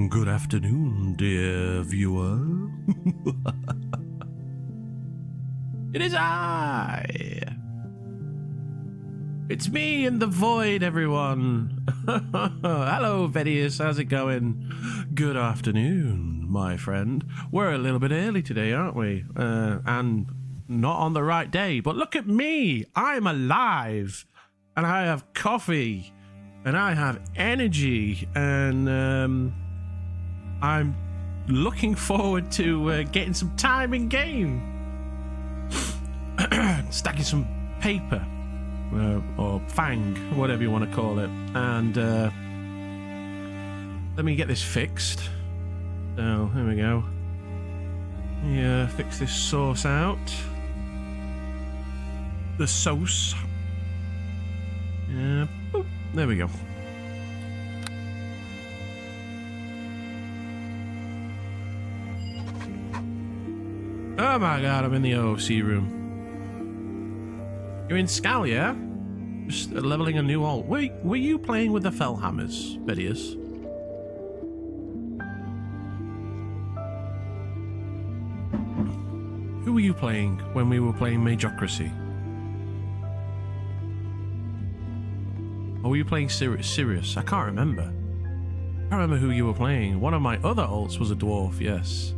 Good afternoon, dear viewer. It is I. It's me in the void, everyone. Hello, Vedius. How's it going? Good afternoon, my friend. We're a little bit early today, aren't we? And not on the right day. But look at me. I'm alive. And I have coffee. And I have energy. And I'm looking forward to getting some time in game. Stacking some paper. Or fang, whatever you want to call it. And let me get this fixed. So, here we go. Yeah, fix this sauce out. The sauce. Yeah, boop, there we go. Oh my god, I'm in the OC room. You're in Scal, yeah? Just leveling a new alt. Wait, were you playing with the Fellhammers, Vedius? Who were you playing when we were playing Majocracy? Or were you playing Sirius? I can't remember. I can't remember who you were playing. One of my other alts was a dwarf, yes.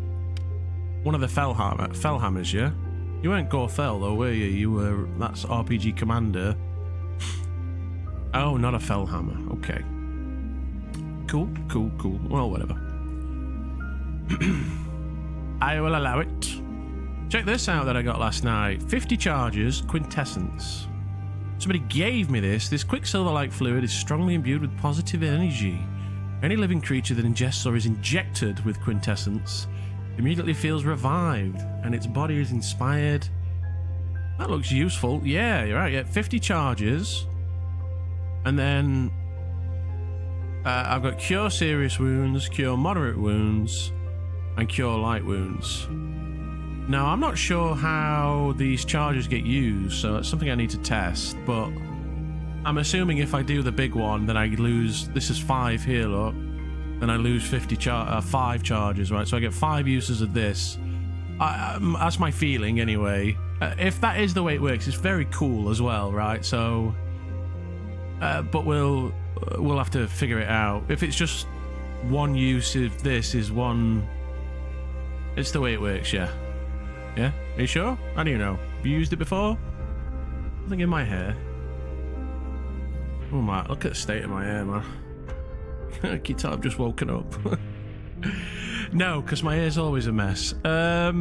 One of the Fellhammers, yeah? You weren't Gorthel though, were you? You were... That's RPG Commander. Oh, not a Fellhammer. Okay. Cool, cool, cool. Well, whatever. I will allow it. Check this out that I got last night. 50 charges, Quintessence. Somebody gave me this. This quicksilver-like fluid is strongly imbued with positive energy. Any living creature that ingests or is injected with Quintessence immediately feels revived, and its body is inspired. That looks useful. Yeah, you're right. Yeah, 50 charges. And then I've got Cure Serious Wounds, Cure Moderate Wounds, and Cure Light Wounds. Now, I'm not sure how these charges get used, so it's something I need to test, but I'm assuming if I do the big one, then I lose... This is 5 here, look. Then I lose 5 charges, right? So I get 5 uses of this. That's my feeling, anyway. If that is the way it works, it's very cool as well, right? So, but we'll have to figure it out. If it's just one use of this is one, it's the way it works, yeah. Yeah? Are you sure? I don't even know. Have you used it before? Something in my hair. Oh my! Look at the state of my hair, man. I can tell I've just woken up. No, because my hair's always a mess. I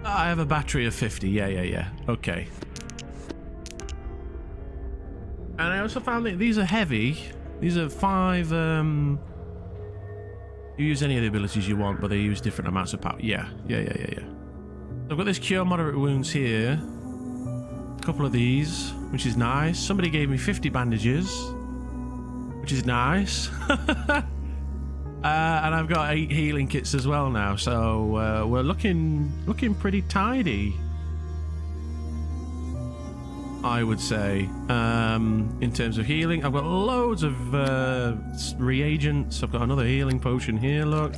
have a battery of 50. Yeah. Okay. And I also found that these are heavy. These are 5, you use any of the abilities you want, but they use different amounts of power. Yeah. So I've got this cure moderate wounds here. A couple of these, which is nice. Somebody gave me 50 bandages, which is nice. And I've got 8 healing kits as well now, so we're looking pretty tidy, I would say, in terms of healing. I've got loads of reagents. I've got another healing potion here, look.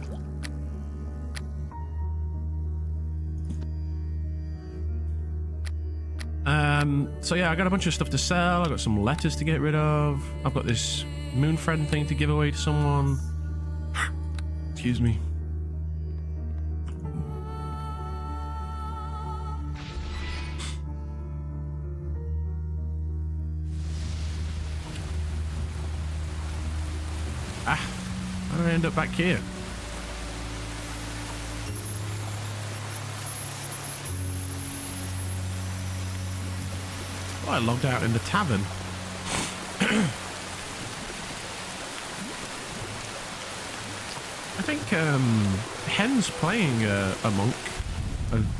So yeah, I got a bunch of stuff to sell. I've got some letters to get rid of. I've got this moon friend thing to give away to someone. Excuse me. How did I end up back here? Oh, I logged out in the tavern. I think Hen's playing a monk,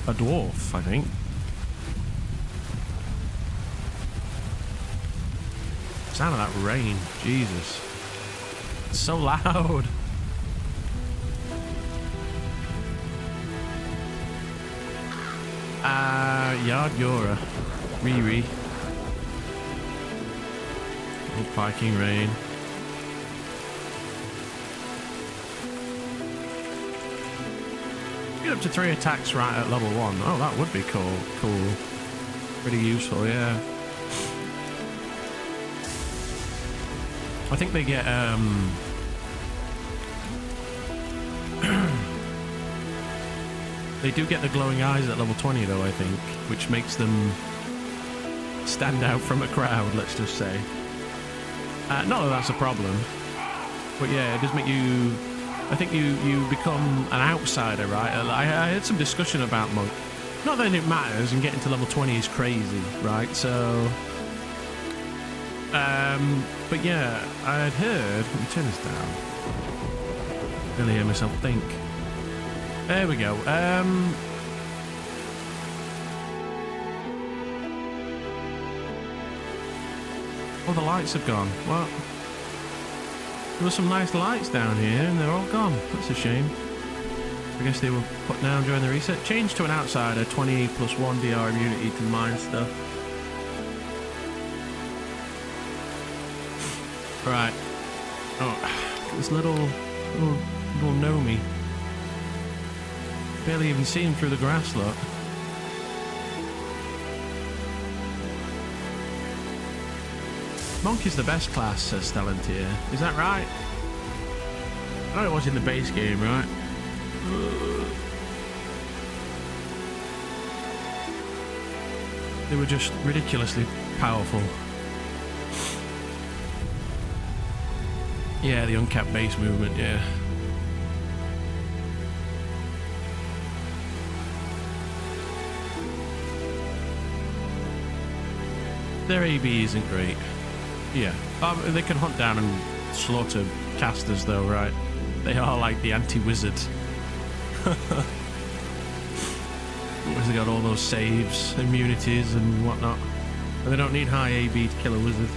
a dwarf, I think. Sound of that rain, Jesus. It's so loud. Yard Yora. Riri. Old Viking rain. Get up to 3 attacks right at level 1. Oh, that would be cool. Pretty useful, yeah. I think they get they do get the glowing eyes at level 20 though, I think, which makes them stand out from a crowd, let's just say. Not that that's a problem, but yeah, it does make you, I think you become an outsider, right? I had some discussion about monk. Not that it matters, and getting to level 20 is crazy, right? So but yeah, I had heard, let me turn this down, really hear myself think. There we go. Oh, the lights have gone. What? There were some nice lights down here and they're all gone. That's a shame. I guess they were put down during the reset. Change to an outsider, 20 plus 1 DR immunity to mine stuff. Right. Oh, this little Nomi. Barely even see him through the grass, look. Monk is the best class, says Stellantier. Is that right? I know it was in the base game, right? They were just ridiculously powerful. Yeah, the uncapped base movement, yeah. Their AB isn't great. Yeah. They can hunt down and slaughter casters though, right? They are like the anti-wizard. Because they got all those saves, immunities and whatnot. And they don't need high AB to kill a wizard.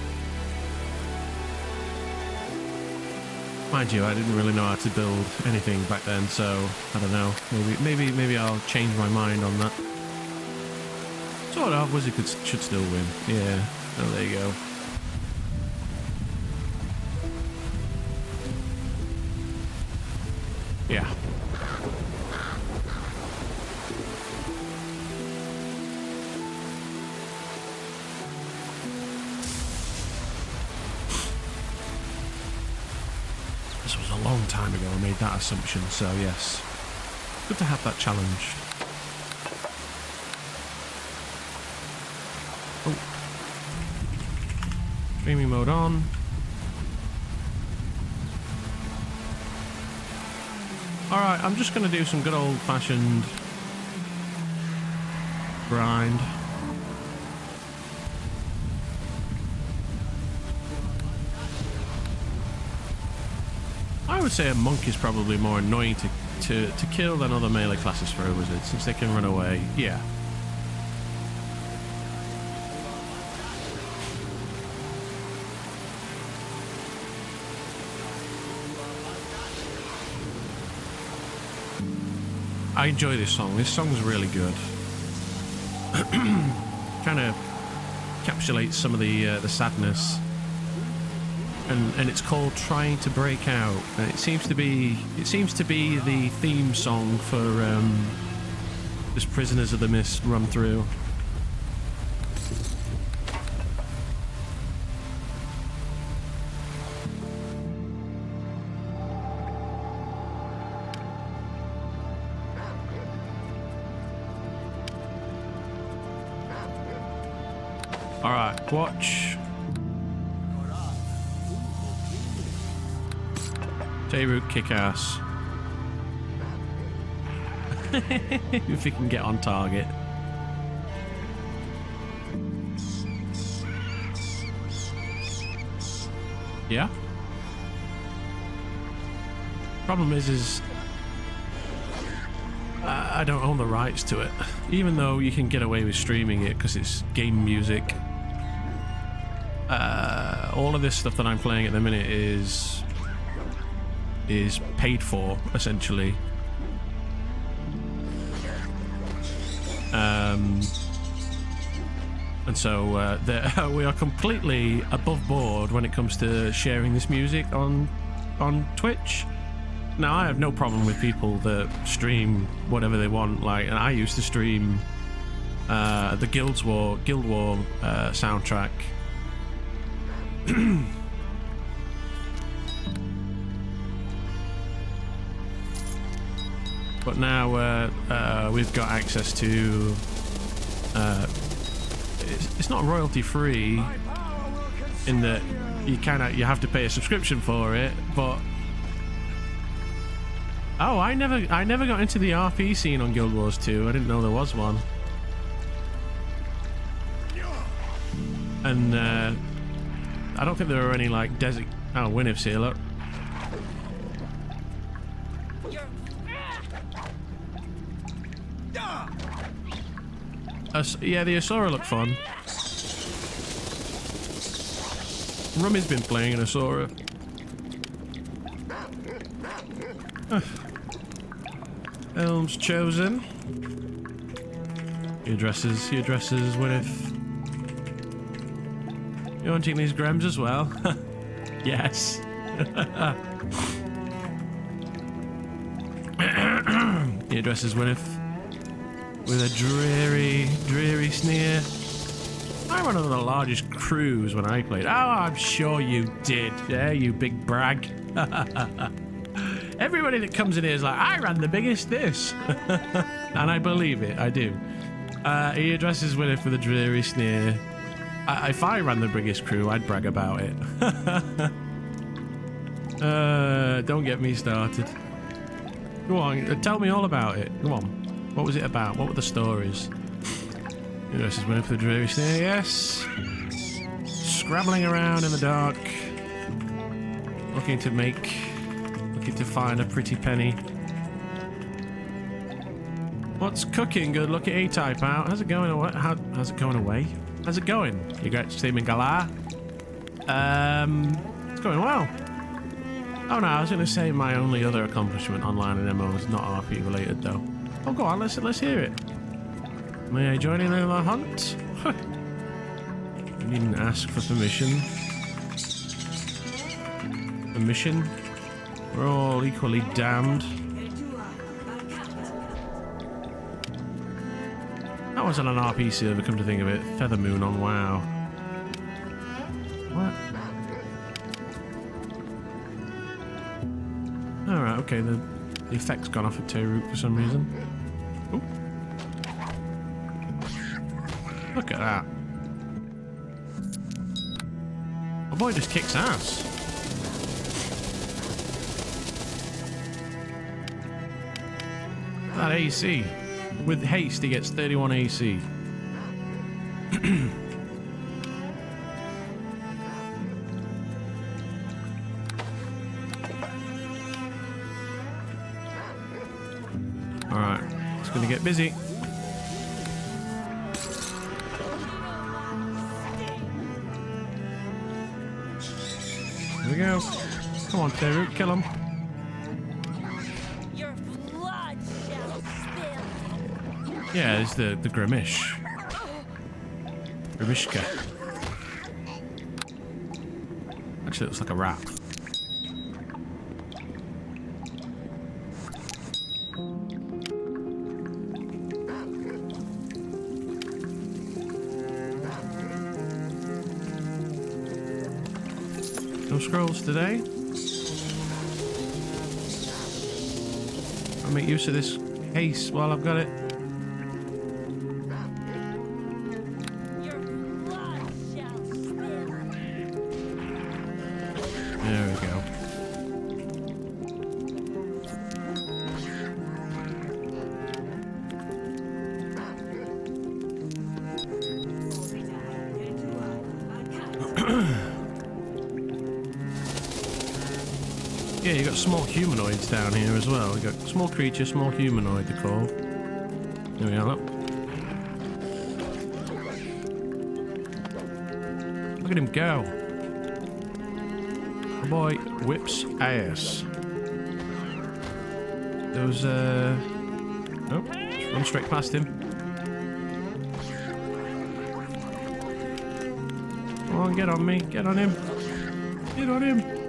Mind you, I didn't really know how to build anything back then, so I don't know. Maybe I'll change my mind on that. Sort of, wizard should still win. Yeah. Oh, there you go. Yeah. This was a long time ago I made that assumption, so yes. Good to have that challenge. Oh. Streaming mode on. Alright, I'm just going to do some good old-fashioned grind. would say a monk is probably more annoying to kill than other melee classes for a wizard, since they can run away. Yeah. I enjoy this song. This song's really good. Kind of encapsulates some of the sadness. And it's called "Trying to Break Out," and it seems to be the theme song for this Prisoners of the Mist run through. All right, watch. Tayroot kick ass. If he can get on target. Yeah. Problem is I don't own the rights to it, even though you can get away with streaming it because it's game music. All of this stuff that I'm playing at the minute is paid for, essentially. And so we are completely above board when it comes to sharing this music on Twitch. Now, I have no problem with people that stream whatever they want. Like, and I used to stream the Guild War soundtrack. But now we've got access to. It's not royalty free in that you have to pay a subscription for it, but. Oh, I never got into the RP scene on Guild Wars 2. I didn't know there was one. And I don't think there were any like desert. Oh, Winif's here, look. Yeah, the Asura look fun. Rummy's been playing an Asura. Elm's chosen. He addresses Winif. You wanting these Grems as well? Yes. He addresses Winif with a dreary sneer. I ran one of the largest crews when I played. Oh, I'm sure you did. Yeah, you big brag. Everybody that comes in here is like, I ran the biggest this. And I believe it, I do. He addresses Winif with a dreary sneer. If I ran the biggest crew, I'd brag about it. Don't get me started. Go on, tell me all about it. Come on. What was it about? What were the stories? He addresses Winif with a dreary sneer, yes. Scrabbling around in the dark. Looking to find a pretty penny. What's cooking? Good luck at E-Type out. How's it going away? How's it going away? How's it going? You got streaming Galar? It's going well. Oh no, I was going to say my only other accomplishment online in MMO is not RP related though. Oh, go on, let's hear it. May I join in on the hunt? You needn't ask for permission. Permission? We're all equally damned. That wasn't an RP server, come to think of it. Feather Moon on WoW. What? Alright, okay, the effect's gone off at Tayroot for some reason. Ooh. Look at that. My boy just kicks ass. That AC. With haste, he gets 31 AC. gonna get busy. Here we go. Come on, Teru, kill him. Your blood shall spill. Yeah, it's the Grimish. Grimishka. Actually, it looks like a rat. No scrolls today. I'll make use of this case while I've got it. Your blood shall spill. There we go. Yeah, you got small humanoids down here as well. You got small creature, small humanoid to call. There we are, look. Look at him go. The boy whips ass. There was oh, just run straight past him. Come on, get on me, get on him. Get on him.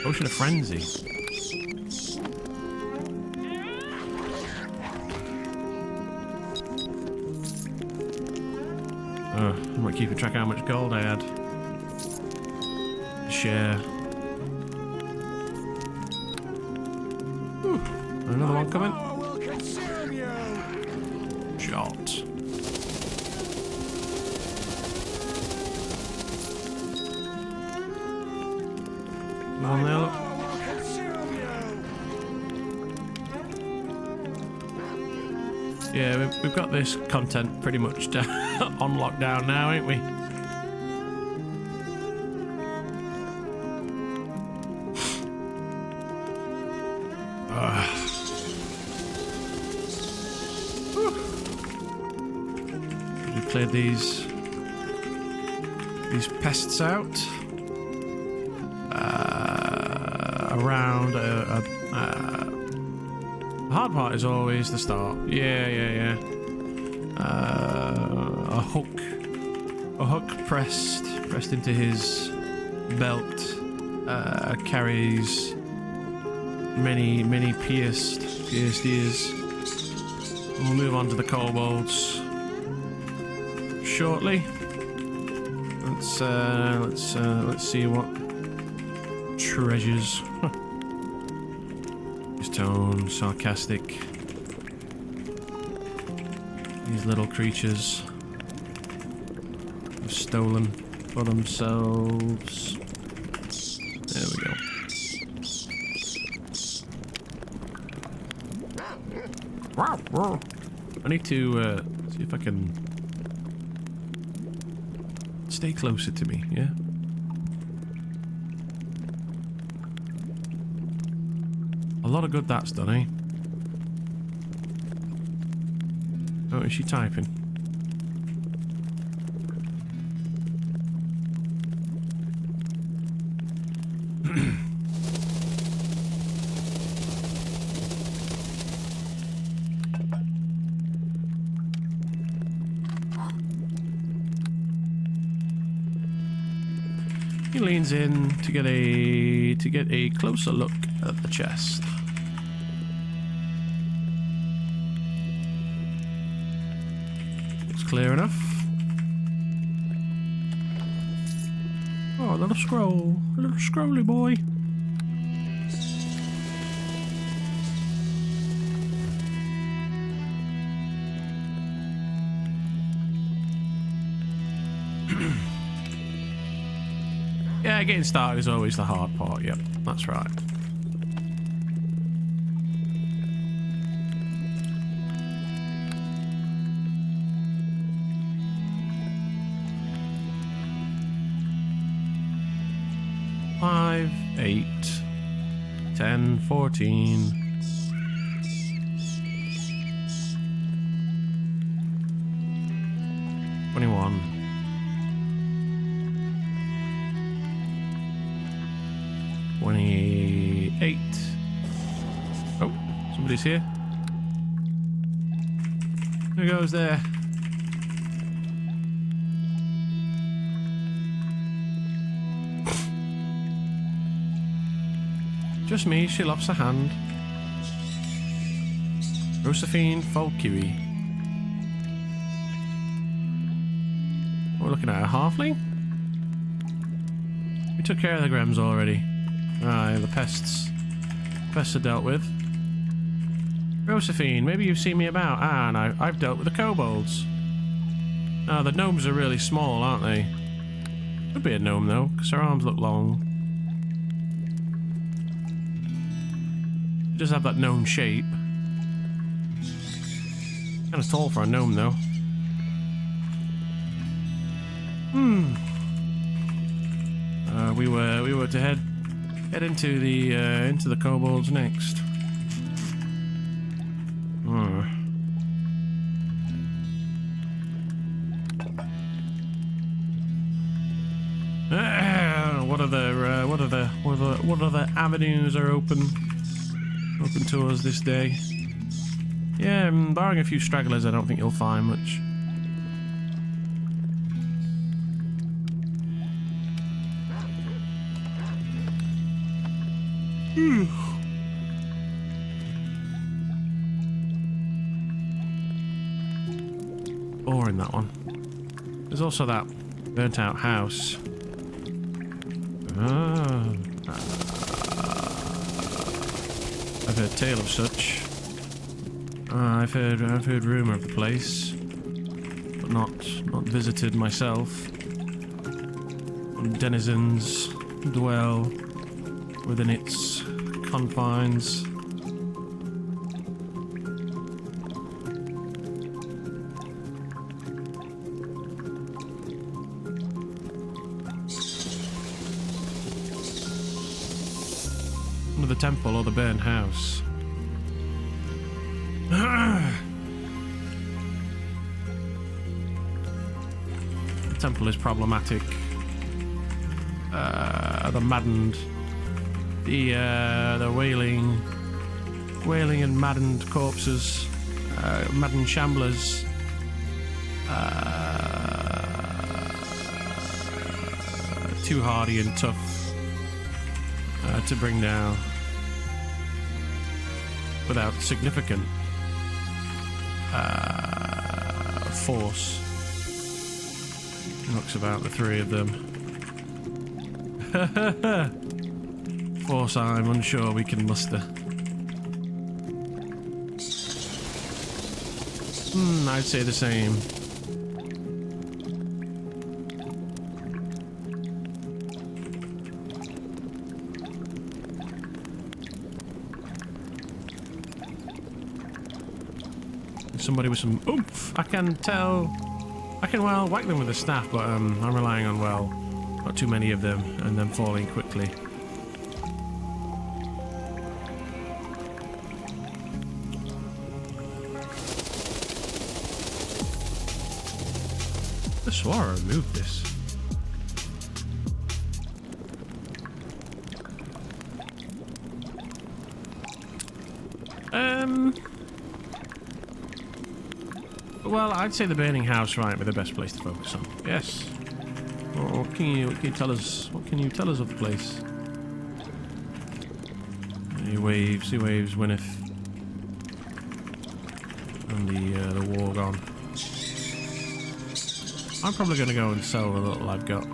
Potion of Frenzy. Oh, I'm not keeping track of how much gold I had. Share. Ooh, another one coming. Shot. On there, look. Yeah, we've got this content pretty much on lockdown now, ain't we? We cleared these pests out. Around the hard part is always the start. Yeah. A hook pressed into his belt carries many pierced ears. And we'll move on to the kobolds shortly. Let's see what treasures. His tone sarcastic. These little creatures have stolen for themselves. There we go. I need to see if I can stay closer to me, yeah? A lot of good that's done, eh? Oh, is she typing? He leans in to get a closer look at the chest. Looks clear enough. Oh, a little scroll. A little scrolly boy. Yeah, getting started is always the hard part. Yep, that's right. $5, $8, 10, 14. $21. 28. Oh, somebody's here. Who goes there? Just me, she loves a hand. Josephine Falkiri. We're looking at a halfling? We took care of the Grems already. Ah, the pests. Pests are dealt with. Josephine, maybe you've seen me about. Ah, and I've dealt with the kobolds. Ah, the gnomes are really small, aren't they? Could be a gnome though, because her arms look long. She does have that gnome shape. Kind of tall for a gnome though. We were to head into the kobolds next. What other avenues are open to us this day? Yeah, barring a few stragglers, I don't think you'll find much. Boring, that one. There's also that burnt out house. I've heard tale of such. I've heard rumour of the place, but not visited myself. Denizens dwell within its confines. The temple or the burnt house. The temple is problematic. The maddened, the wailing and maddened corpses, maddened shamblers. Too hardy and tough to bring down without significant force. Looks about the three of them. Force I'm unsure we can muster. I'd say the same. Somebody with some oomph. I can tell. I can, well, whack them with a staff, but I'm relying on, well, not too many of them, and them falling quickly. I swore I removed this. Well, I'd say the burning house might be the best place to focus on. Yes. What can you tell us? What can you tell us of the place? He waves, winneth. And the war gone. I'm probably going to go and sell the little I've got.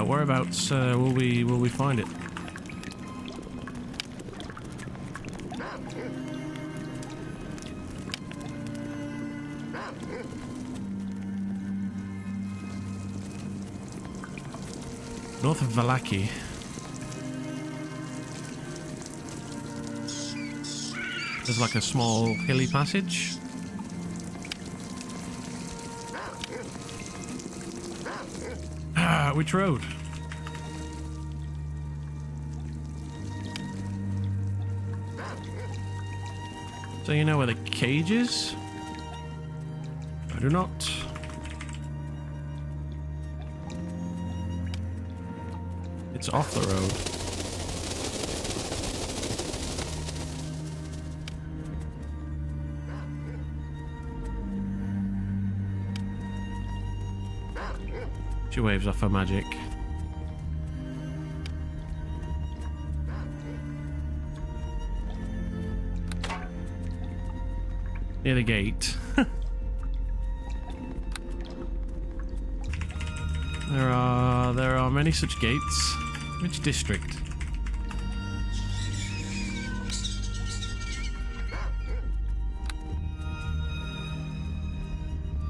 Whereabouts will we find it? North of Valaki. There's like a small hilly passage. Which road? So you know where the cage is? I do not. It's off the road. She waves off her magic. Near the gate. There are many such gates. Which district?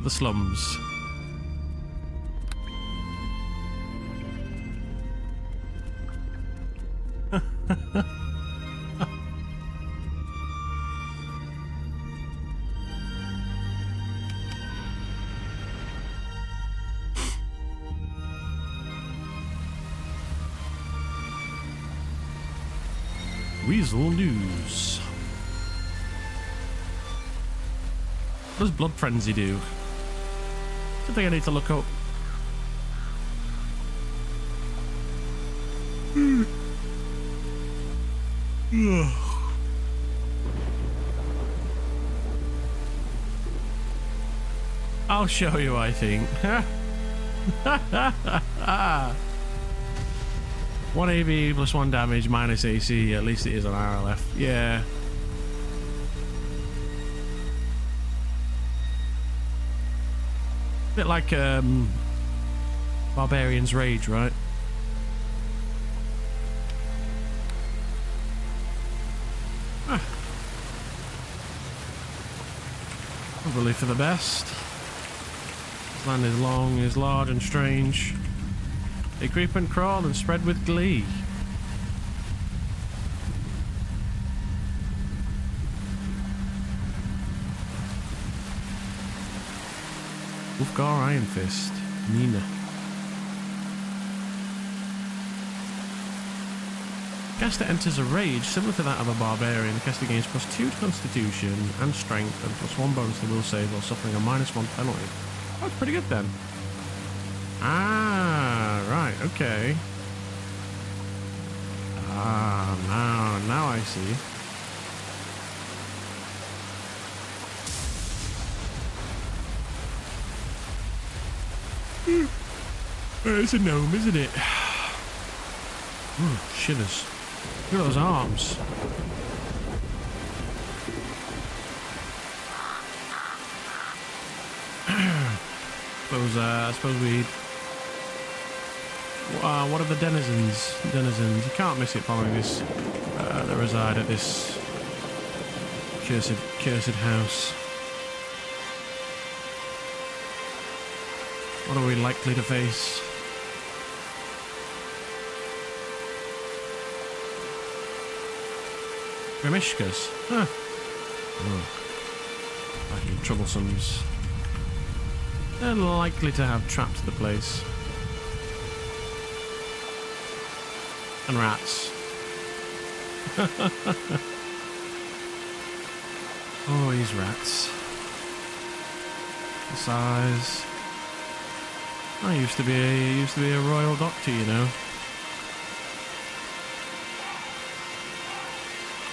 The slums. Weasel News. What does Blood Frenzy do? Something I need to look up. I'll show you, I think. 1 AV plus 1 damage minus AC. At least it is on RLF. Yeah. Bit like Barbarian's Rage, right? Probably for the best. This land is long, is large and strange. They creep and crawl and spread with glee. Wolfgar Iron Fist. Nina. Caster enters a rage similar to that of a barbarian. The caster gains +2 to Constitution and Strength and +1 bonus to will save while suffering a -1 penalty. Oh, that's pretty good then. Ah, right, okay. Ah, now I see. It's a gnome, isn't it? Ooh, shivers. Look at those arms. I suppose we... what are the denizens? You can't miss it following this. That reside at this cursed house. What are we likely to face? Grimishkas? Huh. Oh. Fucking troublesomes. They're likely to have trapped the place. And rats. Oh, these rats. The size. I used to be a royal doctor, you know.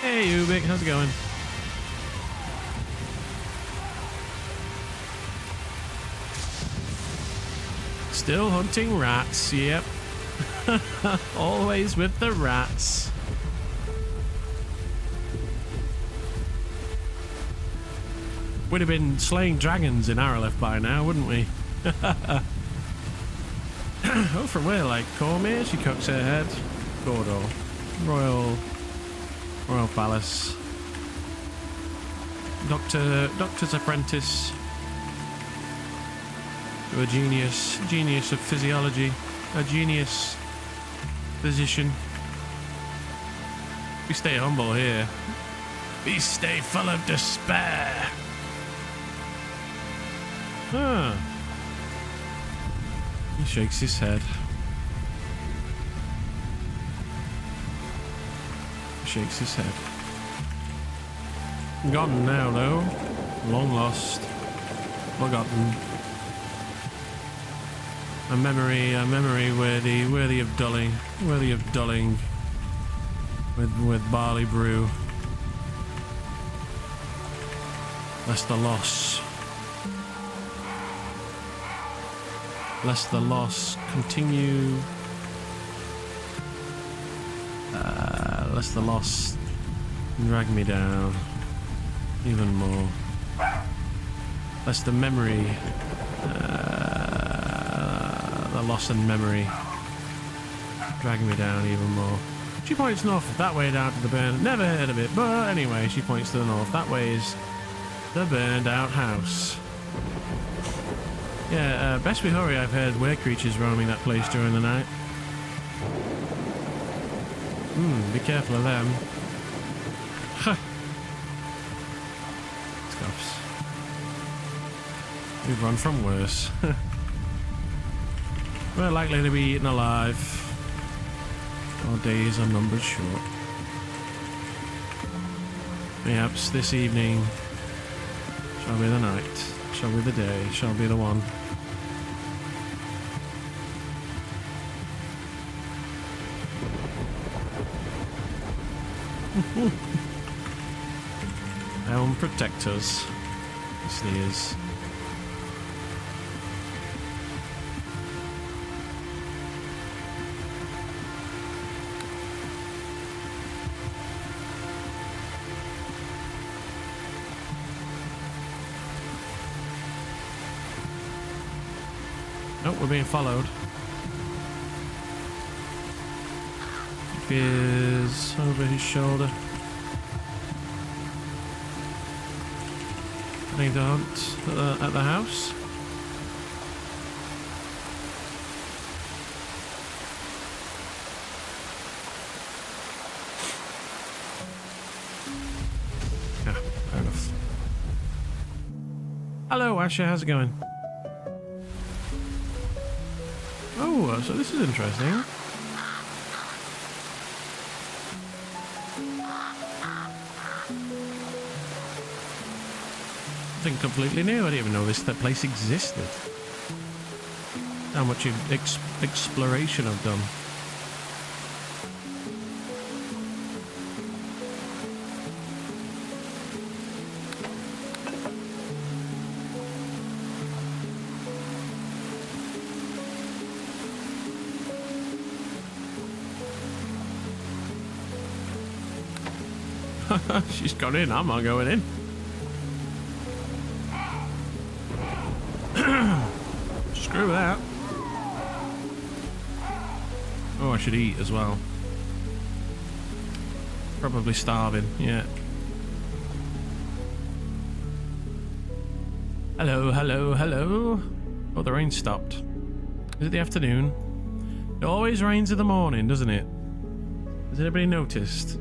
Hey, Ubik, how's it going? Still hunting rats, yep. Always with the rats. We'd have been slaying dragons in Aralef by now, wouldn't we? Oh, from where? Like Cormir? She cooks her head. Gordor. Royal Palace. Doctor's apprentice. To a genius of physiology. A genius physician. We stay humble here. We stay full of despair. Huh. He shakes his head. Gone now, though. Long lost. Forgotten. A memory worthy of dulling. Worthy of dulling. With barley brew. Lest the loss. Lest the loss continue. Lest the loss drag me down even more. Lest the memory, the loss and memory drag me down even more. She points north, that way down to the burn. Never heard of it, but anyway, she points to the north. That way is the burned out house. Yeah, best we hurry. I've heard were creatures roaming that place during the night. Be careful of them. Huh. Scuffs. We've run from worse. We're likely to be eaten alive. Our days are numbered short. Perhaps this evening shall be the night, shall be the day, shall be the one. Helm protect us. Sneers. Oh, we're being followed. Is over his shoulder. I need to hunt at the house. Yeah, fair enough. Hello, Asher. How's it going? Oh, so this is interesting. Something completely new. I didn't even know that place existed. How much exploration I've done. She's gone in. I'm not going in. Screw that. Oh, I should eat as well. Probably starving, yeah. Hello, hello, hello. Oh, the rain stopped. Is it the afternoon? It always rains in the morning, doesn't it? Has anybody noticed?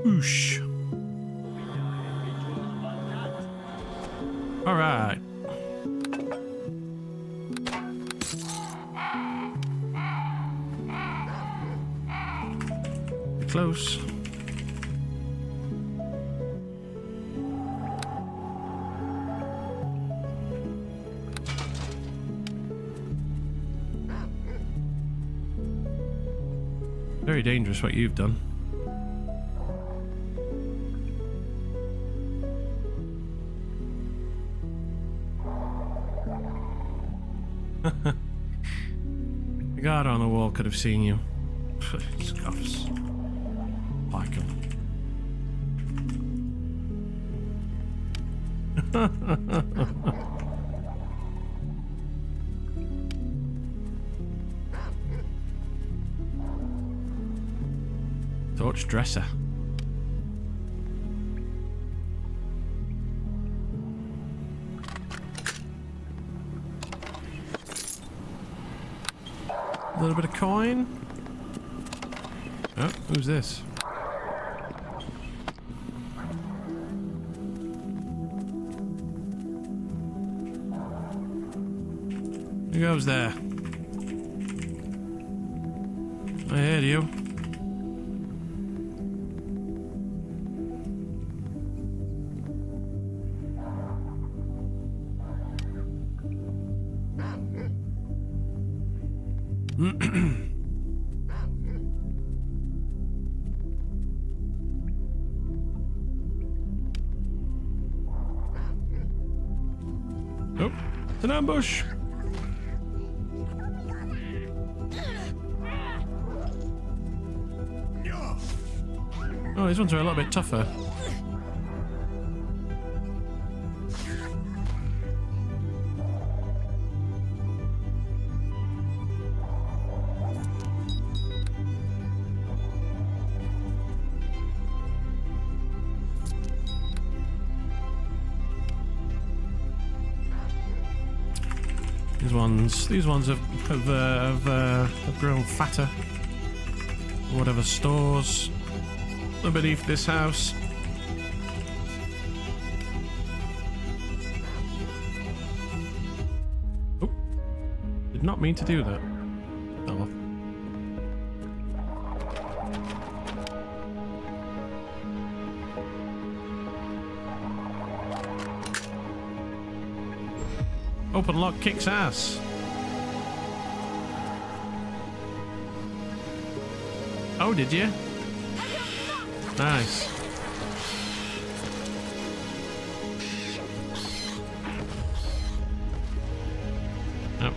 Whoosh. All right. You're close. Very dangerous what you've done. The guard on the wall could have seen you. Scuffs. Like him. Torch dresser. A little bit of coin. Oh, who's this? Who goes there? I heard you. Oh, it's an ambush. Oh, these ones are a little bit tougher. These ones have grown fatter. Whatever stores are beneath this house. Oh, did not mean to do that. Oh well. Open lock kicks ass. Oh, did you? Nice. Oh,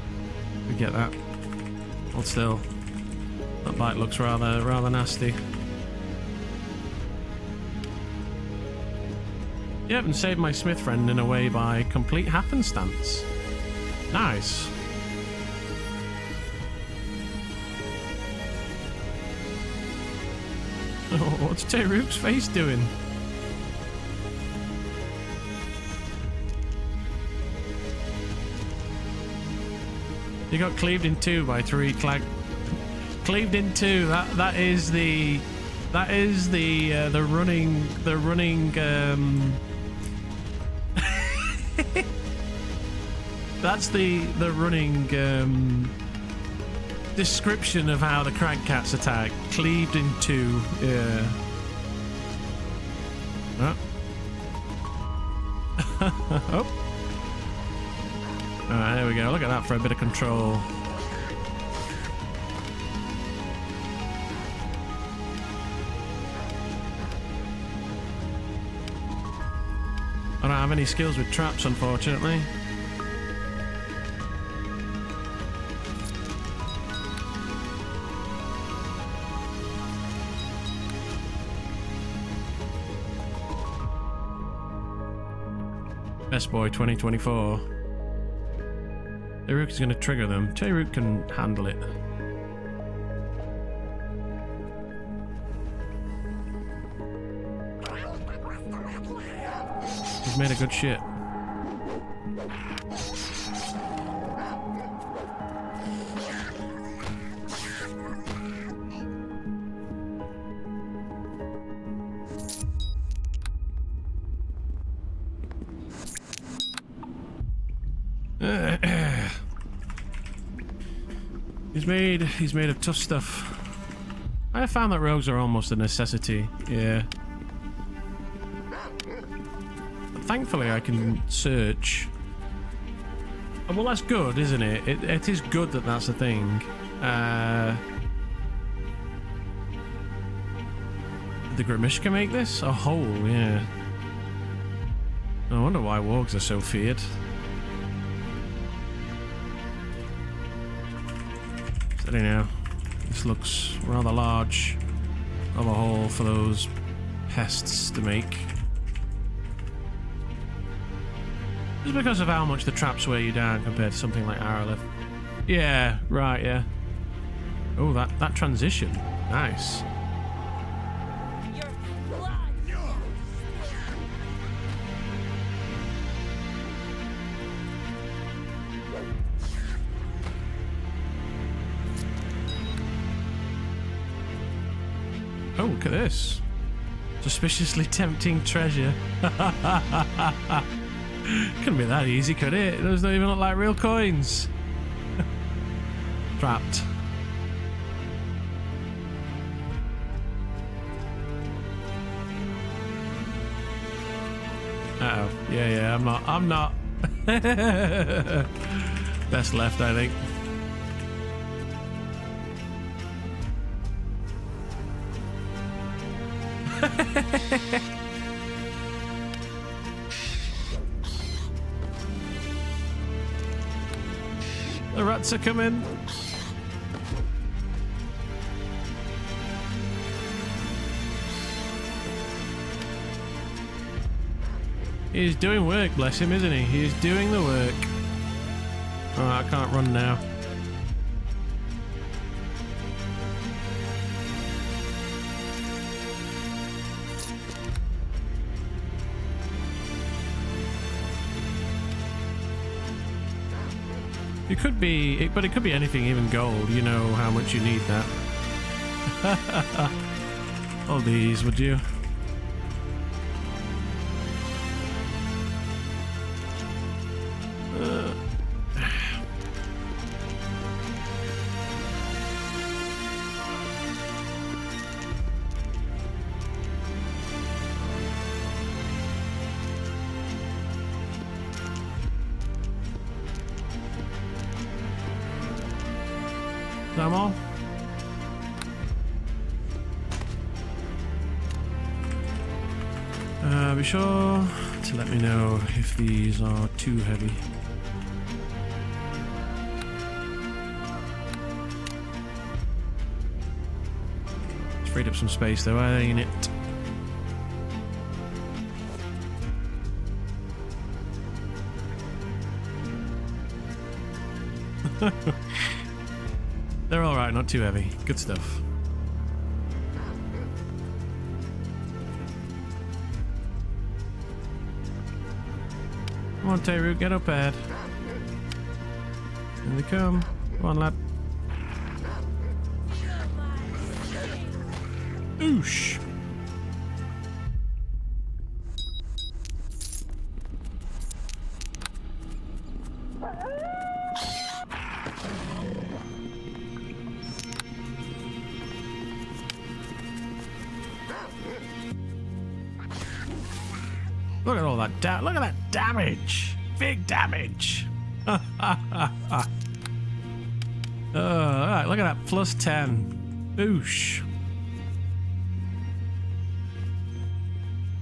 we get that. Hold still. That bite looks rather nasty. Yep, and saved my Smith friend in a way by complete happenstance. Nice. Oh, what's Tayrook's face doing? You got cleaved in two by three clag. Cleaved in two. That is the running that's the running description of how the crag cats attack. Cleaved in two. Yeah. Oh. Oh. Alright, there we go. Look at that for a bit of control. I don't have any skills with traps, unfortunately. Best Boy 2024. Tayrook is going to trigger them. Tayrook can handle it. He's made a good shit. He's made of tough stuff. I have found that rogues are almost a necessity. Yeah. But thankfully, I can search. Well, that's good, isn't it? It is good that that's a thing. The Grimish can make this? A hole, yeah. I wonder why wargs are so feared. I don't know. This looks rather large of a hole for those pests to make. Just because of how much the traps weigh you down compared to something like Arrowlift. Yeah, right, yeah. Oh, that transition. Nice. Your blood shall spill. Oh, look at this. Suspiciously tempting treasure. Couldn't be that easy, could it? Those don't even look like real coins. Trapped. Uh-oh. Yeah, I'm not. Best left, I think. The rats are coming. He's doing work, bless him, isn't he? He's doing the work. Oh, I can't run now. It could be, but it could be anything, even gold. You know how much you need that. All these, would you? Them all? Be sure to let me know if these are too heavy. It's freed up some space though, ain't it? They're alright, not too heavy. Good stuff. Come on, Tayroot, get up ahead. Here they come. Come on, lad. Oosh. Look at all that look at that damage! Big damage! Alright, look at that, plus 10. Boosh.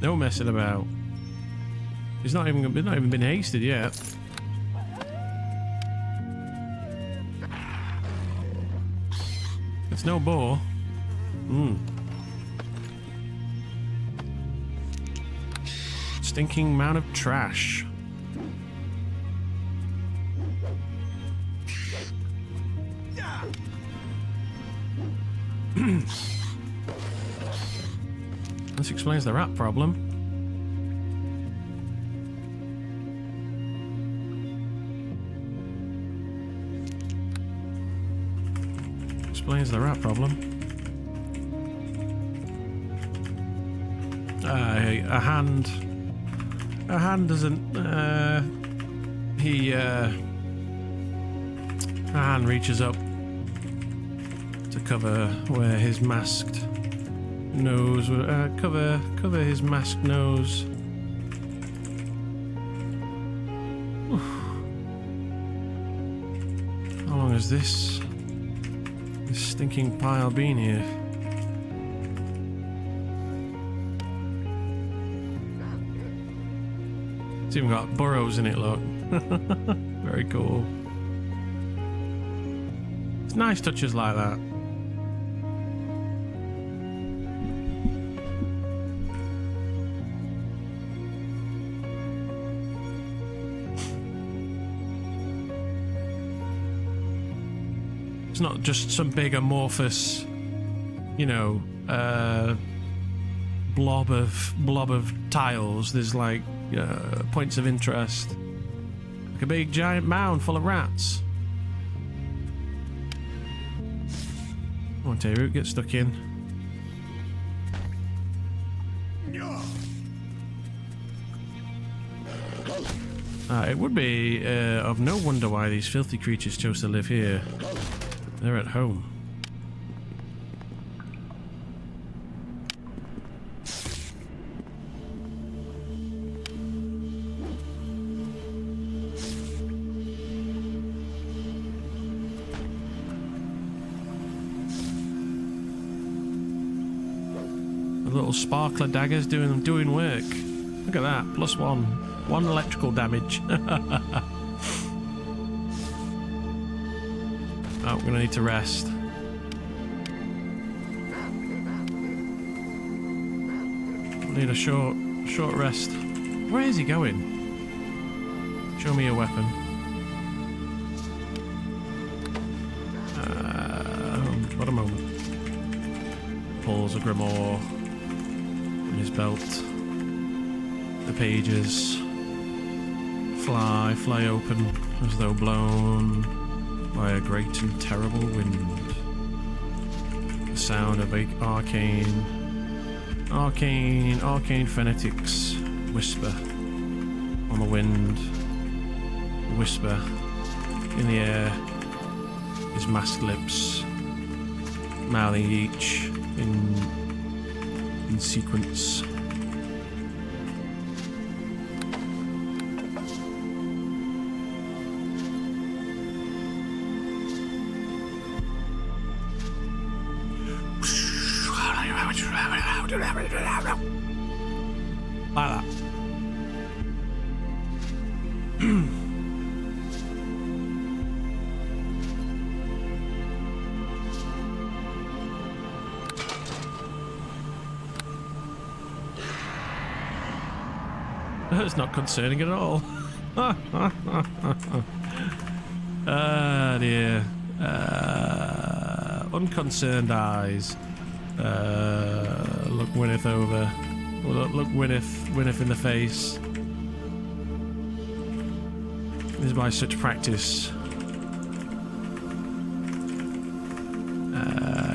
No messing about. He's not even been hasted yet. It's no boar. Stinking mound of trash. This explains the rat problem. Explains the rat problem. A hand doesn't. A hand reaches up to cover where his masked nose. Cover his masked nose. Oof. How long has this stinking pile been here? It's even got burrows in it, look. Very cool. It's nice touches like that. It's not just some big amorphous, you know, blob of tiles. There's like points of interest, like a big giant mound full of rats. Come on, Tayroot, get stuck in. It would be of no wonder why these filthy creatures chose to live here. They're at home. The little sparkler daggers doing work. Look at that, +1. 1 electrical damage. Oh, we're gonna need to rest. We'll need a short rest. Where is he going? Show me your weapon. What a moment. Pulls a grimoire in his belt. The pages fly open as though blown by a great and terrible wind. The sound of arcane phonetics whisper on the wind. Whisper in the air. His masked lips mouthing each in sequence. Like that. It's not concerning at all. Ah dear. Unconcerned eyes. Look Gwyneth over. Look Gwyneth in the face. This is by such practice.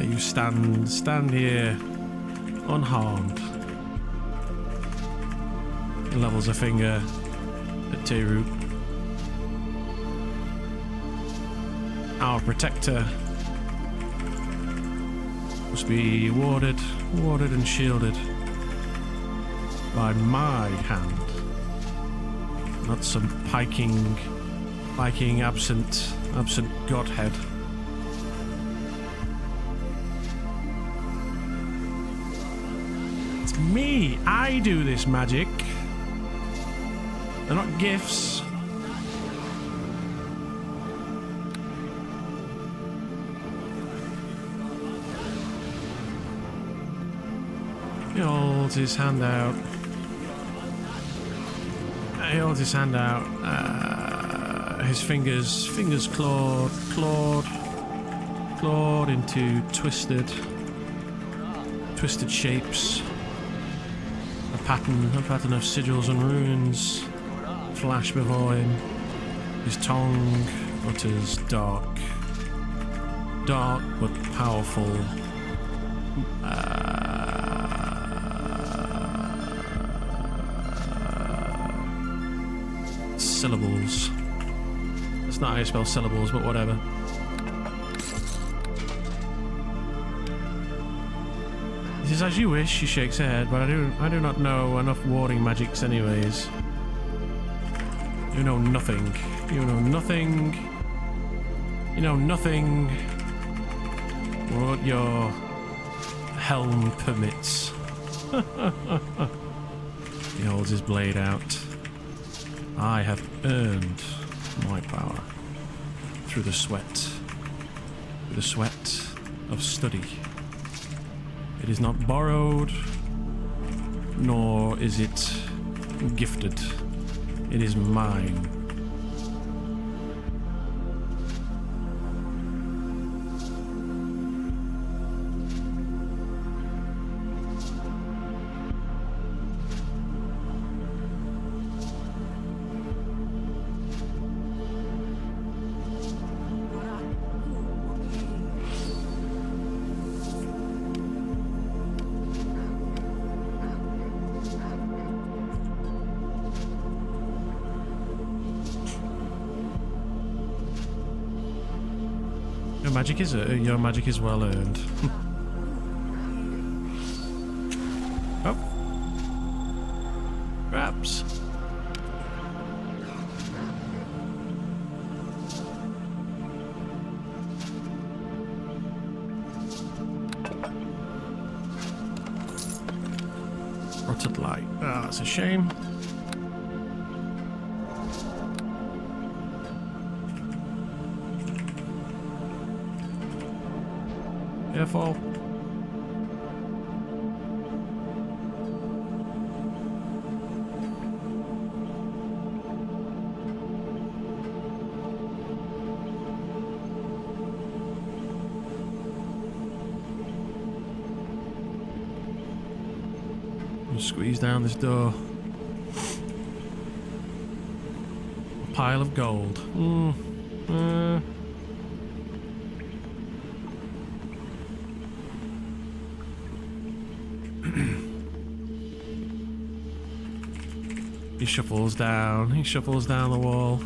You stand here unharmed. He levels a finger at Tayroot. Our protector must be warded and shielded by my hand, not some piking absent godhead. It's me. I do this magic. They're not gifts. He holds his hand out. His fingers clawed into twisted shapes. A pattern of sigils and runes flash before him. His tongue utters dark but powerful syllables. That's not how you spell syllables, but whatever. He says, "As you wish." She shakes her head, but I do not know enough warding magics anyways. You know nothing. You know nothing. You know nothing. What your helm permits. He holds his blade out. I have earned my power through the sweat with the sweat of study. It is not borrowed, nor is it gifted. It is mine. Your magic is well earned. Oh. Perhaps. Rotted light. Ah, that's a shame. Careful. Squeeze down this door. A pile of gold. He shuffles down. He shuffles down the wall.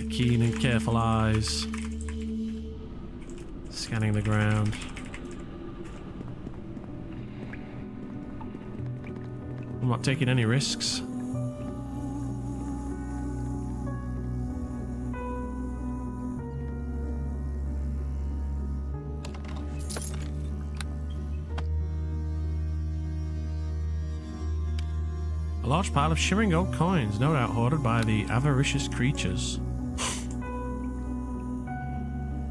Keen and careful eyes. Scanning the ground. I'm not taking any risks. A large pile of shimmering gold coins, no doubt hoarded by the avaricious creatures.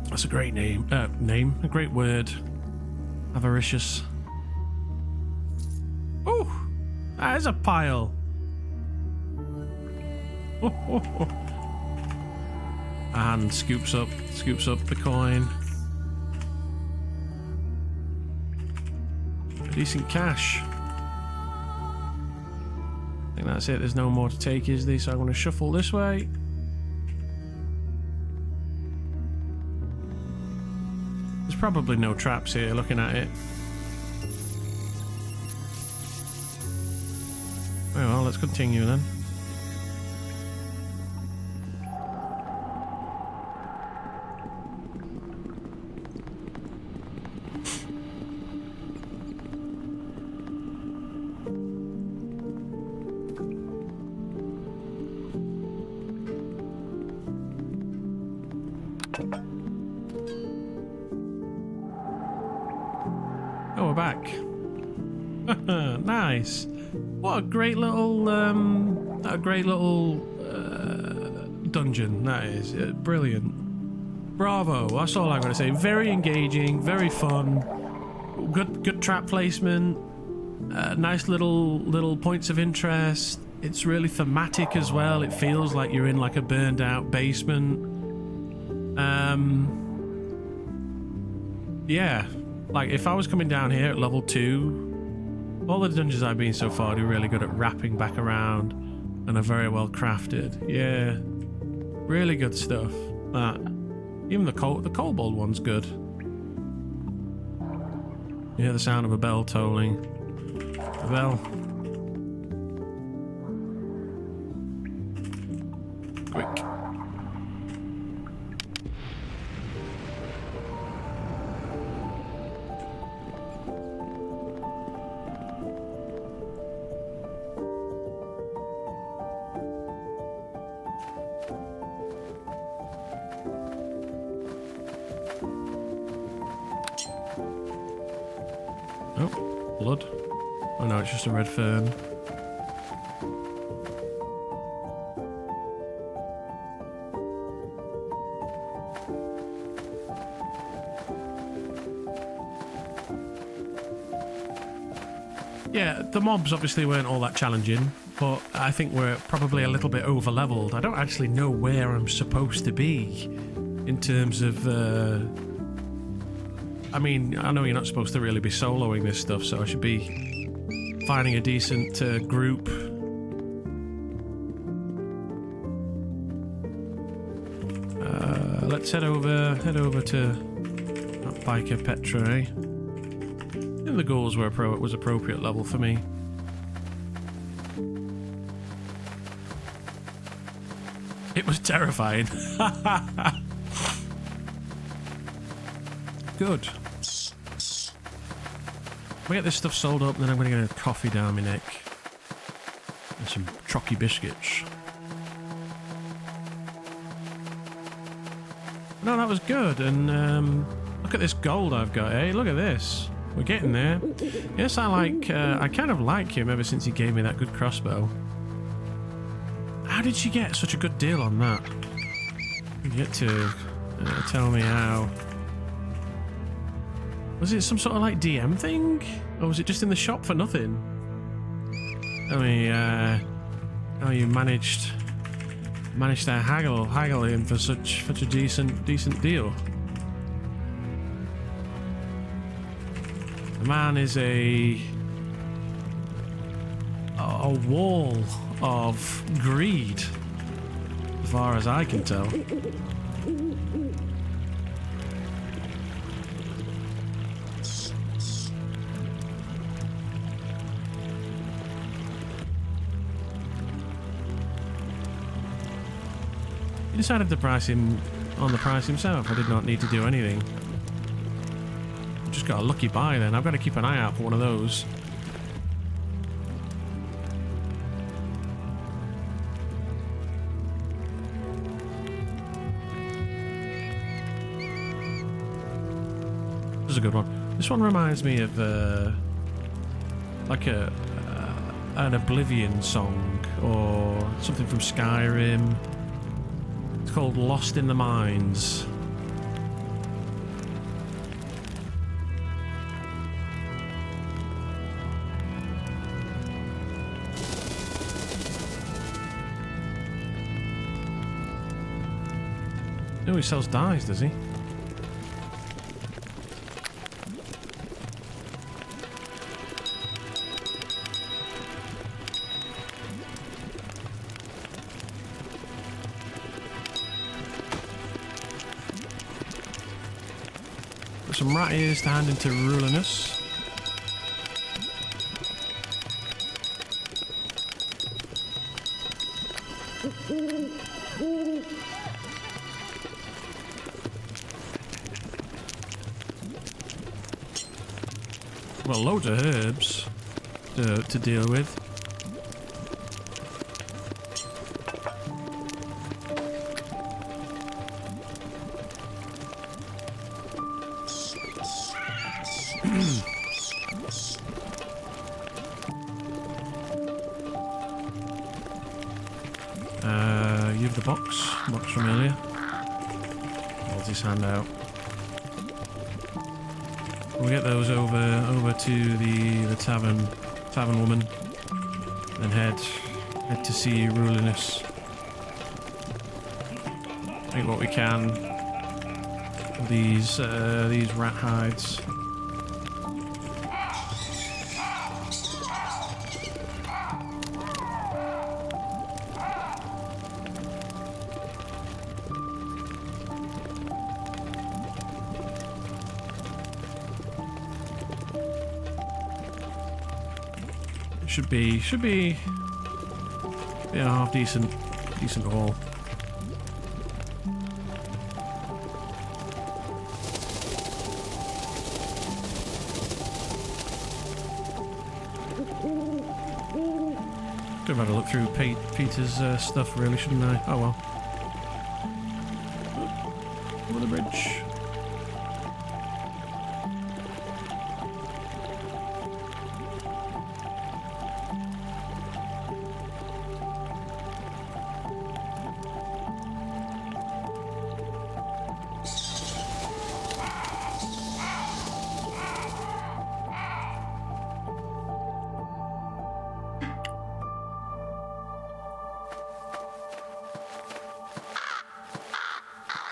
That's a great name. A great word. Avaricious. Oh, that is a pile. And scoops up the coin. Decent cash. I think that's it. There's no more to take, is there? So I'm going to shuffle this way. There's probably no traps here, looking at it. Well, let's continue then. Oh, we're back. Nice. What a great little, dungeon that is. Brilliant. Bravo. That's all I'm going to say. Very engaging, very fun. Good trap placement. Nice little points of interest. It's really thematic as well. It feels like you're in like a burned out basement. Yeah. Like, if I was coming down here at level 2, all the dungeons I've been so far do really good at wrapping back around and are very well crafted. Yeah. Really good stuff. Even the kobold one's good. You hear the sound of a bell tolling. A bell. Quick. Oh, blood. Oh no, it's just a red fern. Yeah, the mobs obviously weren't all that challenging, but I think we're probably a little bit over leveled. I don't actually know where I'm supposed to be in terms of I mean, I know you're not supposed to really be soloing this stuff, so I should be finding a decent group. Let's head over to Biker Petra. I think the goals was appropriate level for me. It was terrifying. Good. We get this stuff sold up, then I'm going to get a coffee down my neck and some trocky biscuits. No, that was good. And look at this gold I've got, eh? Look at this. We're getting there. Yes, I kind of like him ever since he gave me that good crossbow. How did she get such a good deal on that? You get to tell me how. Was it some sort of like DM thing? Or was it just in the shop for nothing? Tell me how you managed to haggle him for such a decent deal. The man is a wall of greed, as far as I can tell. He decided to price him on the price himself. I did not need to do anything. I just got a lucky buy then. I've got to keep an eye out for one of those. This is a good one. This one reminds me of like an Oblivion song or something from Skyrim. It's called Lost in the Mines. Oh, he sells dyes, does he? Got some rat ears to hand into Rulinus. Well, loads of herbs to deal with. You have the box from earlier. Holds his hand out. We'll get those over to the tavern woman, and head to see Rulinus. Take what we can of these rat hides. Should be a half decent haul. Could have had a look through Peter's stuff, really, shouldn't I? Oh well. Over the bridge.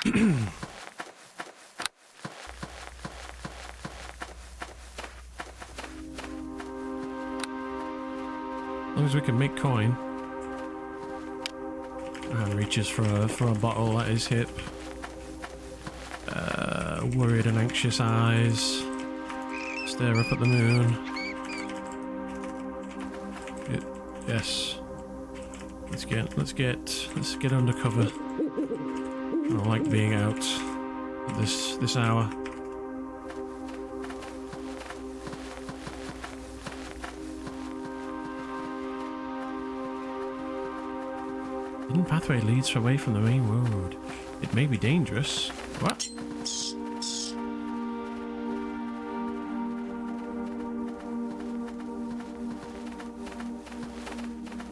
As long as we can make coin. And reaches for a bottle at his hip. Worried and anxious eyes. Stare up at the moon. Yes. Let's get undercover. I don't like being out at this hour. Hidden pathway leads away from the main road. It may be dangerous. What?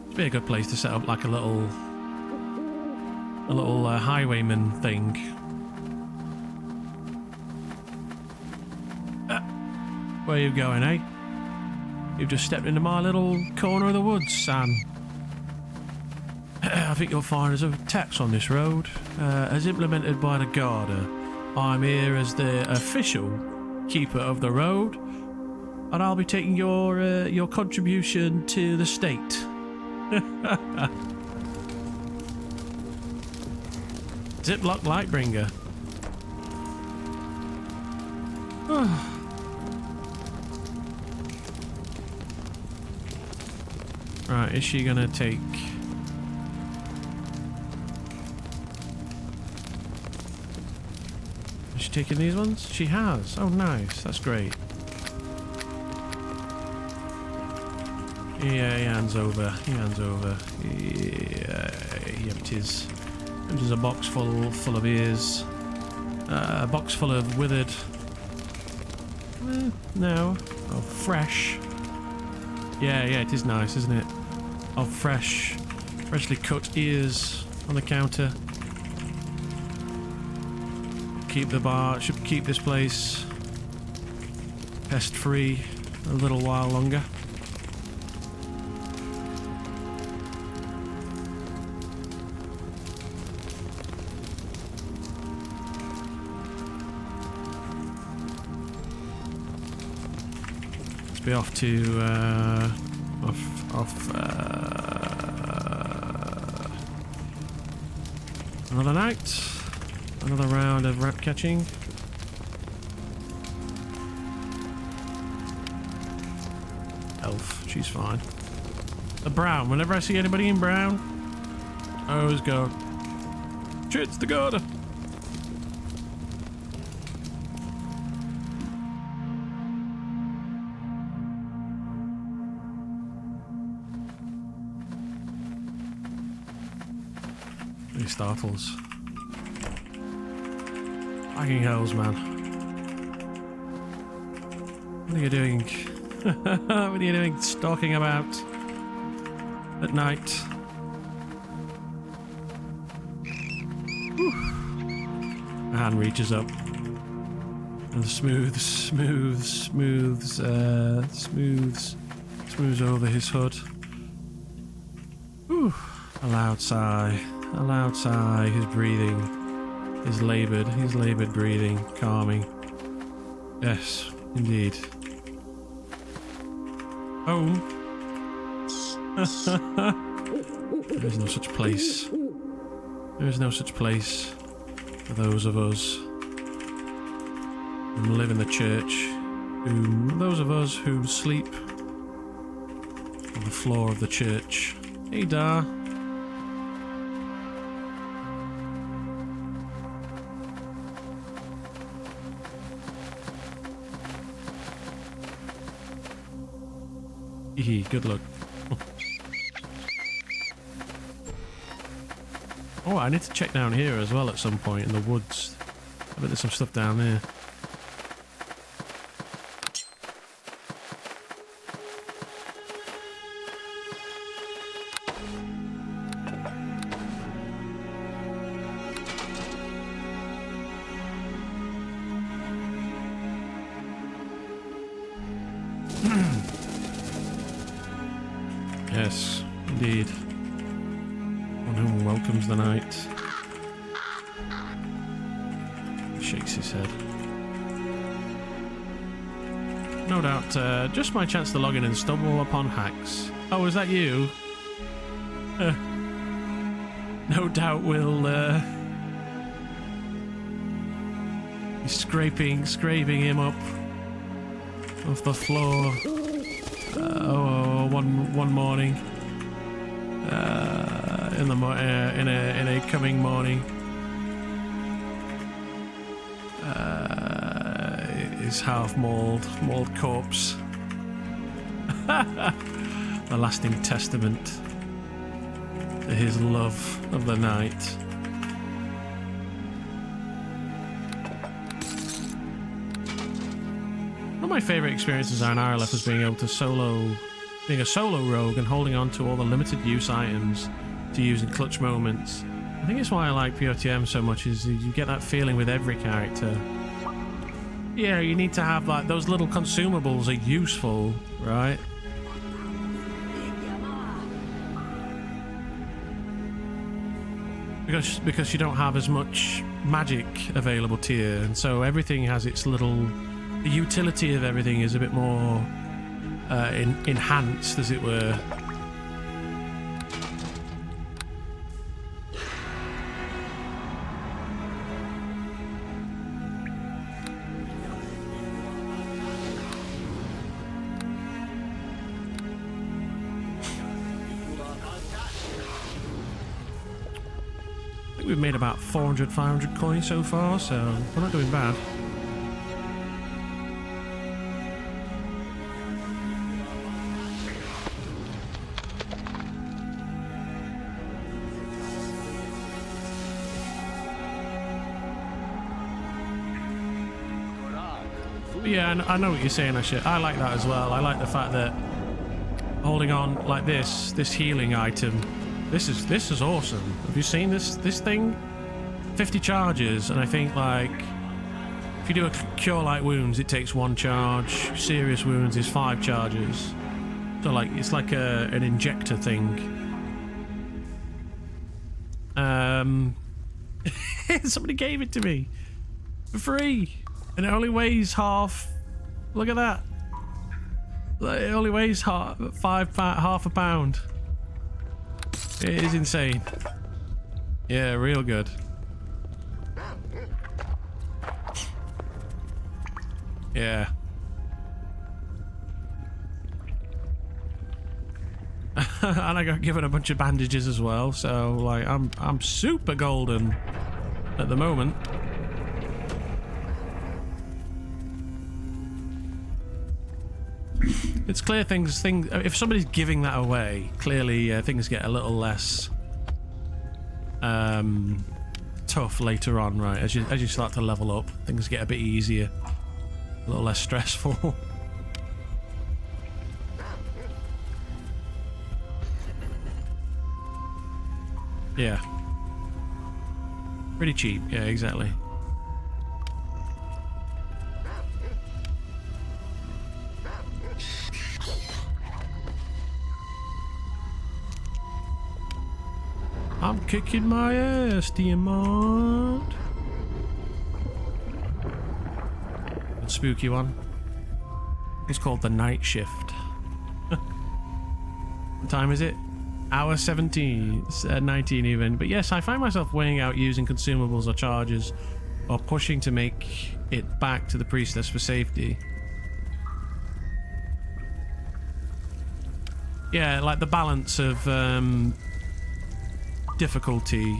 It'd be a good place to set up like a little highwayman thing. Where are you going, eh? You've just stepped into my little corner of the woods, Sam. I think you'll find there's a tax on this road, as implemented by the Garda. I'm here as the official keeper of the road, and I'll be taking your contribution to the state. Ziploc Lightbringer. Right, is she gonna take... Is she taking these ones? She has. Oh, nice. That's great. Yeah, he hands over. Yeah, he empties a box full of ears. A box full of withered... no. Oh, fresh. Yeah, it is nice, isn't it? Of freshly cut ears on the counter. Should keep this place pest-free a little while longer. Let's be off to another night. Another round of rat catching. Elf, she's fine. The brown, whenever I see anybody in brown, I always go, shit's the Garda. He startles. Fucking hells, man. What are you doing? What are you doing stalking about at night? Whew. My hand reaches up and smooths over his hood. Whew. A loud sigh, his breathing. His laboured breathing, calming. Yes, indeed. Home. There is no such place. There is no such place for those of us who live in the church, those of us who sleep on the floor of the church. Hey, Dar. Good luck. Oh, I need to check down here as well at some point in the woods. I bet there's some stuff down there. Yes, indeed. One who welcomes the night. Shakes his head. No doubt, just my chance to log in and stumble upon hacks. Oh, is that you? No doubt we'll be scraping him up off the floor. One morning. In a coming morning. His half mauled corpse. A lasting testament to his love of the night. One of my favourite experiences on RLF was being able to being a solo rogue and holding on to all the limited use items to use in clutch moments. I think it's why I like POTM so much, is you get that feeling with every character. Yeah, you need to have like those little consumables are useful, right? Because you don't have as much magic available to you, and so everything has its little... The utility of everything is a bit more enhanced, as it were. We've made about 400, 500 coins so far, so we're not doing bad. But yeah, I know what you're saying, actually. I like that as well. I like the fact that holding on like this healing item, this is awesome. Have you seen this thing? 50 charges, and I think like if you do a cure light wounds, it takes 1 charge. Serious wounds is 5 charges. So like it's like an injector thing. Somebody gave it to me for free, and it only weighs half. Look at that. It only weighs half a pound. It is insane. Yeah, real good. Yeah. And I got given a bunch of bandages as well, so like I'm super golden at the moment. It's clear things if somebody's giving that away, clearly things get a little less tough later on, right? As you start to level up, things get a bit easier, a little less stressful. Yeah. Pretty cheap, yeah, exactly. I'm kicking my ass, Diamond. Good spooky one. It's called the night shift. What time is it? Hour 17, 19 even. But yes, I find myself weighing out using consumables or charges, or pushing to make it back to the priestess for safety. Yeah, like the balance of difficulty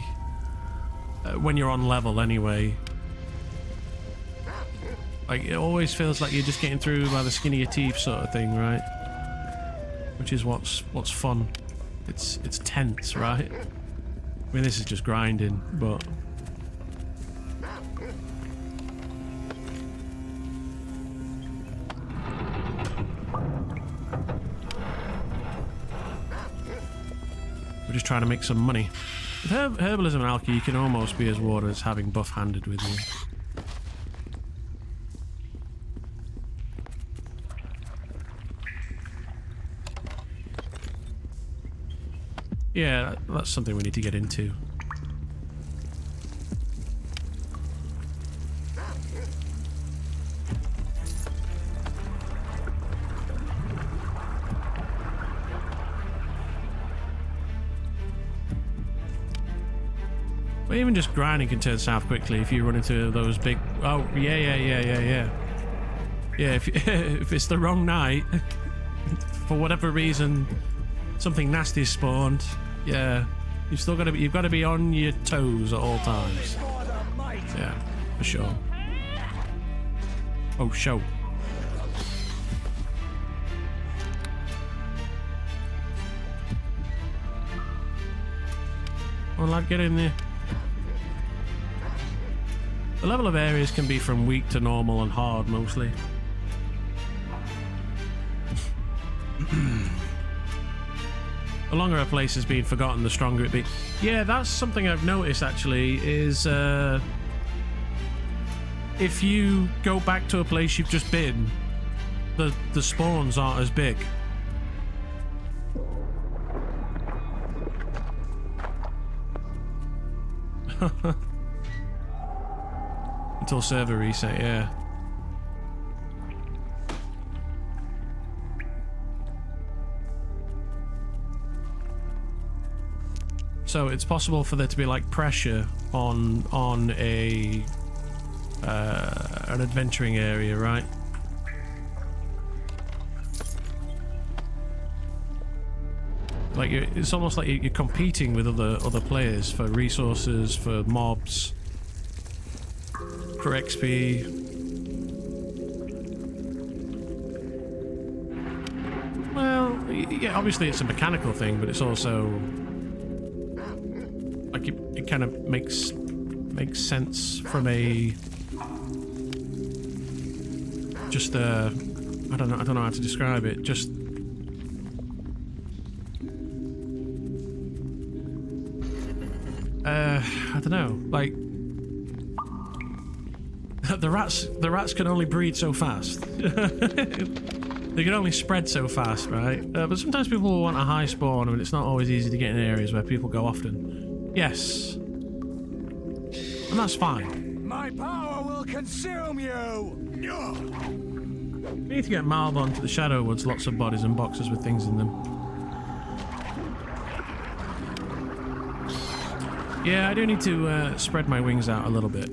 when you're on level anyway. Like it always feels like you're just getting through by the skin of your teeth sort of thing, right? Which is what's fun. It's tense, right? I mean, this is just grinding, but we're just trying to make some money. With herbalism and alchemy, you can almost be as water as having buff-handed with you. Yeah, that's something we need to get into. But even just grinding can turn south quickly if you run into those big... Oh, yeah. Yeah, if, if it's the wrong night, for whatever reason, something nasty spawned, yeah, you've got to be on your toes at all times. Yeah, for sure. Oh, show. Well, lad, get in there. The level of areas can be from weak to normal and hard mostly. The longer a place has been forgotten, the stronger it be. Yeah, that's something I've noticed actually, is if you go back to a place you've just been, the spawns aren't as big. Until server reset, yeah. So it's possible for there to be like pressure on a an adventuring area, right? Like it's almost like you're competing with other players for resources, for mobs, for XP. Well, yeah, obviously it's a mechanical thing, but it's also like it kind of makes sense from a just I don't know how to describe it. Just I don't know, like the rats can only breed so fast. They can only spread so fast, right? But sometimes people will want a high spawn, and it's not always easy to get in areas where people go often. Yes, and that's fine. My power will consume you. We need to get Malbon to the Shadow Woods. Lots of bodies and boxes with things in them. Yeah, I do need to spread my wings out a little bit.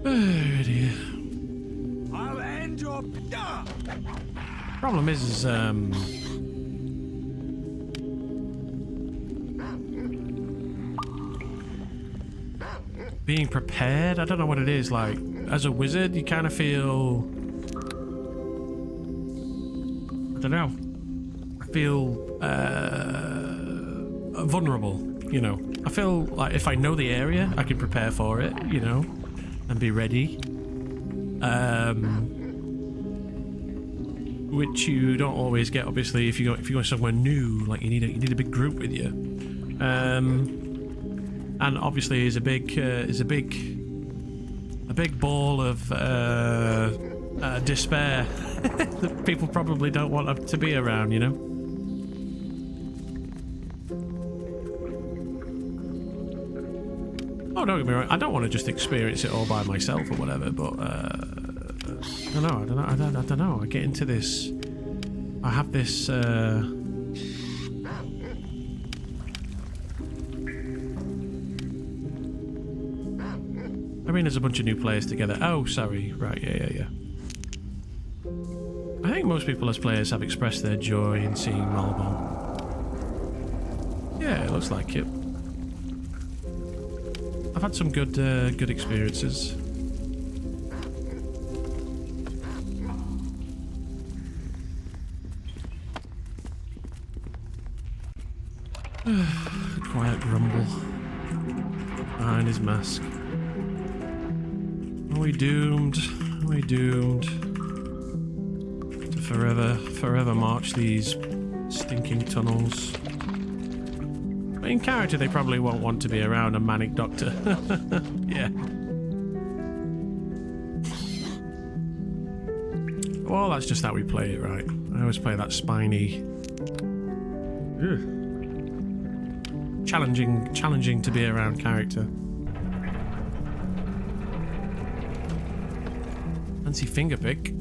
Oh dear. I'll end your... Problem is being prepared. I don't know what it is. Like, as a wizard, you kind of feel... I don't know. I feel vulnerable, you know. I feel like if I know the area, I can prepare for it, you know, and be ready. Which you don't always get, obviously, if you go somewhere new. Like you need a big group with you, and obviously is a big ball of despair that people probably don't want to be around, you know. Oh, don't get me wrong, I don't want to just experience it all by myself or whatever, but I don't know. I get into this. I have this. I mean, there's a bunch of new players together. Oh, sorry. Right. Yeah. I think most people as players have expressed their joy in seeing Malbon. Yeah, it looks like it. I've had some good experiences. Quiet grumble behind his mask. Are we doomed? Are we doomed to forever march these stinking tunnels? In character, they probably won't want to be around a manic doctor. Yeah. Well, that's just how we play it, right? I always play that spiny... Ugh. Challenging to be around character. Fancy finger pick.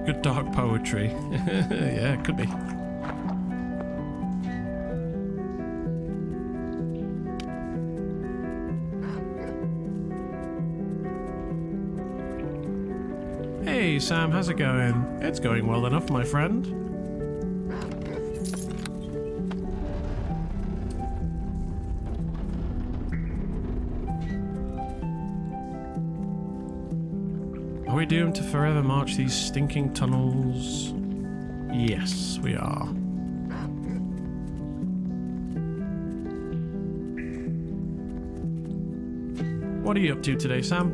Good dark poetry. Yeah, it could be. Hey Sam, how's it going? It's going well enough, my friend. Are we doomed to forever march these stinking tunnels? Yes, we are. What are you up to today, Sam?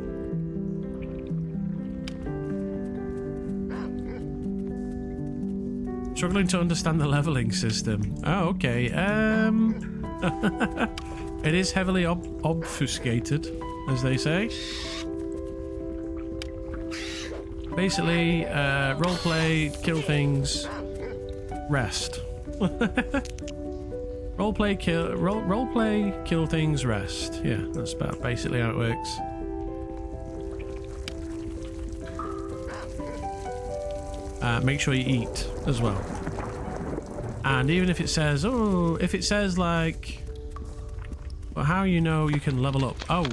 Struggling to understand the leveling system. Oh, okay. It is heavily obfuscated, as they say. Basically, roleplay, kill things, rest. roleplay, kill things, rest. Yeah, that's about basically how it works. Make sure you eat as well. And even if it says, oh, if it says like, well, how you know you can level up? Oh,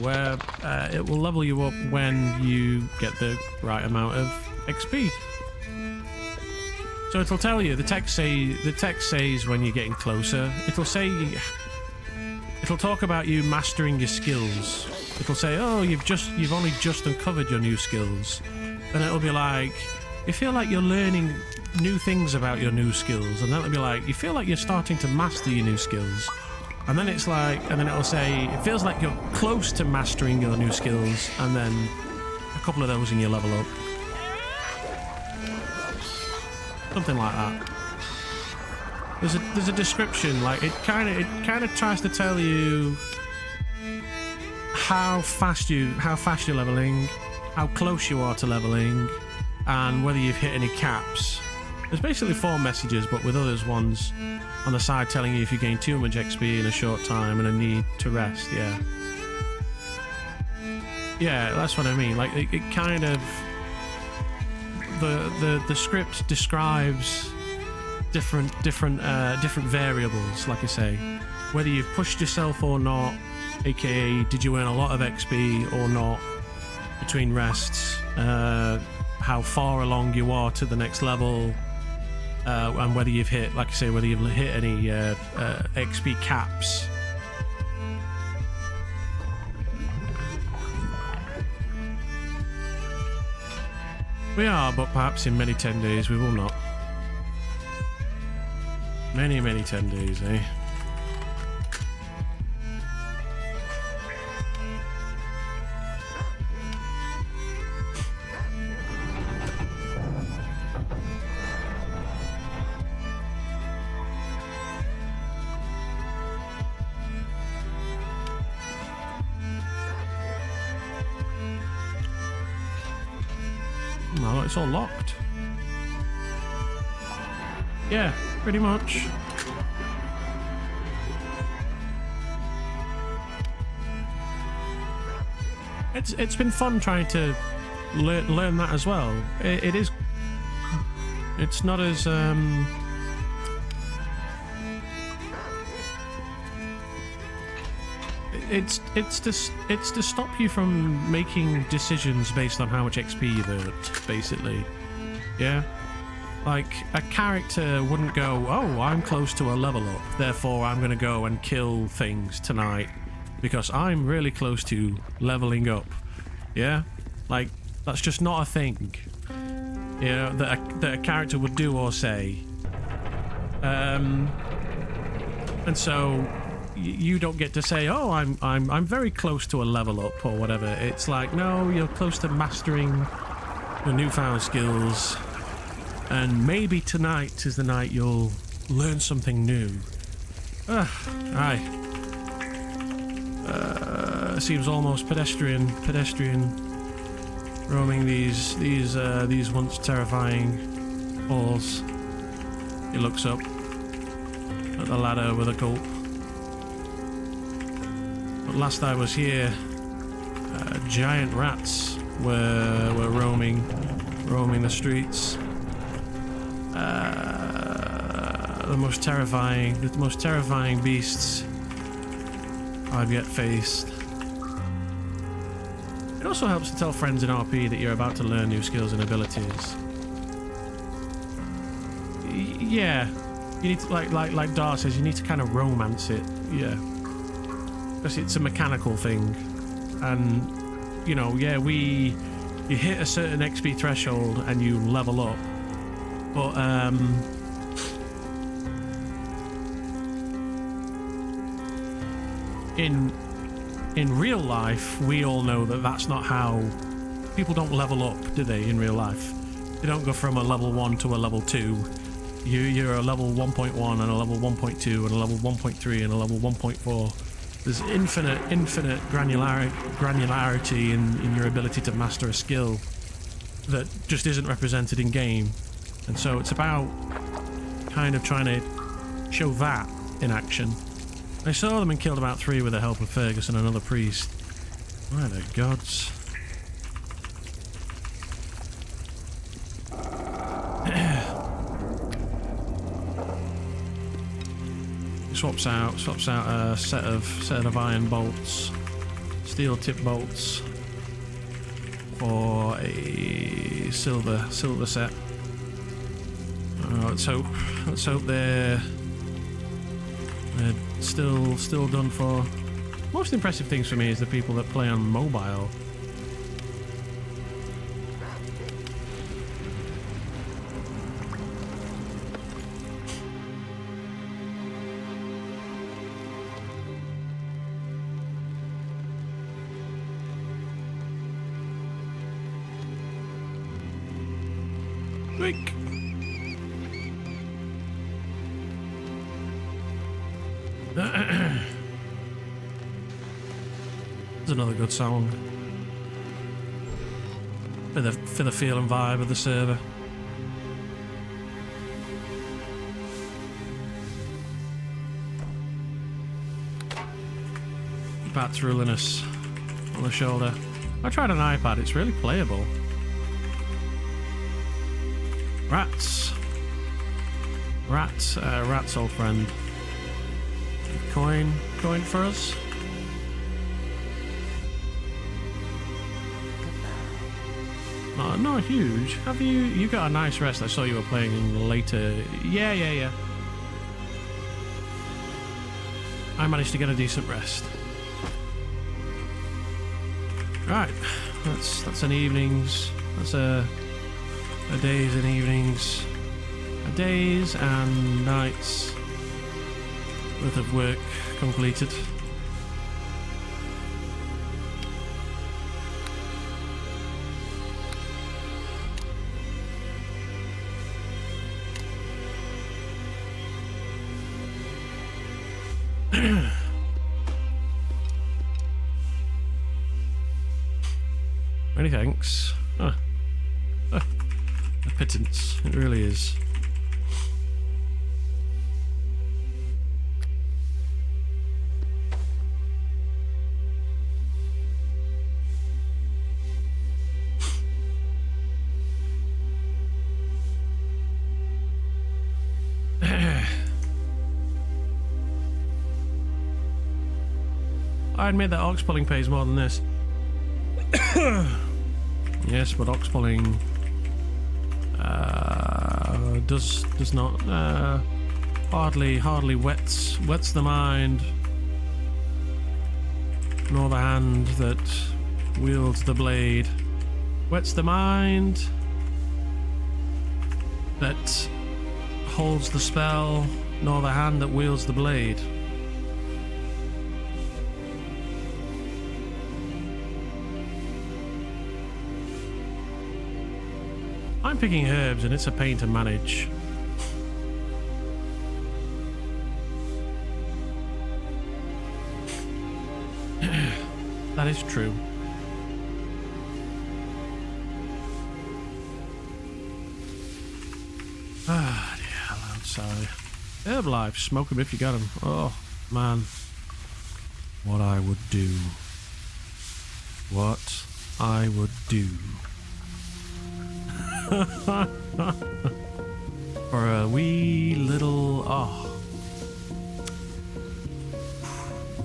it will level you up when you get the right amount of XP. So it'll tell you. The text says when you're getting closer. It'll talk about you mastering your skills. It'll say, oh, you've only just uncovered your new skills, and it'll be like, you feel like you're learning new things about your new skills, and then it'll be like, you feel like you're starting to master your new skills. And then it's like, and then it'll say, it feels like you're close to mastering your new skills, and then a couple of those and you level up. Something like that. There's a description, like it kind of tries to tell you how fast you're leveling, how close you are to leveling, and whether you've hit any caps. There's basically 4 messages, but with others ones on the side telling you if you gain too much XP in a short time and a need to rest. Yeah, that's what I mean. Like it kind of the script describes different variables, like I say, whether you've pushed yourself or not, aka did you earn a lot of XP or not between rests, how far along you are to the next level, and whether you've hit, like I say, whether you've hit any XP caps. We are, but perhaps in many 10 days we will not. Many 10 days, eh? Well, it's all locked. Yeah, pretty much. It's been fun trying to learn that as well. It is. It's not as It's to stop you from making decisions based on how much XP you've earned, basically. Yeah? Like, a character wouldn't go, oh, I'm close to a level up, therefore I'm gonna go and kill things tonight because I'm really close to leveling up. Yeah? Like, that's just not a thing. You know, that a character would do or say. And so you don't get to say, oh, I'm very close to a level up or whatever. It's like, no, you're close to mastering the newfound skills, and maybe tonight is the night you'll learn something new. Aye. Seems almost pedestrian roaming these once terrifying halls. He looks up at the ladder with a gulp. But last I was here, giant rats were roaming the streets. The most terrifying beasts I've yet faced. It also helps to tell friends in RP that you're about to learn new skills and abilities. Yeah, you need to, like Dar says, you need to kind of romance it. Yeah, because it's a mechanical thing, and you know, yeah, you hit a certain XP threshold and you level up, but in real life, we all know that that's not how people don't level up, do they? In real life, they don't go from a level 1 to a level 2. You're a level 1.1 and a level 1.2 and a level 1.3 and a level 1.4. There's infinite granularity in your ability to master a skill that just isn't represented in game, and so it's about kind of trying to show that in action. I saw them and killed about 3 with the help of Fergus and another priest. My the gods. Swaps out a set of iron bolts, steel tip bolts, for a silver set. Let's hope they're still done for. Most impressive things for me is the people that play on mobile. Quick. There's another good song for the feel and vibe of the server. Bats ruliness on the shoulder. I tried an iPad, it's really playable. Rats, old friend. Coin for us. Oh, not huge. Have you got a nice rest? I saw you were playing later. Yeah. I managed to get a decent rest. Right, that's an evenings. That's a days and evenings, a days and nights worth of work completed. Many thanks. A pittance, it really is. I admit that ox pulling pays more than this. Yes, but ox pulling does not hardly wets the mind, nor the hand that wields the blade. Wets the mind that holds the spell, nor the hand that wields the blade. I'm picking herbs and it's a pain to manage. That is true. Ah, yeah, I'm sorry. Herb life, smoke them if you got them. Oh, man. What I would do. What I would do. For a wee little... Oh.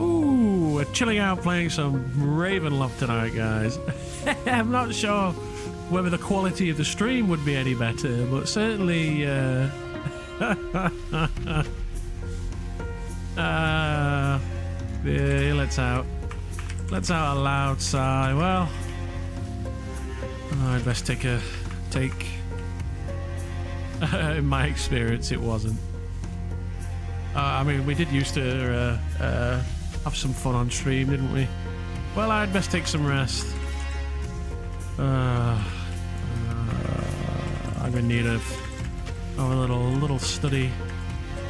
Ooh, we're chilling out playing some Ravenloft tonight, guys. I'm not sure whether the quality of the stream would be any better, but certainly... yeah, let's out. Let's out a loud sigh. Well, I'd best take... in my experience, it wasn't. I mean, we did used to have some fun on stream, didn't we? Well, I'd best take some rest. I'm in need of a little study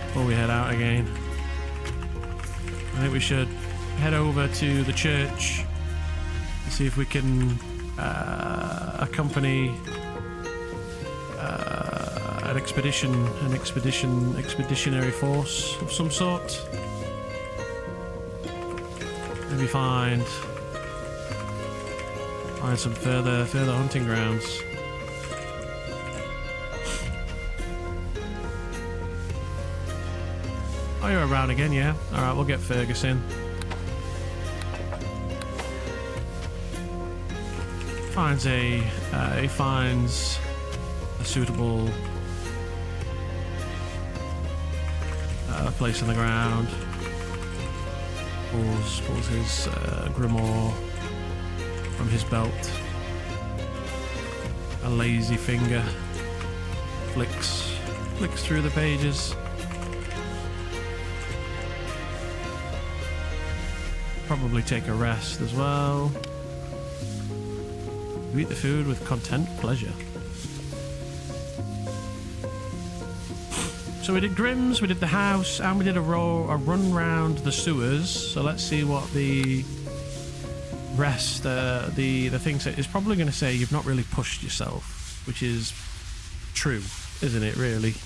before we head out again. I think we should head over to the church and see if we can accompany an expeditionary force of some sort. Maybe find some further hunting grounds. Oh, you're around again, yeah? Alright, we'll get Ferguson. He finds a suitable place on the ground. Pulls his grimoire from his belt. A lazy finger flicks through the pages. Probably take a rest as well. You eat the food with content, pleasure. So we did Grimm's, we did the house, and we did a run round the sewers. So let's see what the rest, the thing is probably going to say you've not really pushed yourself, which is true, isn't it, really?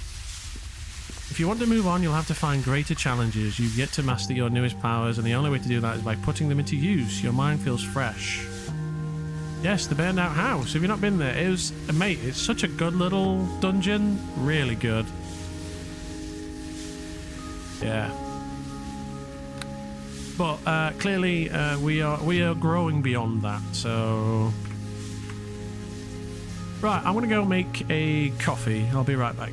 If you want to move on, you'll have to find greater challenges. You've yet to master your newest powers, and the only way to do that is by putting them into use. Your mind feels fresh. Yes, the burned out house. Have you not been there? It was, mate, it's such a good little dungeon. Really good. Yeah. But clearly we are growing beyond that, so... Right, I'm going to go make a coffee. I'll be right back.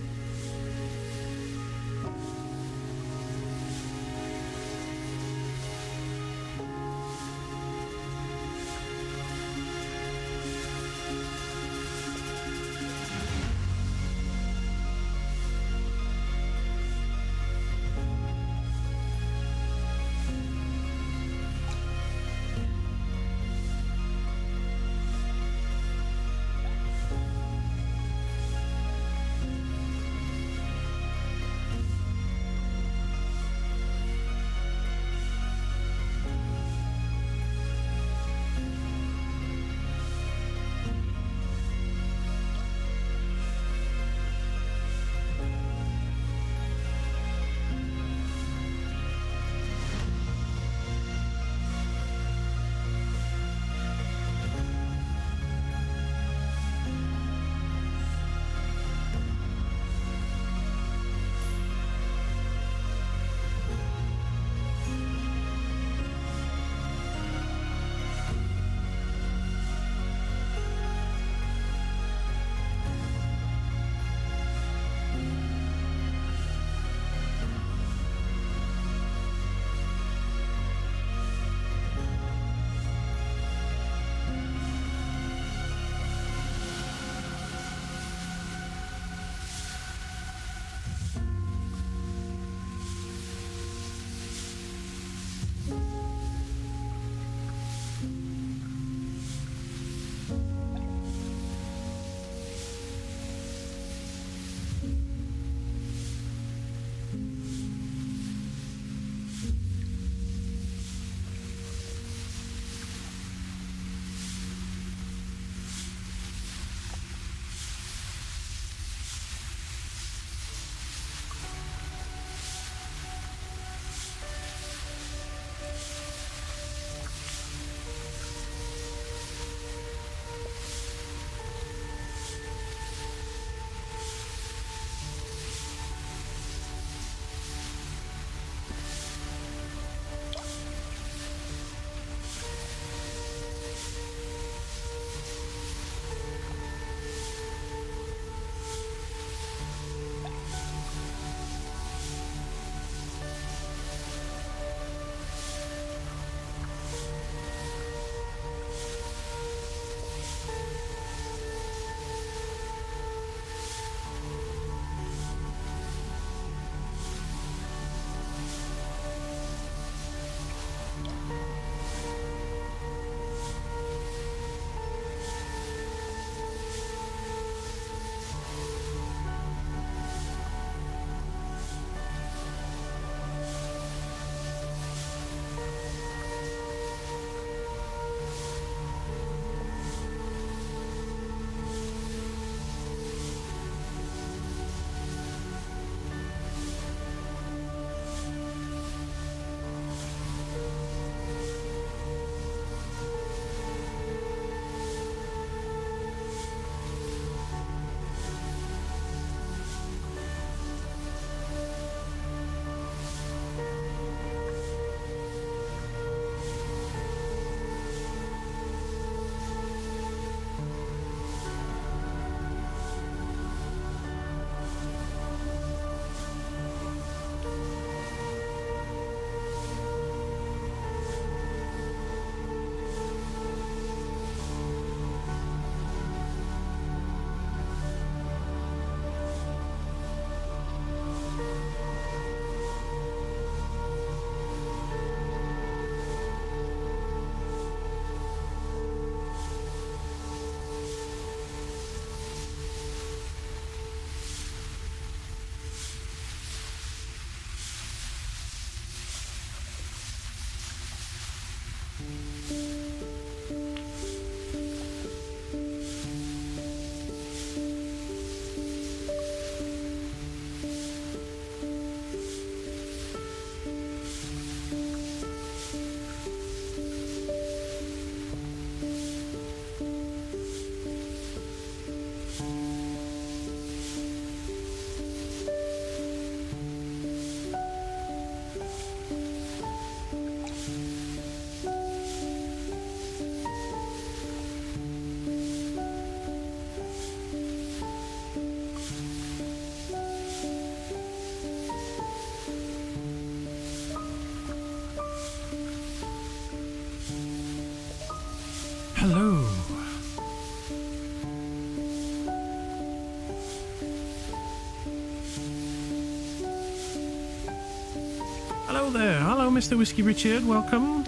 Hello there. Hello, Mr. Whiskey Richard. Welcome.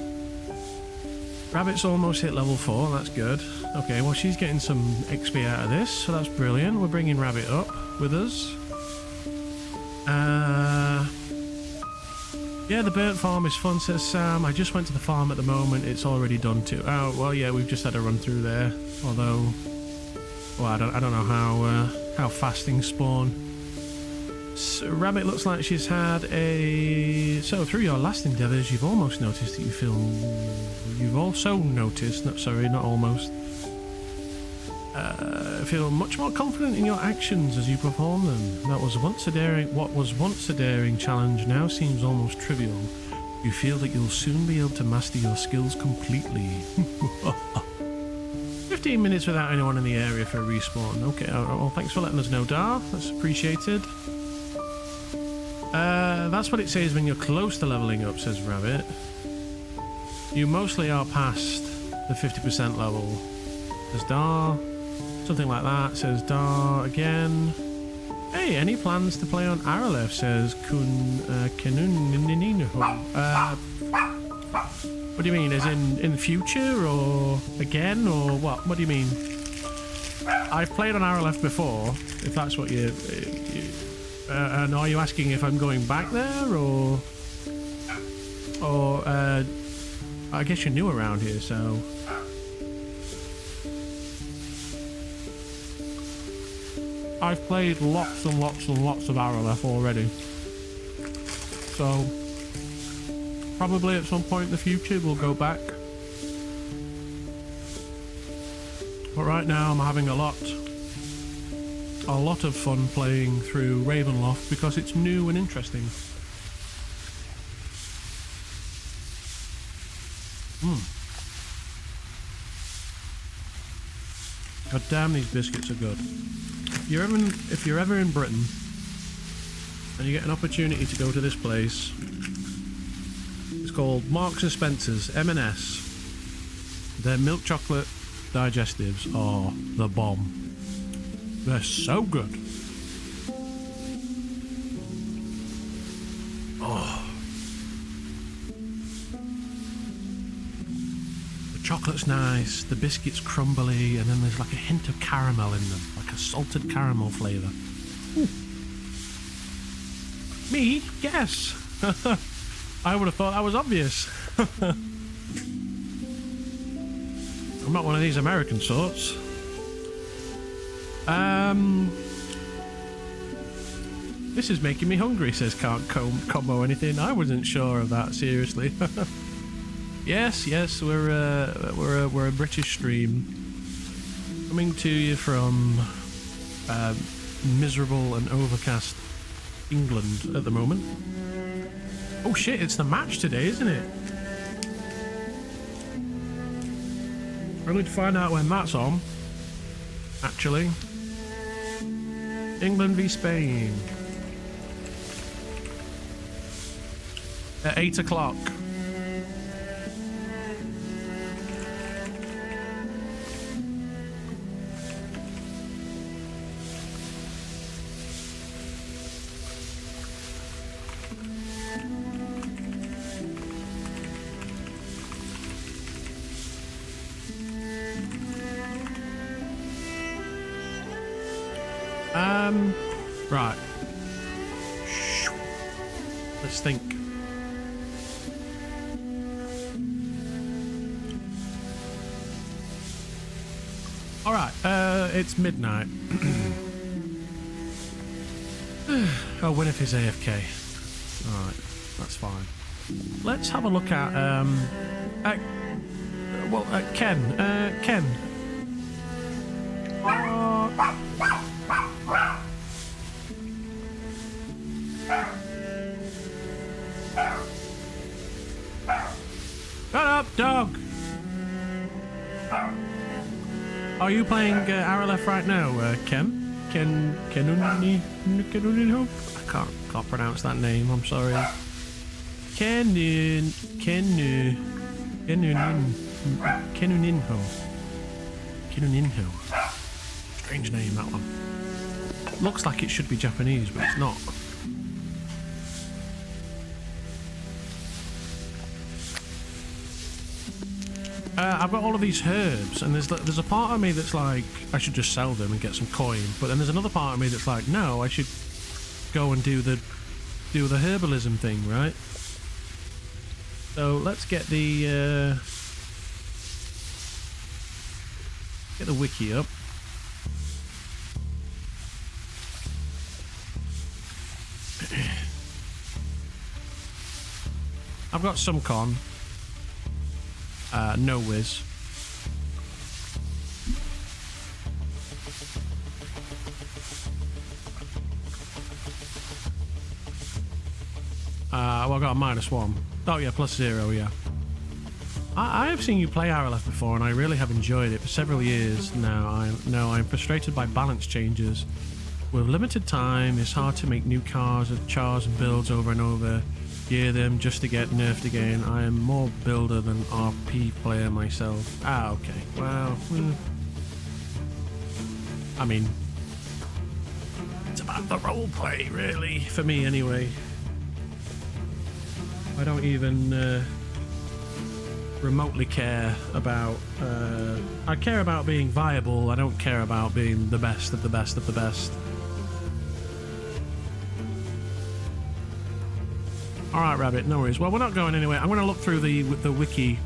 Rabbit's almost hit level 4. That's good. Okay, well, she's getting some XP out of this, so that's brilliant. We're bringing Rabbit up with us. Yeah, the burnt farm is fun, says Sam. I just went to the farm at the moment. It's already done too. Oh, well, yeah, we've just had a run through there. Although, well, I don't know how fast things spawn. So, Rabbit looks like she's had a... So, through your last endeavours, you've almost noticed that you feel... You've also noticed... No, sorry, not almost. Feel much more confident in your actions as you perform them. What was once a daring challenge now seems almost trivial. You feel that you'll soon be able to master your skills completely. 15 minutes without anyone in the area for a respawn. Okay, well, thanks for letting us know, Dar. That's appreciated. That's what it says when you're close to leveling up, says Rabbit. You mostly are past the 50% level, says Dar. Something like that, says Dar again. Hey, any plans to play on Aralef, says Kenunino. What do you mean, as in the future, or again, or what? What do you mean? I've played on Aralef before, if that's what you... and are you asking if I'm going back there, or I guess you're new around here, so... I've played lots and lots and lots of Aralef already. So, probably at some point in the future we'll go back. But right now I'm having a lot of fun playing through Ravenloft because it's new and interesting. God damn, these biscuits are good. If you're ever in Britain and you get an opportunity to go to this place, it's called Marks and Spencer's M&S. Their milk chocolate digestives are the bomb. They're so good. Oh. The chocolate's nice, the biscuit's crumbly, and then there's like a hint of caramel in them, like a salted caramel flavour. Me? Guess. I would have thought that was obvious. I'm not one of these American sorts. This is making me hungry, says can't combo anything. I wasn't sure of that, seriously. Yes, we're a British stream. Coming to you from miserable and overcast England at the moment. Oh shit, it's the match today, isn't it? I need to find out when that's on, actually. England v Spain. At 8 o'clock. Right. Let's think. Alright, it's midnight. Oh, Winifred's AFK. Alright, that's fine. Let's have a look at, Ken. Ken. Shut up, dog! Are you playing Aralef right now, Ken? Kenuni? I can't pronounce that name, I'm sorry. Kenuninho. Strange name, that one. Looks like it should be Japanese, but it's not. I've got all of these herbs, and there's a part of me that's like, I should just sell them and get some coin. But then there's another part of me that's like, no, I should go and do the herbalism thing, right? So let's get the wiki up. I've got some con. No whiz. Well, I got a -1. Oh yeah, +0, yeah. I have seen you play Aralef before, and I really have enjoyed it for several years now. I'm frustrated by balance changes. With limited time, it's hard to make new chars and builds over and over. Gear them just to get nerfed again. I am more builder than RP player myself. Ah, okay. Well, I mean, it's about the roleplay, really, for me anyway. I don't even remotely care about... I care about being viable. I don't care about being the best of the best of the best. Alright, Rabbit, no worries. Well, we're not going anywhere. I'm going to look through the wiki.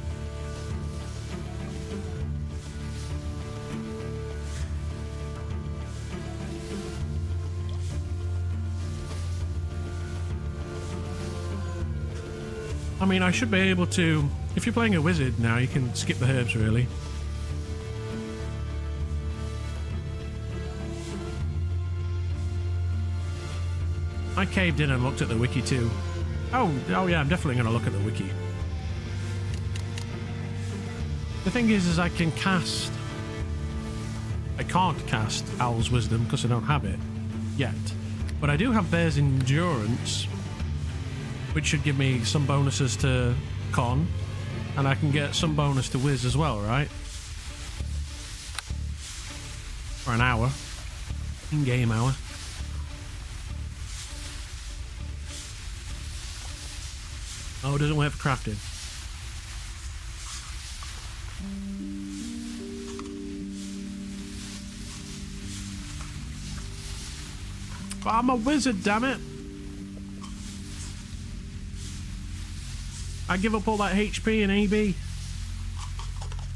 I mean, I should be able to... If you're playing a wizard now, you can skip the herbs, really. I caved in and looked at the wiki, too. Oh yeah, I'm definitely going to look at the wiki. The thing is I can cast... I can't cast Owl's Wisdom because I don't have it yet. But I do have Bear's Endurance, which should give me some bonuses to Con, and I can get some bonus to Wiz as well, right? For an hour. In-game hour. Oh, it doesn't work for crafting. But I'm a wizard, damn it! I give up all that HP and AB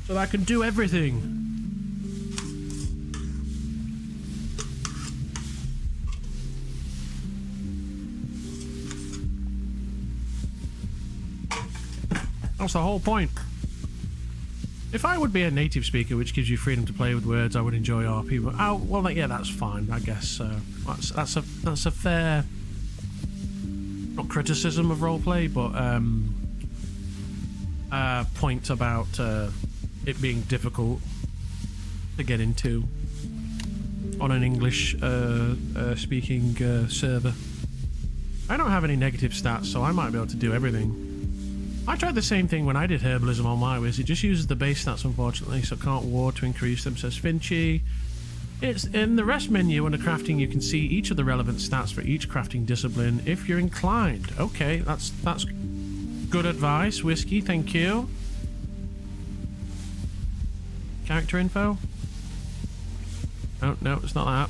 so that I can do everything. That's the whole point. If I would be a native speaker, which gives you freedom to play with words, I would enjoy RP. But oh, well, yeah, that's fine. I guess that's a fair, not criticism of roleplay, but point about it being difficult to get into on an English speaking server. I don't have any negative stats, so I might be able to do everything. I tried the same thing when I did herbalism on my Wiz. It just uses the base stats, unfortunately, so can't ward to increase them, says Finchy. It's in the rest menu under crafting. You can see each of the relevant stats for each crafting discipline if you're inclined. Okay, that's good advice, Whiskey. Thank you. Character info? No, it's not that.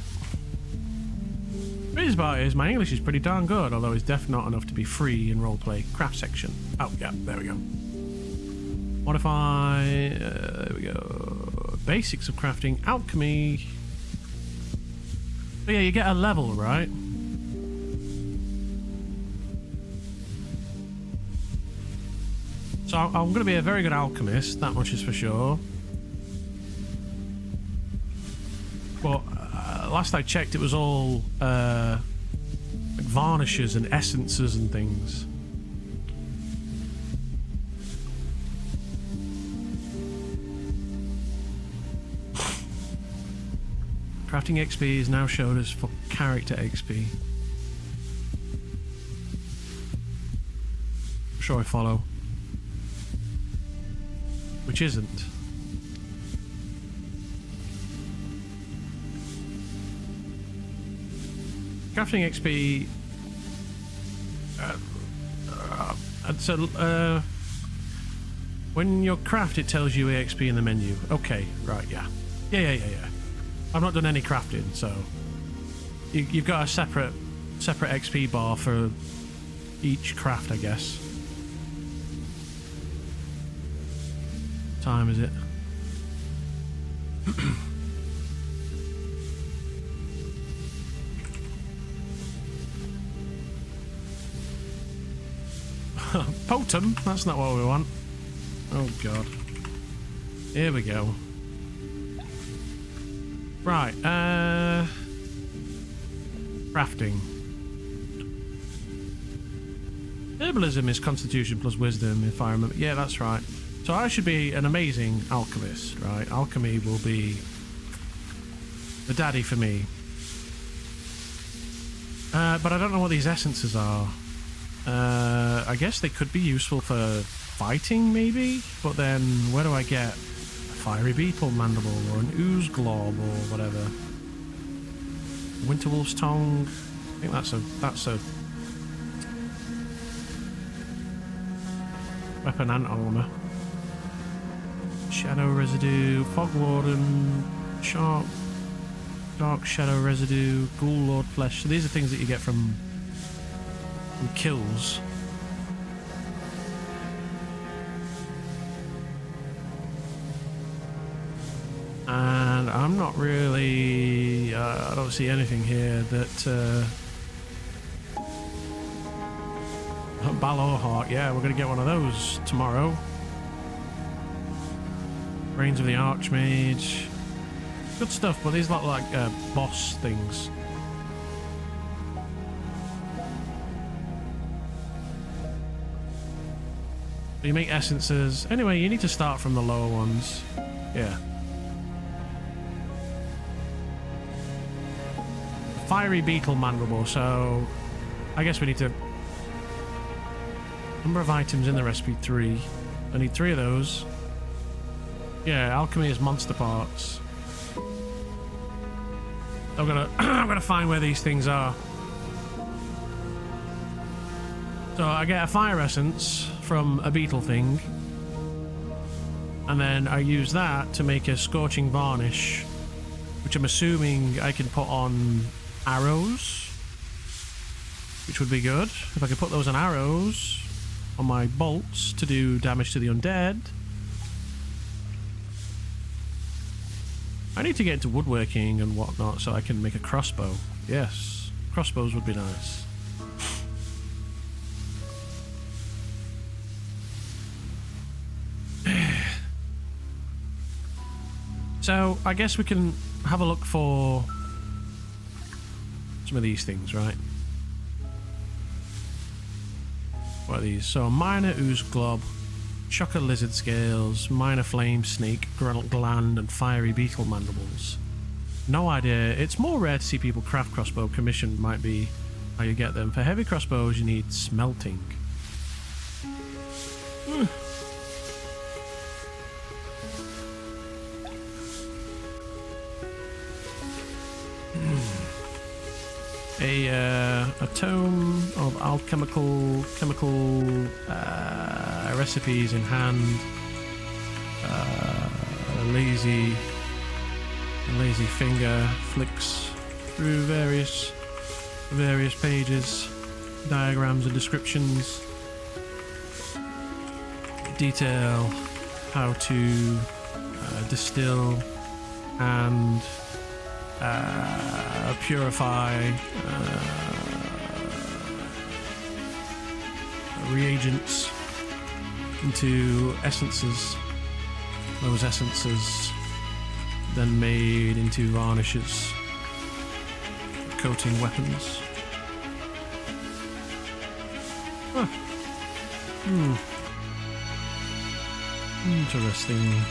The reason about it is my English is pretty darn good, although it's definitely not enough to be free in roleplay. Craft section. Oh, yeah, there we go. Modify. There we go. Basics of crafting. Alchemy. But yeah, you get a level, right? So I'm going to be a very good alchemist, that much is for sure. But last I checked, it was all like varnishes and essences and things. Crafting XP is now showed as for character XP. I'm sure I follow. Which isn't. Crafting XP. When you craft, it tells you EXP in the menu. Okay, right, yeah. Yeah. I've not done any crafting, so you've got a separate XP bar for each craft, I guess. What time is it? POTM? That's not what we want. Oh god. Here we go. Right, crafting. Herbalism is constitution plus wisdom, if I remember. Yeah, that's right. So I should be an amazing alchemist, right? Alchemy will be the daddy for me. But I don't know what these essences are. I guess they could be useful for fighting, maybe? But then, where do I get a fiery beetle mandible or an ooze glob or whatever? Winterwolf's tongue. I think that's a weapon and armor. Shadow residue, fog warden, sharp, dark shadow residue, ghoul lord flesh. So these are things that you get from kills. And I'm not really... I don't see anything here that... Balor Heart, yeah, we're going to get one of those tomorrow. Reigns of the Archmage. Good stuff, but these look like boss things. You make essences. Anyway, you need to start from the lower ones. Yeah. Fiery beetle mandible, so I guess we need to... Number of items in the recipe, 3. I need 3 of those. Yeah, alchemy is monster parts. I'm gonna find where these things are. So I get a fire essence from a beetle thing, and then I use that to make a scorching varnish, which I'm assuming I can put on arrows, which would be good if I could put those on arrows on my bolts to do damage to the undead. I need to get into woodworking and whatnot so I can make a crossbow. Yes, crossbows would be nice. So I guess we can have a look for some of these things, right? What are these? So minor ooze glob, shocker lizard scales, minor flame snake, gland, and fiery beetle mandibles. No idea. It's more rare to see people craft crossbow. Commission might be how you get them. For heavy crossbows, you need smelting. A tome of alchemical recipes in hand. A lazy finger flicks through various pages, diagrams and descriptions. Detail how to distill and purify reagents into essences. Those essences then made into varnishes, coating weapons. Interesting.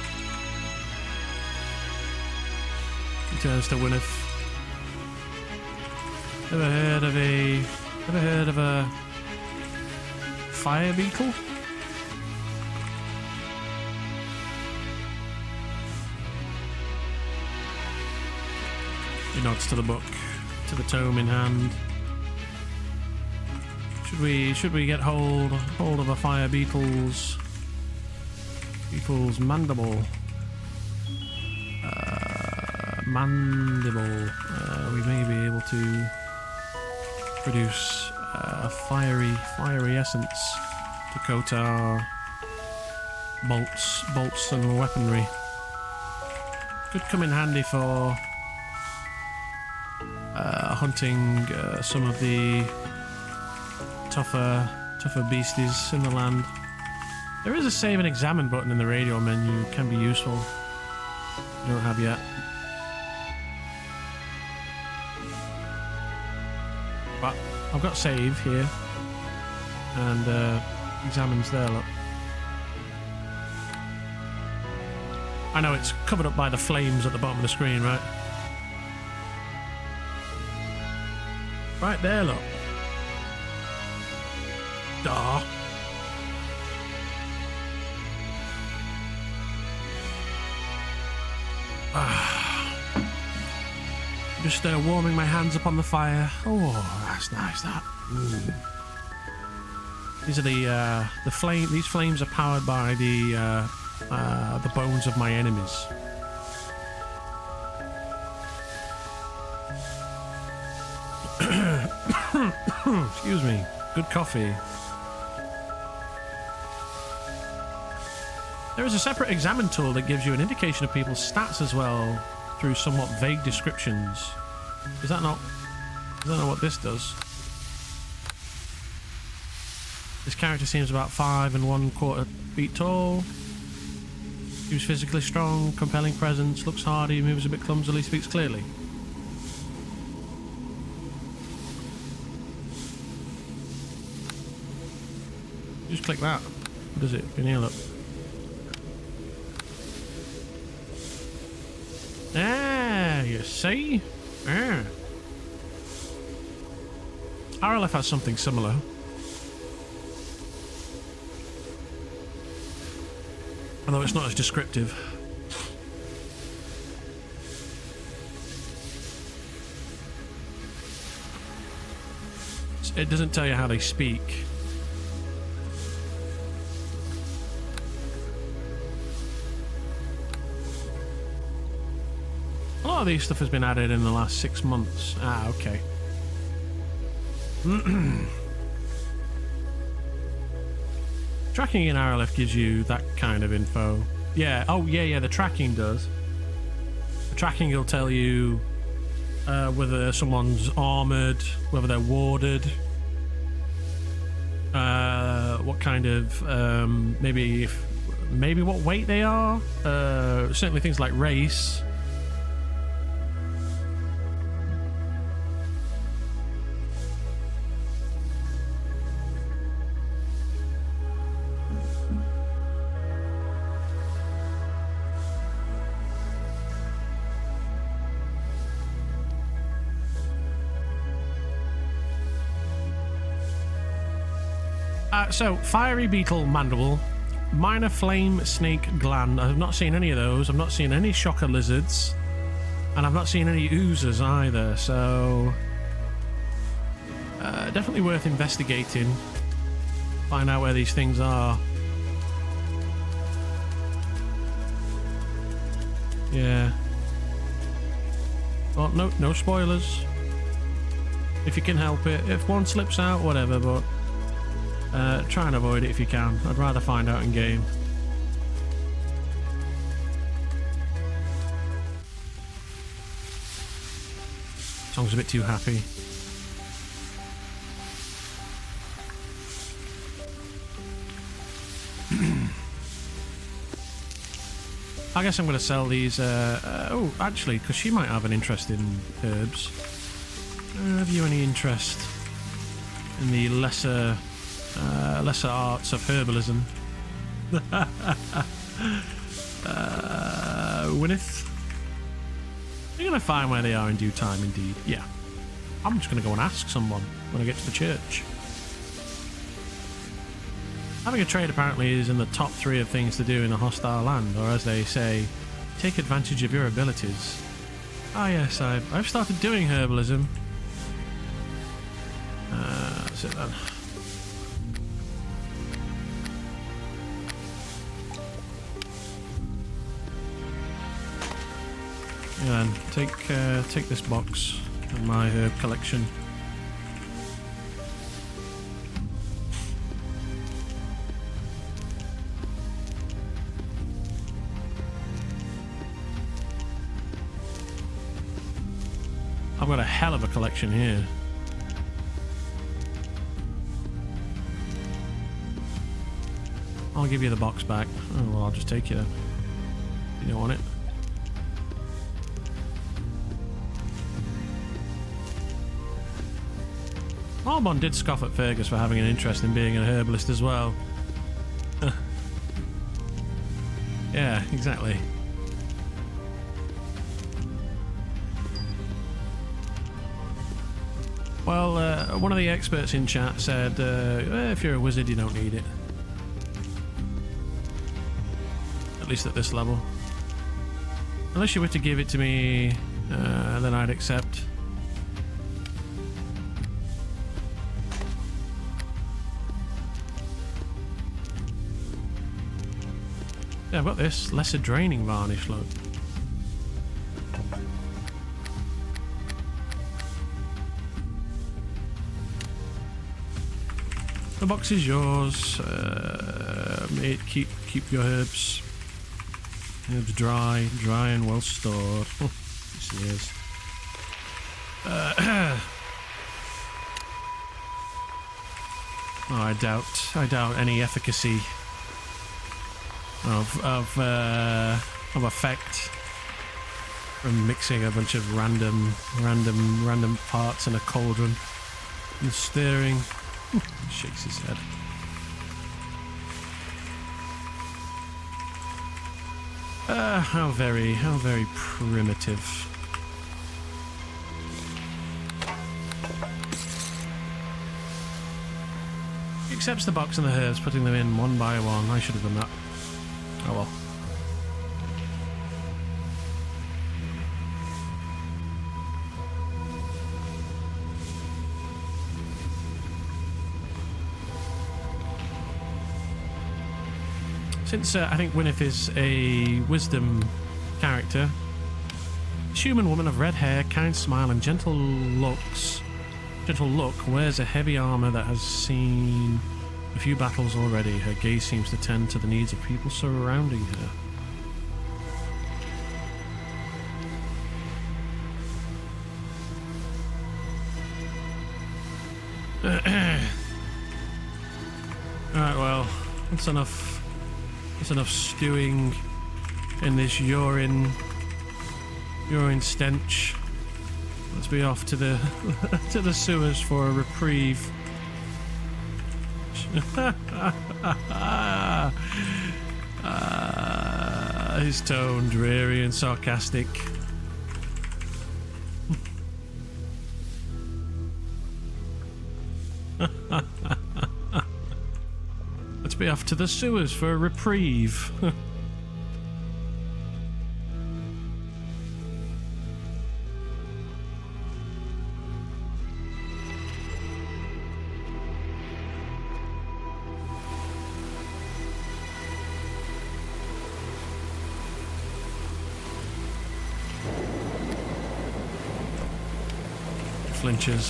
Returns to Winif. Ever heard of a fire beetle? He nods to the book, to the tome in hand. Should we get hold of a fire beetle's Equals mandible. Mandible. We may be able to produce a fiery essence to coat our bolts and weaponry. Could come in handy for hunting some of the tougher beasties in the land. There is a save and examine button in the radio menu. It can be useful. I don't have yet. But I've got save here. And examines there, look. I know it's covered up by the flames at the bottom of the screen, right? Right there, look. Duh. Just warming my hands upon the fire. Oh, that's nice. That. These are the flame. These flames are powered by the bones of my enemies. Excuse me. Good coffee. There is a separate examine tool that gives you an indication of people's stats as well through somewhat vague descriptions. Is that not what this does? This character seems about 5 1/4 feet tall. Seems physically strong, compelling presence, looks hardy, moves a bit clumsily, speaks clearly. Just click that. What does it? In here, look. Ah, you see? Ah. RLF has something similar. Although it's not as descriptive. It doesn't tell you how they speak. A lot of these stuff has been added in the last 6 months. Ah, okay. Tracking in RLF gives you that kind of info. Yeah, oh yeah, the tracking does. The tracking will tell you whether someone's armoured, whether they're warded, what kind of, maybe what weight they are, certainly things like race. So, fiery beetle mandible, minor flame snake gland. I've not seen any of those. I've not seen any shocker lizards, and I've not seen any oozers either. So, definitely worth investigating. Find out where these things are. Yeah. Well, no spoilers. If you can help it. If one slips out, whatever. But. Try and avoid it if you can. I'd rather find out in game. Song's a bit too happy. I guess I'm going to sell these. Oh, actually, because she might have an interest in herbs. Have you any interest in the lesser arts of herbalism? Winneth? You're going to find where they are in due time, indeed. Yeah. I'm just going to go and ask someone when I get to the church. Having a trade apparently is in the top 3 of things to do in a hostile land, or as they say, take advantage of your abilities. Ah yes, I've started doing herbalism. That's it then. then. Take this box and my herb collection. I've got a hell of a collection here. I'll give you the box back. Oh, well, I'll just take you then. You don't want it. Malbon did scoff at Fergus for having an interest in being a herbalist as well. Yeah, exactly. Well, one of the experts in chat said, if you're a wizard, you don't need it. At least at this level. Unless you were to give it to me, then I'd accept. Yeah, I've got this. Lesser draining varnish, look. The box is yours. Keep your herbs. Herbs dry and well stored. Oh, yes, it is. Oh, I doubt any efficacy of effect from mixing a bunch of random parts in a cauldron and stirring. Shakes his head. How very primitive. He accepts the box and the herbs, putting them in one by one. I should have done that. Oh well. Since I think Winif is a wisdom character, this human woman of red hair, kind smile, and gentle look wears a heavy armor that has seen a few battles already. Her gaze seems to tend to the needs of people surrounding her. Alright, well, that's enough. That's enough stewing in this urine stench. Let's be off to the to the sewers for a reprieve. His tone dreary and sarcastic. Let's be off to the sewers for a reprieve.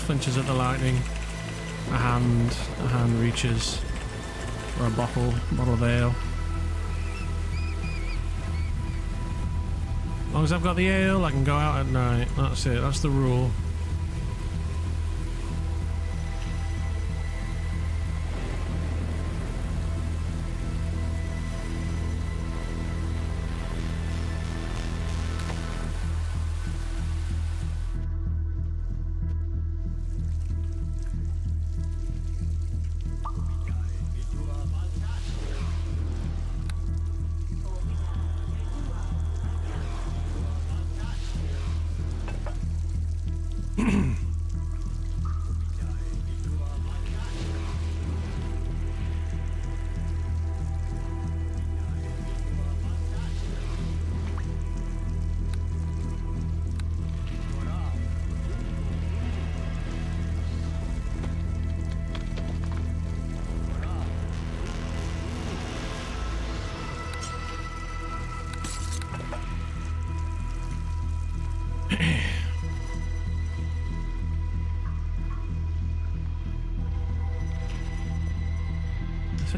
Flinches at the lightning. A hand reaches for a bottle of ale. As long as I've got the ale, I can go out at night. That's it. That's the rule.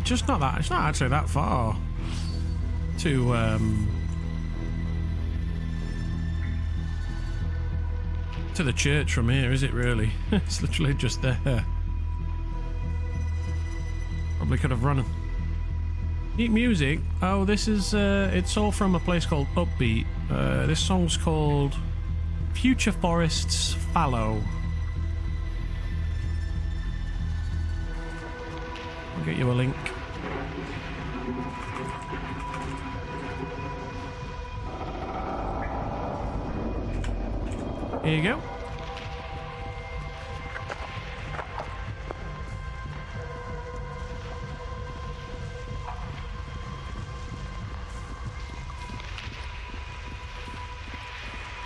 just not that. It's not actually that far to the church from here, is it really? It's literally just there. Probably could have run. Neat music. Oh, this is it's all from a place called Upbeat. This song's called Future Forests Fallow. I'll get you a link. Here you go.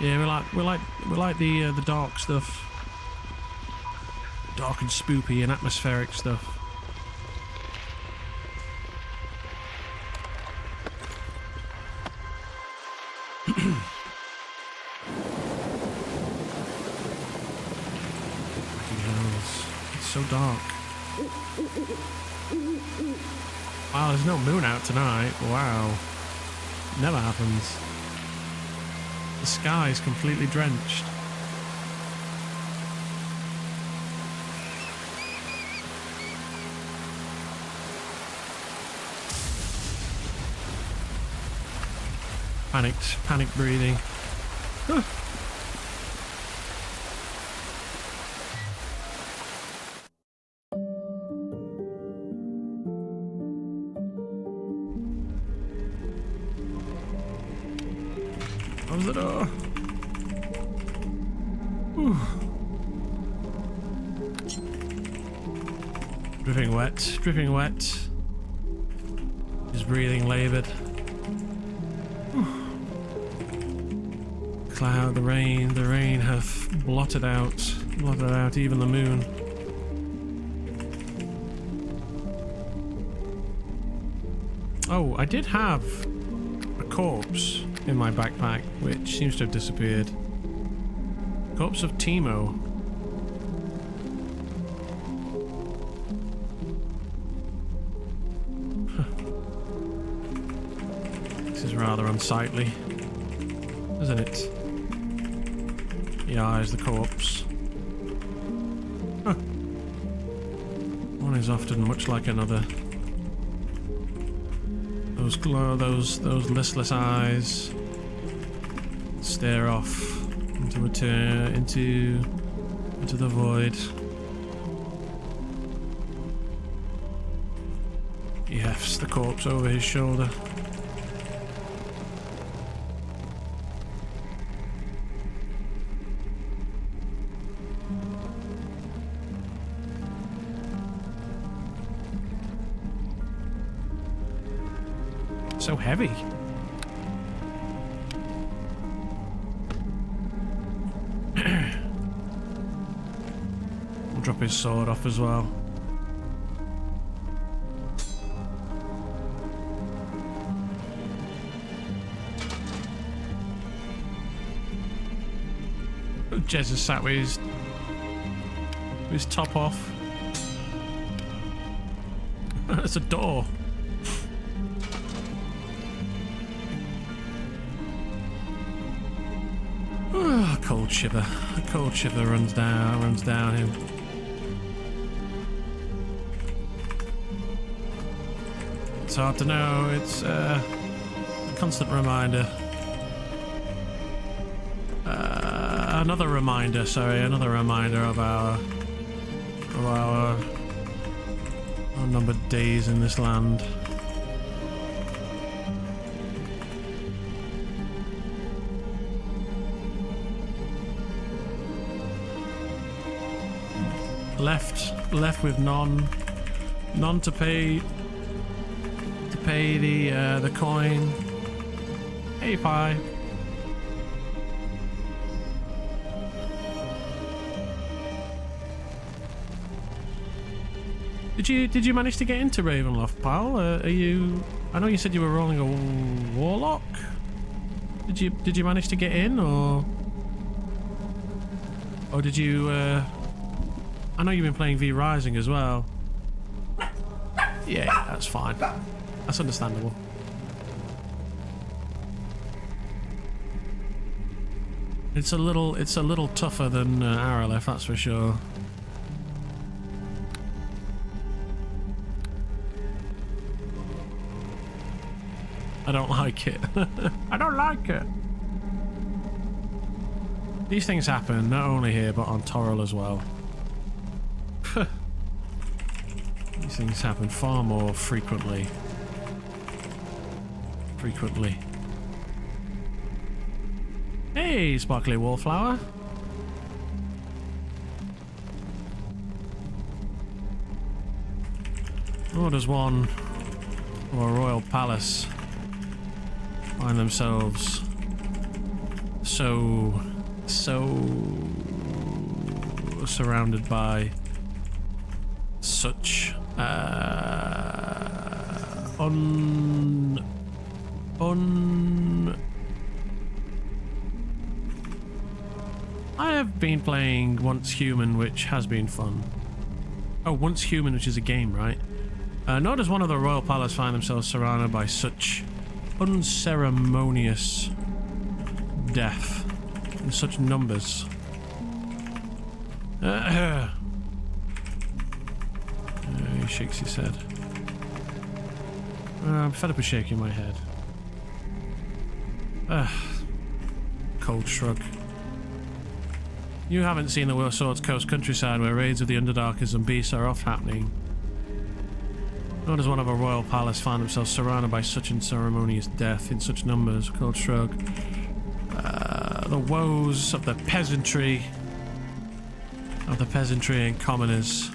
Yeah, we like the dark stuff, dark and spoopy and atmospheric stuff. It's so dark. Wow, there's no moon out tonight. Wow, never happens. The sky is completely drenched. Panicked breathing. Close the door. Whew. Dripping wet. His breathing laboured. Cloud, the rain have blotted out even the moon. Oh, I did have a corpse in my backpack, which seems to have disappeared. Corpse of Timo. This is rather unsightly, isn't it? The eyes, the corpse. Huh. One is often much like another. Those listless eyes stare off into the void. He hefts the corpse over his shoulder. So heavy. We'll drop his sword off as well. Jez is sat with his top off. That's a door. A cold shiver runs down him. It's hard to know. It's a constant reminder. Another reminder of our numbered days in this land. Left with none to pay the coin. Hey, pie. Did you manage to get into Ravenloft, pal? Are you? I know you said you were rolling a warlock. Did you manage to get in, or did you? I know you've been playing V Rising as well. Yeah, that's fine. That's understandable. It's a little tougher than Aralef, that's for sure. I don't like it. I don't like it. These things happen not only here but on Toril as well. These things happen far more frequently. Hey, sparkly wallflower. Oh, does one of a royal palace find themselves so surrounded by such I have been playing Once Human, which has been fun. Oh, Once Human, which is a game, right? Nor does one of the royal palace find themselves surrounded by such unceremonious death in such numbers. He shakes his head. I'm fed up with shaking my head. Cold shrug. You haven't seen the Swords Coast countryside where raids of the Underdarkers and beasts are oft happening. Nor does one of a royal palace find themselves surrounded by such unceremonious death in such numbers. Cold shrug. The woes of the peasantry. And commoners.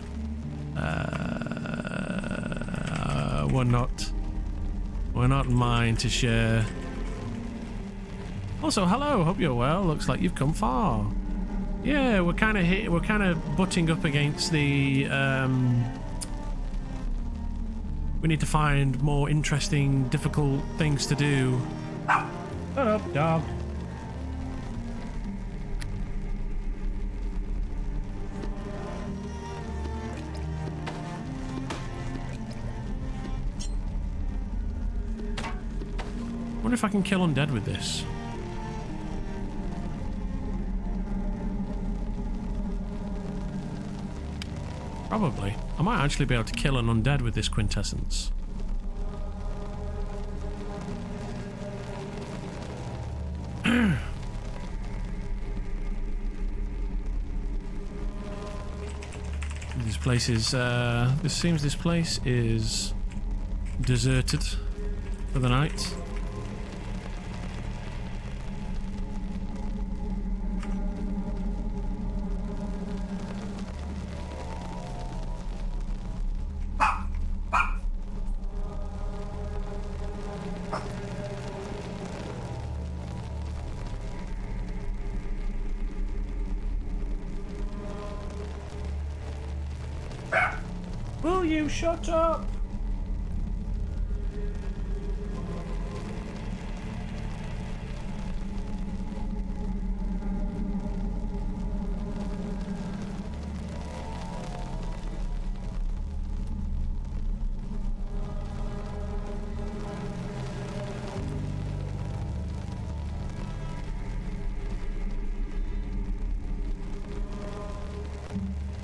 We're not mine to share. Also, hello, hope you're well. Looks like you've come far. Yeah, we're kind of butting up against the we need to find more interesting, difficult things to do. Shut up, dog. I wonder if I can kill undead with this. Probably. I might actually be able to kill an undead with this quintessence. This place is, this seems this place is deserted for the night. Will you shut up?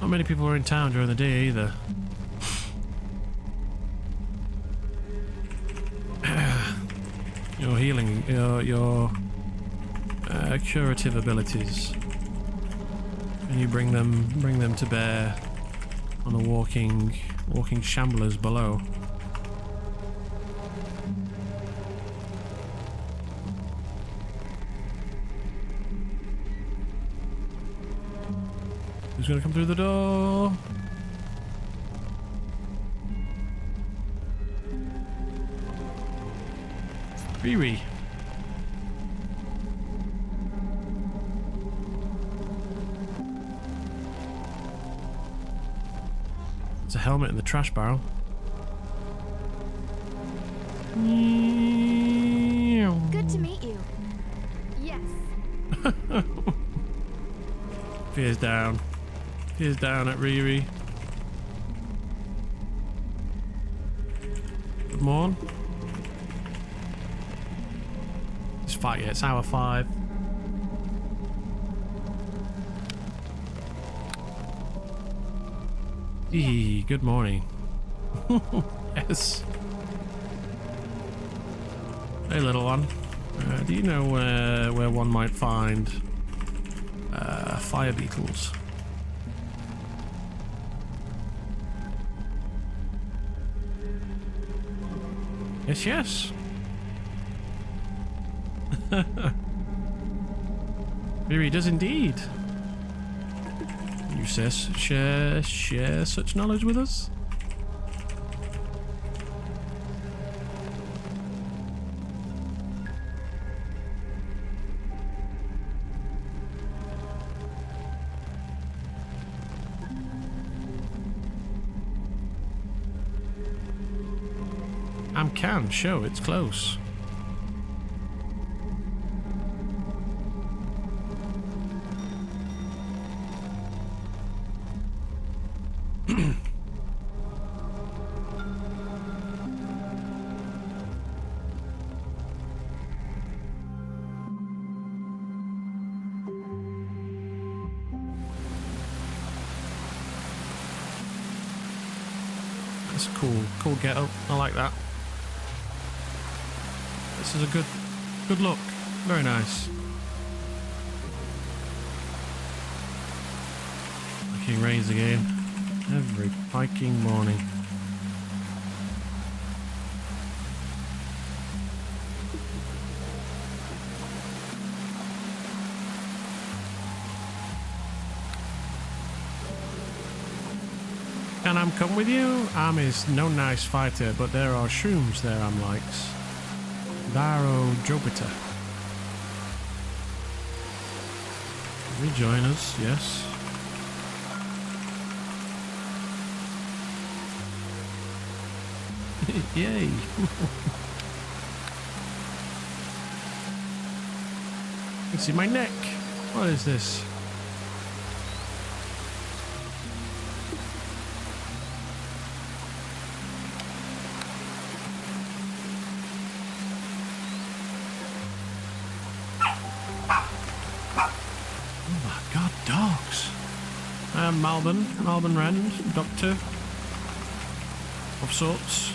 Not many people were in town during the day either. Your healing, your curative abilities, and you bring them to bear on the walking shamblers below. Who's gonna come through the door? Riri. There's a helmet in the trash barrel. Good to meet you. Yes. Peers down. Peers down at Riri. Good morning. It's fight, yeah, it's hour 5. Eee, good morning. Yes. Hey, little one. Do you know where one might find fire beetles? Yes, yes. Riri does indeed. You share such knowledge with us? Can show it's close. That's cool get up. I like that. This is a good look. Very nice. Fucking rains again. Every fucking morning. Can I come with you? I'm is no nice fighter, but there are shrooms there I'm likes. Barrow Jupiter. Rejoin us, yes. Yay. You can see my neck. What is this? Malbon Rand, doctor of sorts.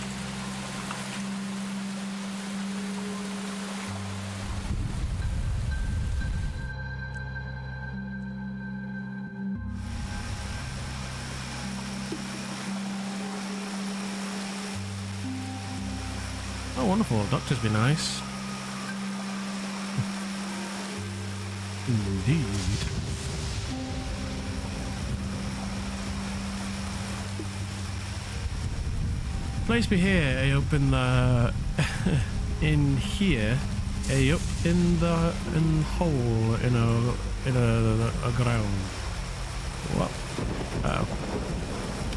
Oh, wonderful. Doctors be nice. Indeed. Place me here, a up in the in here, a up in the hole in a ground. What?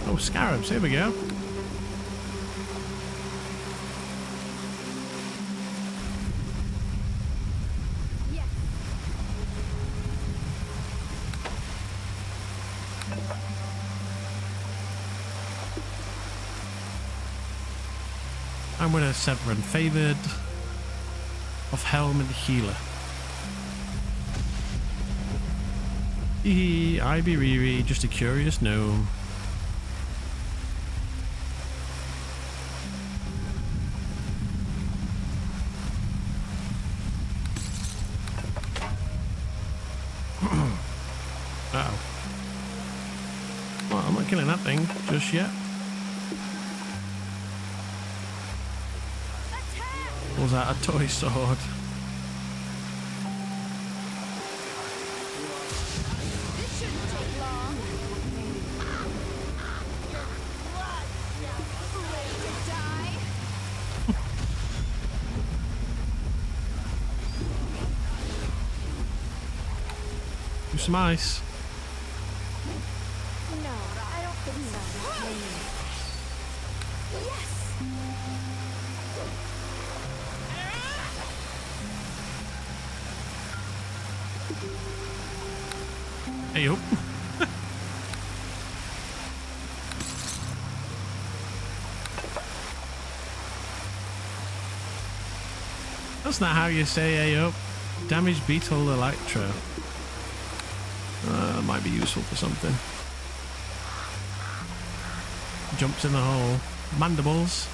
Oh, scarabs. Here we go. I'm with a Severin favoured of Helm and Healer. I be Riri, just a curious gnome. Uh-oh. Well, I'm not killing that thing just yet. Was that a toy sword? This shouldn't take long. Ready to die? Do some ice. No, I don't think so. Yes! Hey up. That's not how you say hey up. Damaged beetle Electra. Might be useful for something. Jumps in the hole. Mandibles.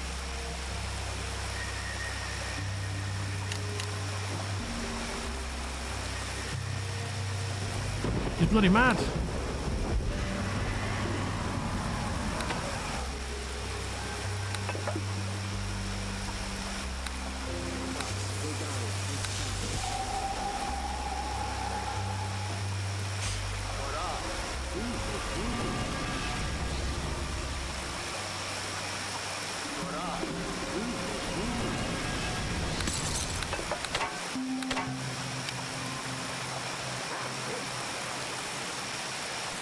He's bloody mad.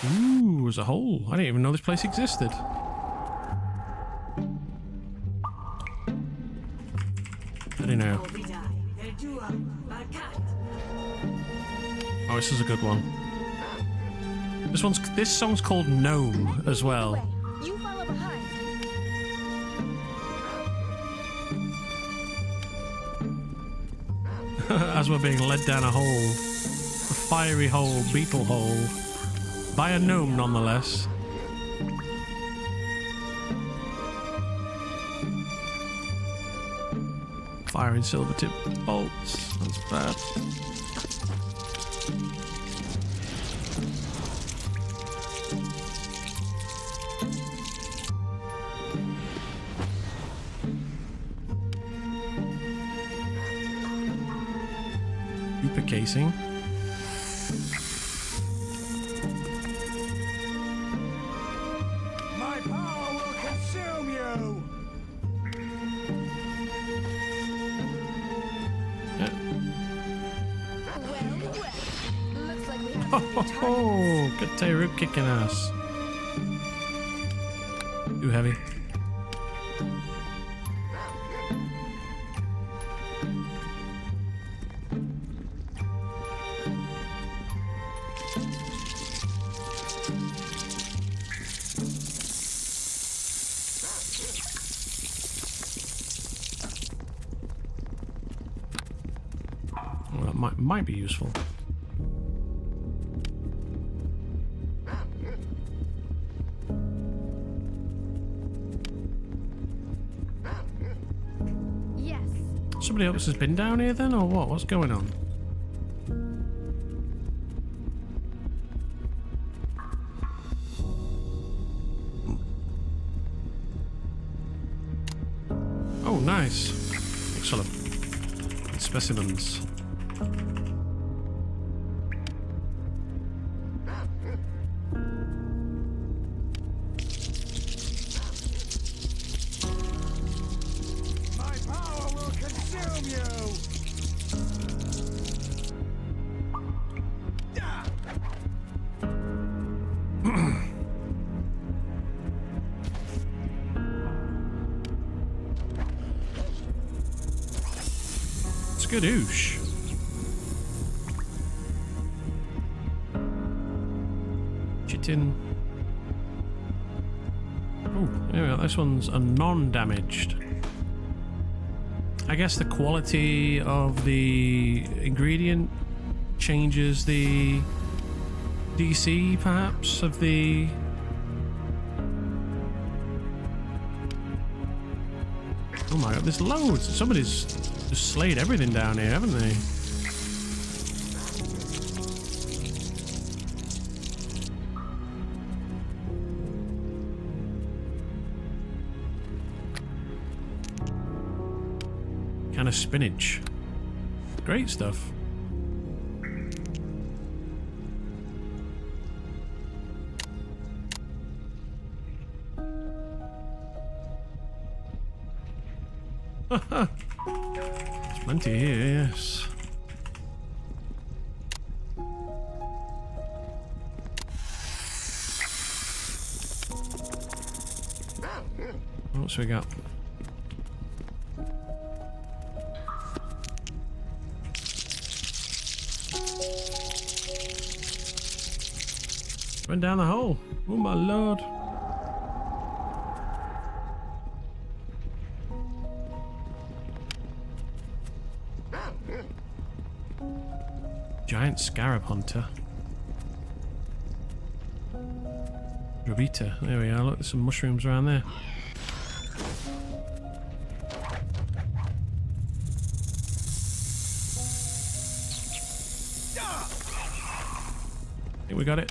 Ooh, there's a hole. I didn't even know this place existed. I don't know. Oh, this is a good one. This song's called Gnome as well. You follow behind. As we're being led down a hole. A fiery hole, beetle hole. By a gnome, nonetheless. Firing silver tip bolts. That's bad. Cooper casing. My power will consume you! Well. Looks like we have Ho some ho new targets. ho! Good Tayruk kicking ass. Too heavy. Well, that might be useful. Yes. Somebody else has been down here then, or what? What's going on? Oh, nice. Excellent. Specimens. My power will consume you! Skadoosh. Chitin. Oh, there we go. This one's a non-damaged. I guess the quality of the ingredient changes the DC, perhaps, of the... Oh my god, there's loads. Somebody's just slayed everything down here, haven't they? Kind of spinach. Great stuff. There's plenty here, yes. What's we got? Went down the hole. Oh my lord. Giant scarab hunter. Dravita. There we are. Look, there's some mushrooms around there. I think we got it.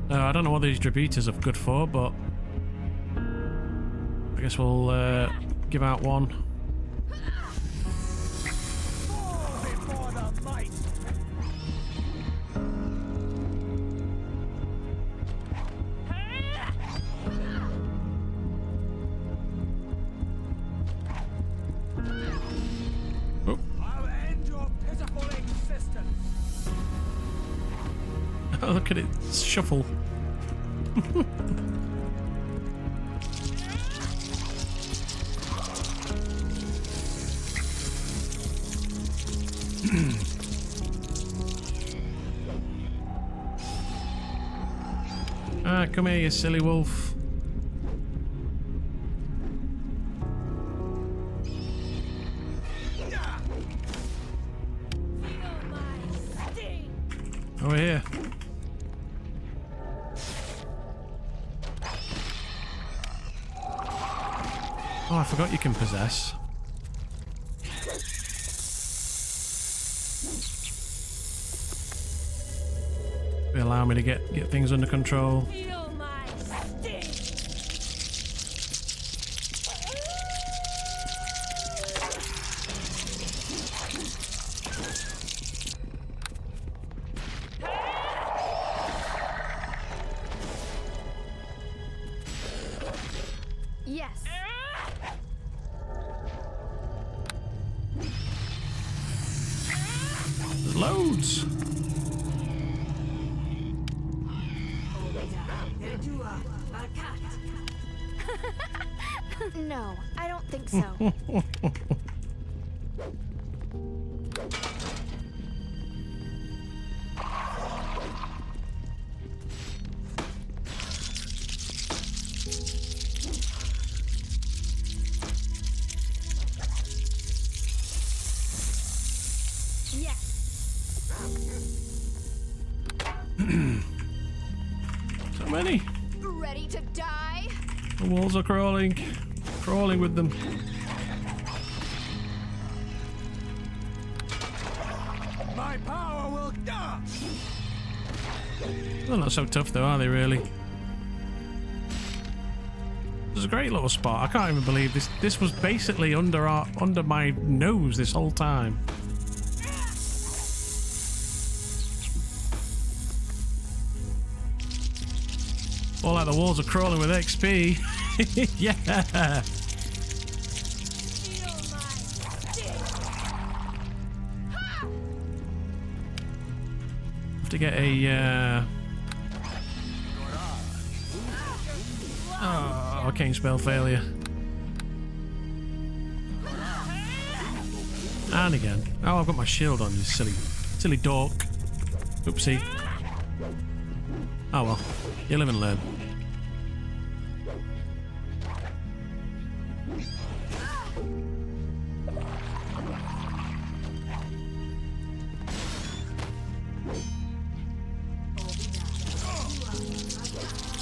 I don't know what these Drabitas are good for, but I guess we'll give out one. Fall before the might. Oh. I'll end your pitiful existence. Oh, look at it shuffle. Ah, come here, you silly wolf. Feel my sting. Over here. Oh, I forgot you can possess. They allow me to get things under control. Feel my sting. Yes. There's loads. No, I don't think so. Yes. So many. Ready to die? The walls are crawling. Crawling with them. My power will. They're not so tough though, are they really? This is a great little spot. I can't even believe this. This was basically under my nose this whole time. All like the walls are crawling with XP. Yeah. Feel my sting. Have to get a oh, arcane spell failure. And again. Oh, I've got my shield on, you silly dork. Oopsie. Oh well. You live and learn.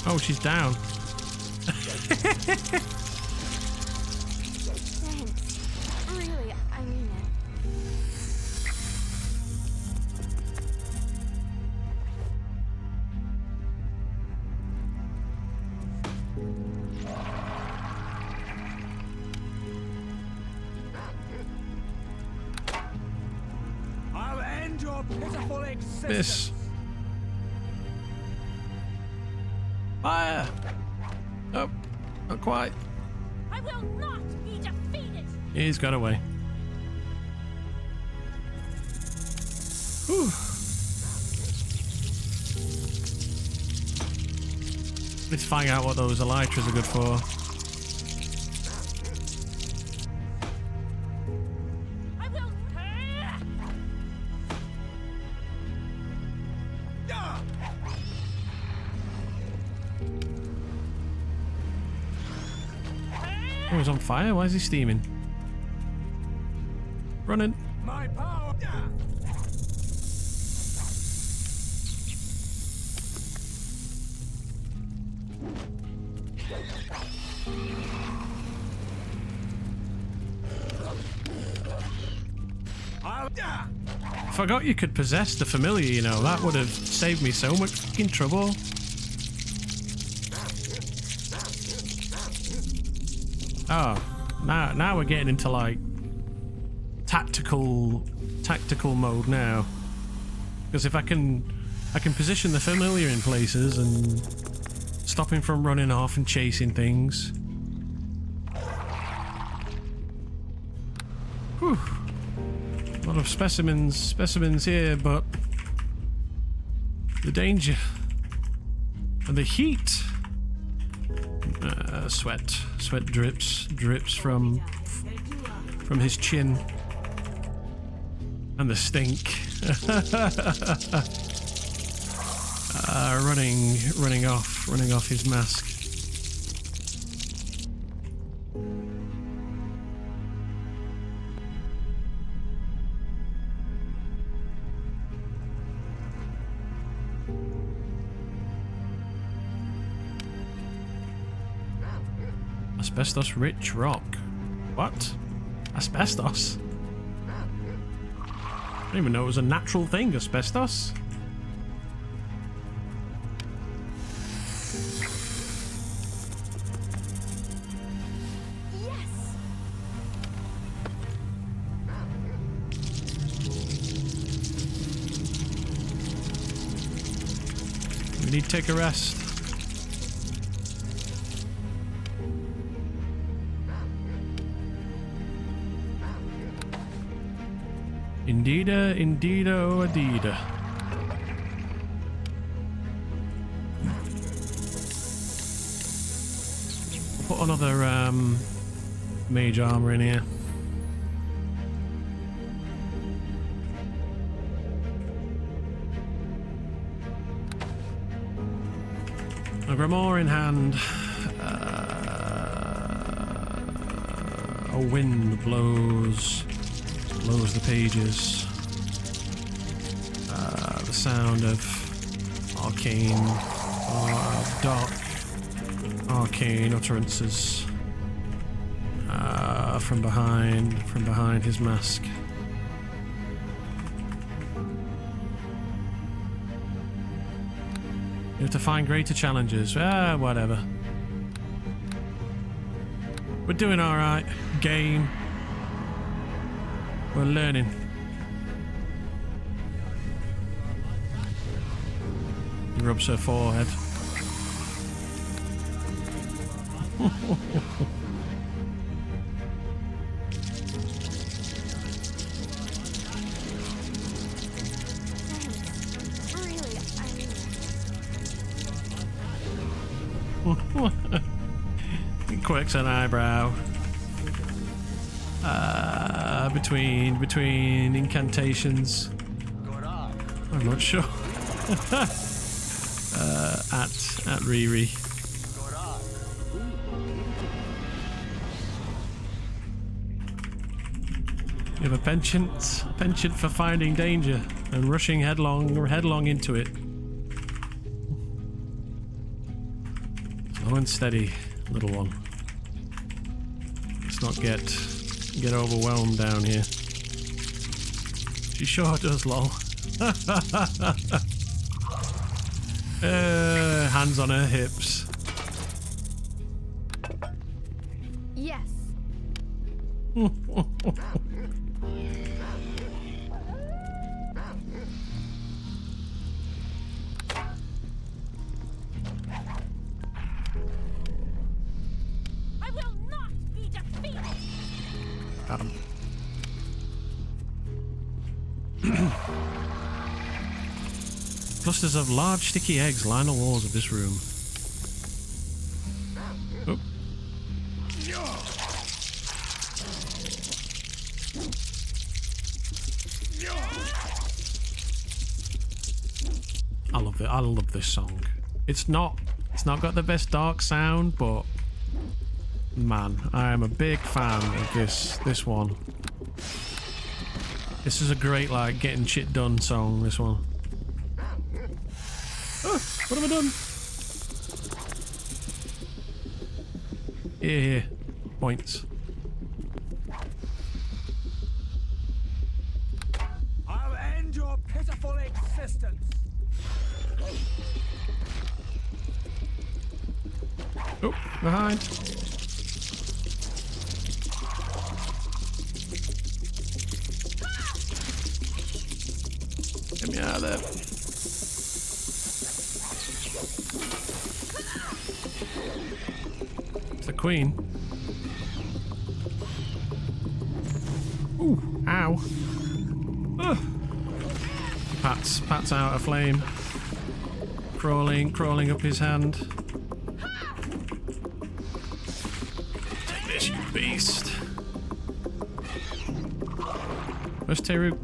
Oh, she's down. Thanks. Really, I mean it. I'll end your pitiful existence. This. Fire! Oh, not quite. I will not be defeated. He's got away. Whew. Let's find out what those elytras are good for. I will. Oh, he's on fire? Why is he steaming? Running. My power. Forgot you could possess the familiar, you know. That would have saved me so much fucking trouble. Oh, now we're getting into like tactical mode now. Because if I can position the familiar in places and stop him from running off and chasing things. Whew. A lot of specimens here, but the danger and the heat. Sweat drips from his chin, and the stink. running off his mask. Asbestos rich rock. What? Asbestos? I didn't even know it was a natural thing, asbestos. Yes. We need to take a rest. Indeeda, oh, indeeda. Put another mage armor in here. A grimoire in hand. A wind blows the pages. The sound of arcane, dark arcane utterances from behind his mask. You have to find greater challenges. Whatever. We're doing all right. Game. We're learning. He rubs her forehead. Really, He quirks an eyebrow. Between incantations. I'm not sure. At Riri. You have a penchant for finding danger and rushing headlong into it. Slow and steady, little one. Let's not get overwhelmed down here. She sure does, lol. Hands on her hips. yes. I will not be defeated. Got him. Clusters of large sticky eggs line the walls of this room. Oh. I love this song. It's not got the best dark sound, but Man, I am a big fan of this one. This is a great, like, getting shit done song, this one. Oh, what have I done? Here. Points. I'll end your pitiful existence. Oh, behind. Get me out of there. It's the queen. Ooh, ow. Ugh. Pat's out of flame. Crawling up his hand. Take this, you beast. Where's Teru?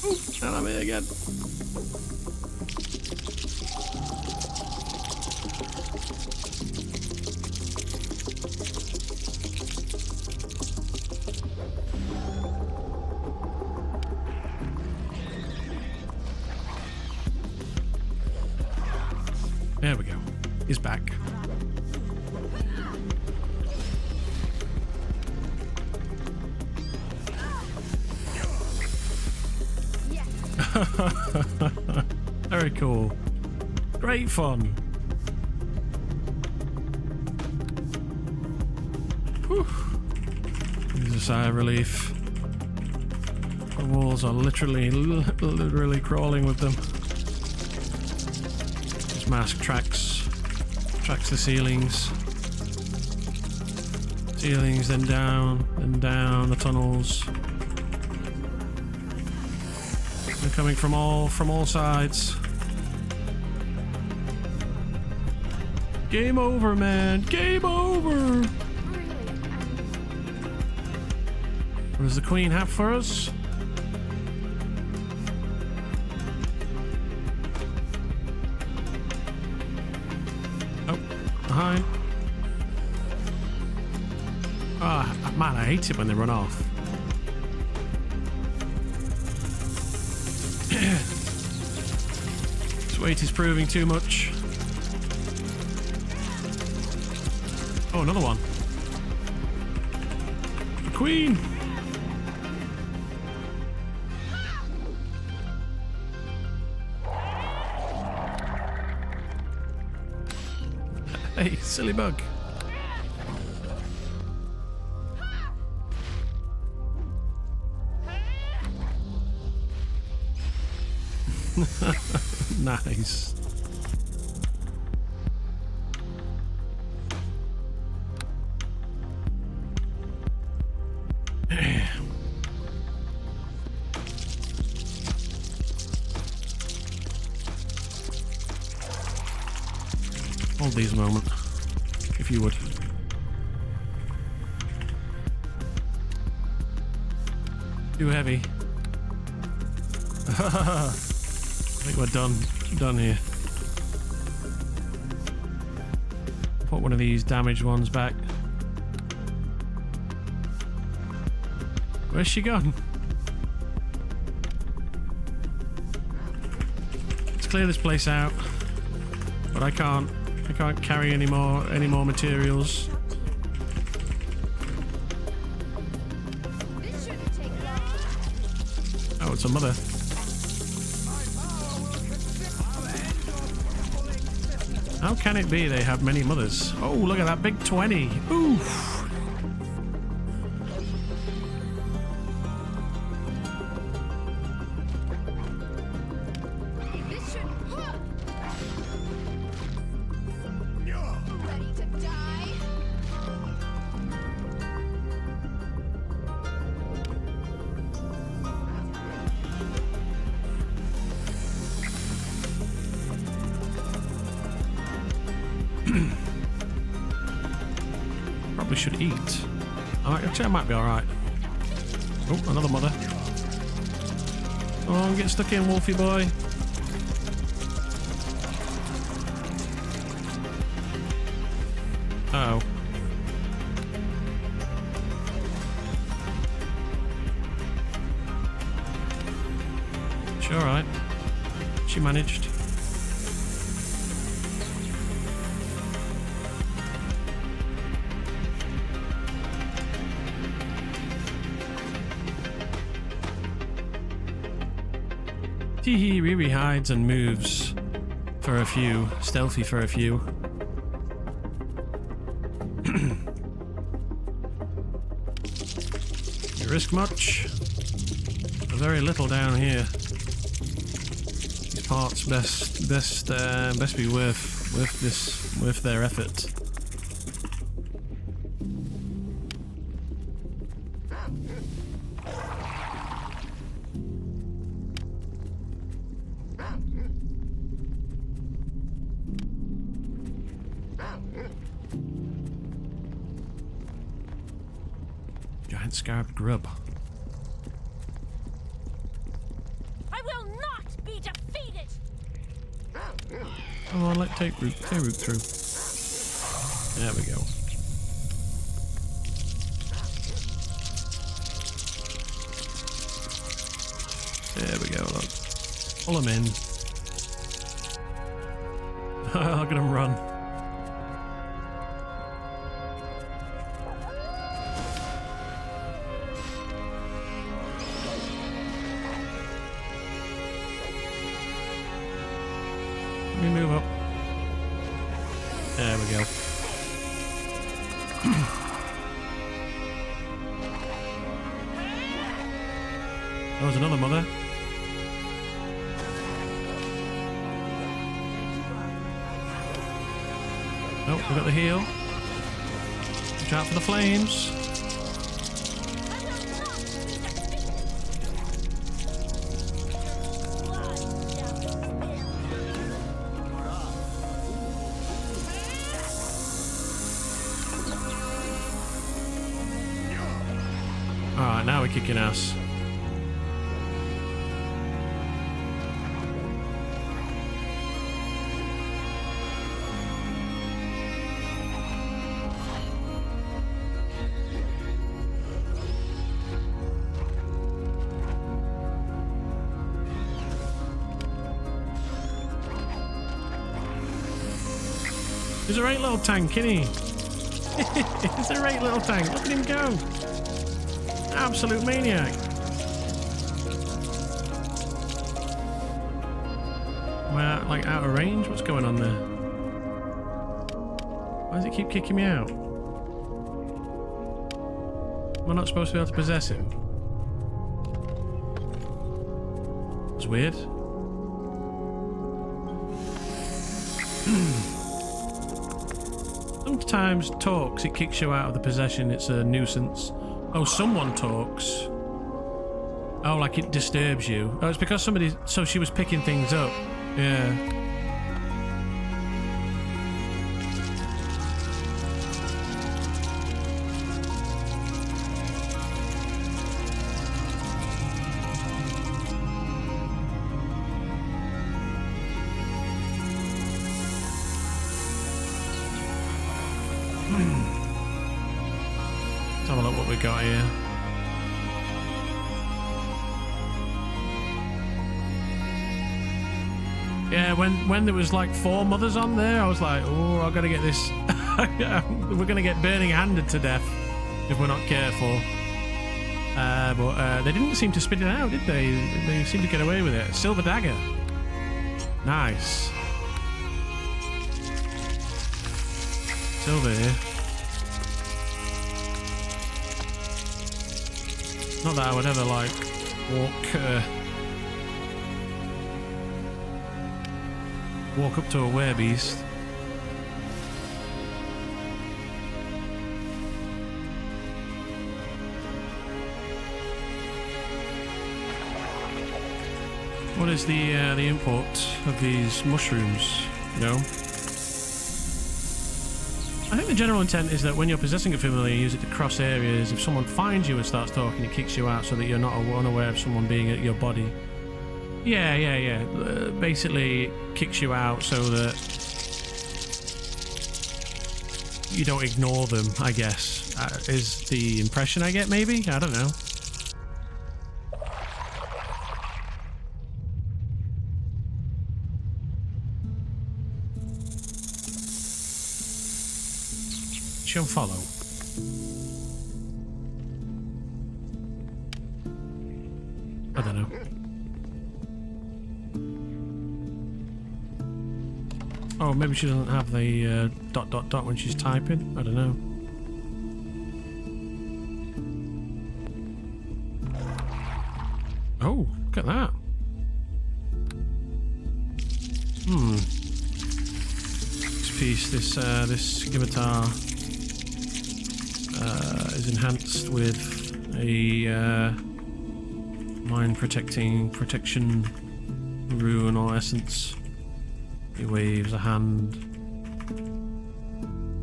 Ooh, not on me again. There we go. He's back. Very cool. Great fun. Whew. There's a sigh of relief. The walls are literally crawling with them. This mask tracks the ceilings. Ceilings, then down the tunnels. They're coming from all sides. Game over, man. Game over. What does the queen have for us? Oh, behind. Ah, oh, man, I hate it when they run off. This weight is proving too much. Oh, another one. The queen. Hey, silly bug. Nice. Hold these a moment, if you would. Too heavy. I think we're done here. Put one of these damaged ones back. Where's she gone? Let's clear this place out. But I can't carry any more materials. Oh, it's a mother. How can it be they have many mothers? Oh, look at that big 20. Oof. Ready to die? Probably should eat. Actually, I might be alright. Oh, another mother. Come on, get stuck in, Wolfie boy. Uh-oh. She alright. She managed. Teehee Riri hides and moves for a few. Stealthy for a few. You risk much? Very little down here. These parts best be worth their effort. Giant scarab grub. I will not be defeated. Oh, I'll take root through. There we go. There we go, look. Pull them in. Look at them run. Let me move up. There we go. There was another mother. Oh, we got the heal. Watch out for the flames. Alright, now we're kicking ass. He's a great little tank, isn't he? He's a great little tank. Look at him go. Absolute maniac. Am I like out of range? What's going on there? Why does it keep kicking me out? Am I not supposed to be able to possess him? It's weird. Sometimes talks, it kicks you out of the possession, it's a nuisance. Oh, someone talks. Oh, like it disturbs you. Oh, it's because somebody... So she was picking things up. Yeah. Let's have a look what we got here. Yeah, when there was like 4 mothers on there, I was like, oh, I gotta get this. We're gonna get burning handed to death if we're not careful. But they didn't seem to spit it out, did they? They seemed to get away with it. Silver dagger. Nice. Silver here. Not that I would ever like walk up to a werebeast. What is the import of these mushrooms? No. I think the general intent is that when you're possessing a familiar, use it to cross areas. If someone finds you and starts talking, it kicks you out so that you're not unaware of someone being at your body. Yeah. Basically, kicks you out so that you don't ignore them, I guess, is the impression I get, maybe? I don't know. She'll follow. I don't know. Oh, maybe she doesn't have the dot dot dot when she's typing. I don't know. Oh, look at that. This piece, this scimitar is enhanced with a mind protection rune or essence. He waves a hand.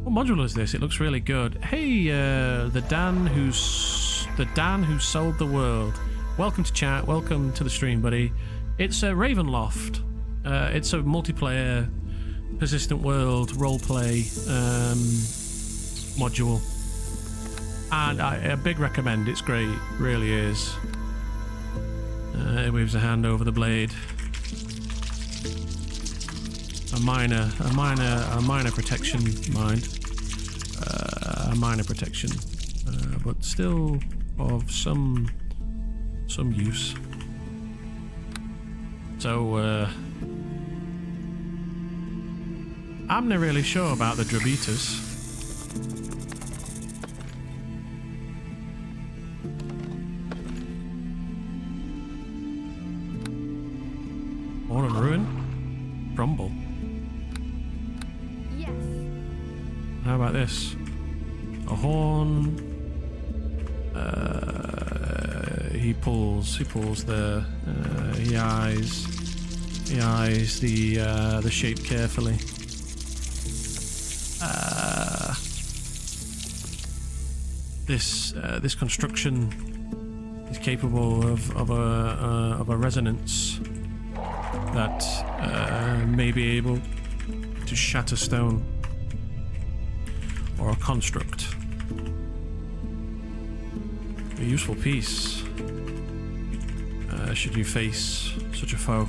What module is this? It looks really good. Hey, the Dan who sold the world. Welcome to chat. Welcome to the stream, buddy. It's a Ravenloft. It's a multiplayer, persistent world roleplay module, and a big recommend. It's great, really is. It waves a hand over the blade. A minor protection mind. A minor protection, but still of some use. So I'm not really sure about the Drabitas. Horn and Ruin? Crumble. Yes. How about this? A horn. He pulls the. He eyes the shape carefully. This construction is capable of a resonance that may be able to shatter stone or a construct. A useful piece should you face such a foe.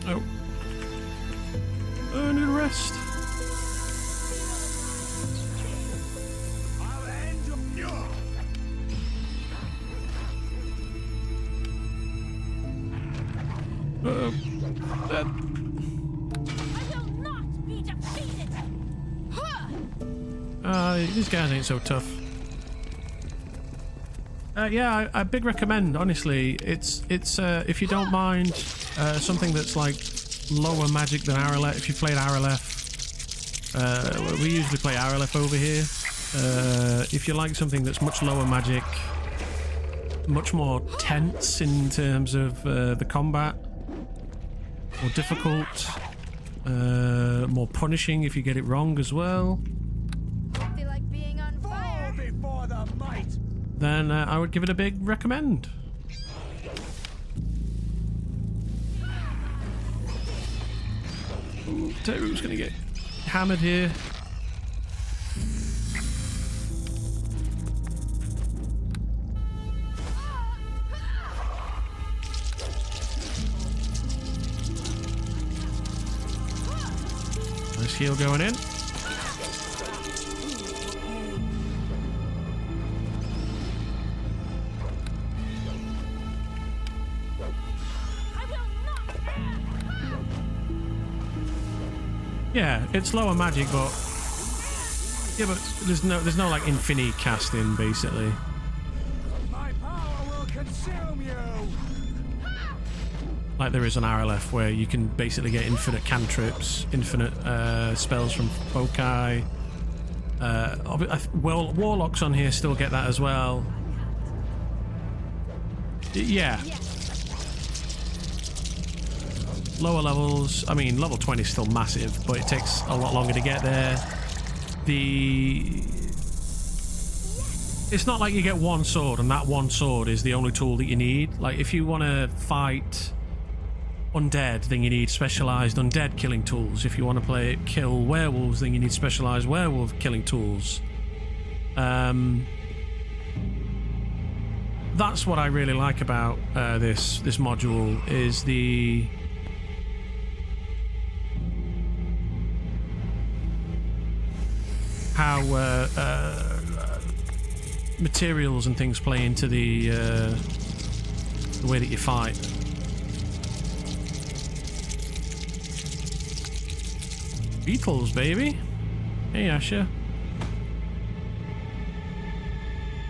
Oh. I need a rest. I'll end you. I will not be defeated. These guys ain't so tough. Yeah, I big recommend, honestly. It's if you don't mind something that's like lower magic than Aralef. If you played Aralef, we usually play Aralef over here. If you like something that's much lower magic, much more tense in terms of the combat, more difficult, more punishing if you get it wrong as well, Feel like being on fire. Fall before the might. then I would give it a big recommend. Ooh, Teru's gonna get hammered here. Nice heal going in. Yeah, it's lower magic, but yeah, but there's no like infinite casting basically. My power will consume you. Like there is on Aralef, where you can basically get infinite cantrips, infinite spells from foci, Well, warlocks on here still get that as well. Yeah. Lower levels, I mean, level 20 is still massive, but it takes a lot longer to get there. It's not like you get one sword and that one sword is the only tool that you need. Like, if you want to fight undead, then you need specialized undead killing tools. If you want to kill werewolves, then you need specialized werewolf killing tools. That's what I really like about this module, is the how materials and things play into the way that you fight. Beetles, baby. Hey, Asher.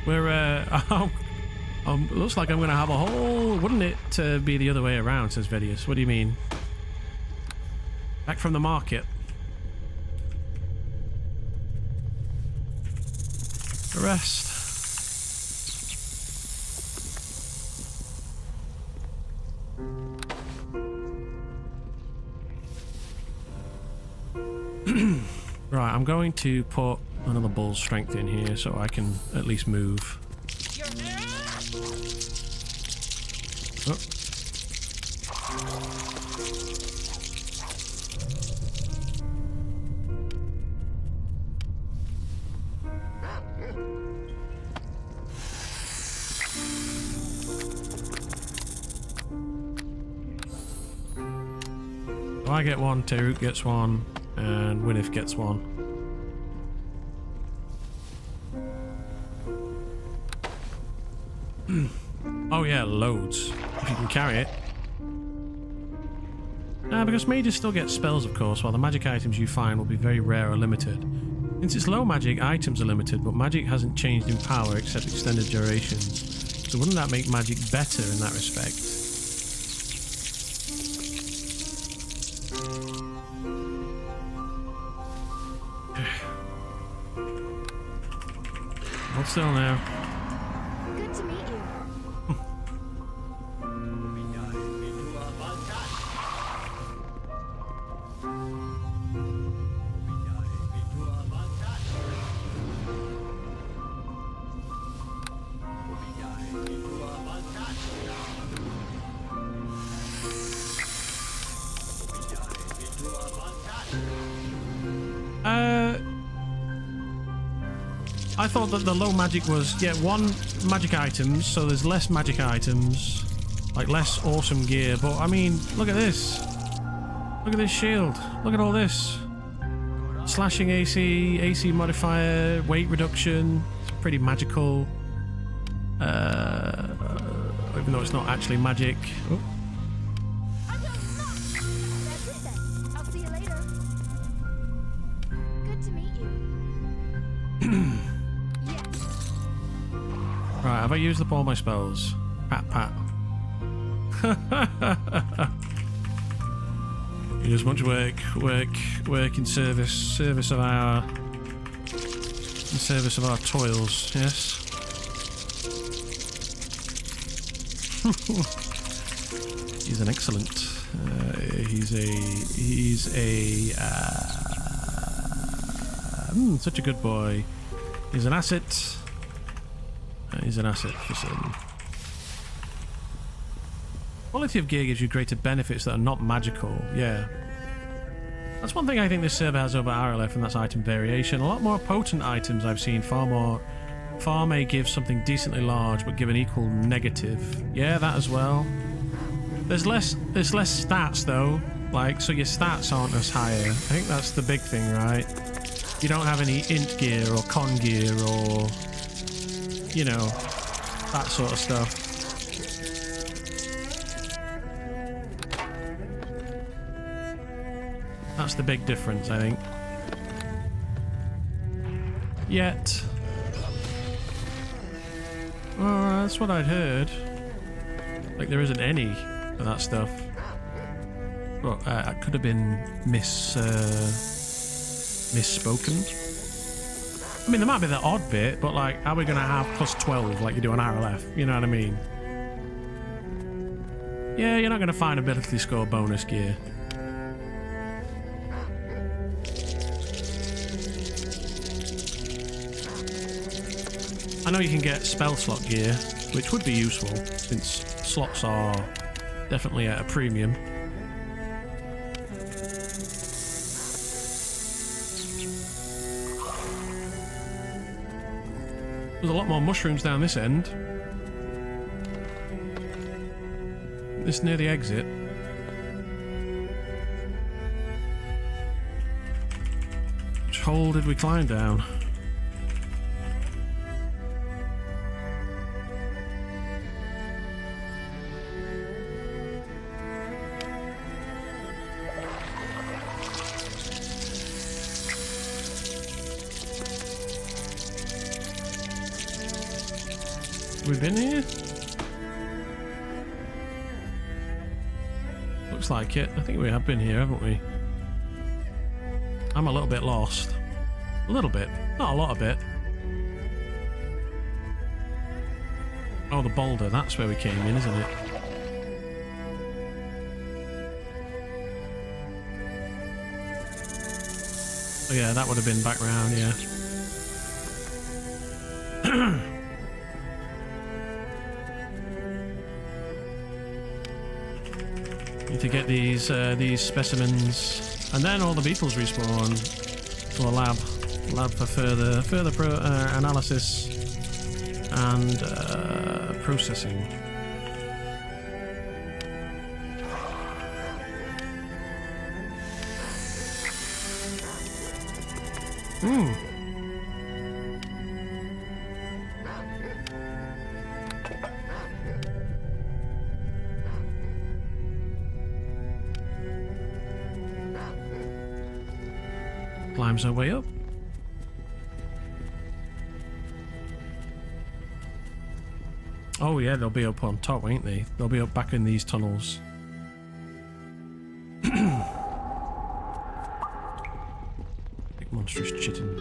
We're looks like I'm gonna have a whole. Wouldn't it be the other way around? Says Vedius. What do you mean? Back from the market. Rest. Right, I'm going to put another bull's strength in here so I can at least move. Oh. So I get one, Teruk gets one, and Winif gets one. Oh yeah, loads. If you can carry it. Because mages still get spells, of course, while the magic items you find will be very rare or limited. Since it's low magic, items are limited, but magic hasn't changed in power except extended durations. So wouldn't that make magic better in that respect? Hold still now. Good to meet you. I thought that the low magic was, yeah, one magic items, so there's less magic items, like less awesome gear, but I mean, look at this. Look at this shield. Look at all this. Slashing AC modifier, weight reduction. It's pretty magical. Even though it's not actually magic. Oh. I will not. That's it then. I'll see you later. Good to meet you. Right, have I used up all my spells? Pat, pat. You just want to work in service of our toils, yes? He's an excellent. He's such a good boy. He's an asset. He's an asset for certain. Quality of gear gives you greater benefits that are not magical. Yeah. That's one thing I think this server has over RLF, and that's item variation. A lot more potent items I've seen. Far may give something decently large, but give an equal negative. Yeah, that as well. There's less stats though. Like, so your stats aren't as higher. I think that's the big thing, right? You don't have any int gear or con gear or, you know, that sort of stuff. That's the big difference, I think. Yet. That's what I'd heard. Like, there isn't any of that stuff. Well, I could have been misspoken. I mean, there might be the odd bit, but like, are we going to have plus 12 like you do on RLF? You know what I mean? Yeah, you're not going to find ability score bonus gear. I know you can get spell slot gear, which would be useful since slots are definitely at a premium. There's a lot more mushrooms down this end. This near the exit. Which hole did we climb down? We've been here? Looks like it. I think we have been here, haven't we? I'm a little bit lost. A little bit. Not a lot of it. Oh, the boulder. That's where we came in, isn't it? Oh yeah, that would have been back round, yeah. Need to get these specimens, and then all the beetles respawn to a lab for further analysis and processing. Climbs our way up. Oh yeah, they'll be up on top, won't they? They'll be up back in these tunnels. Big monstrous chitin.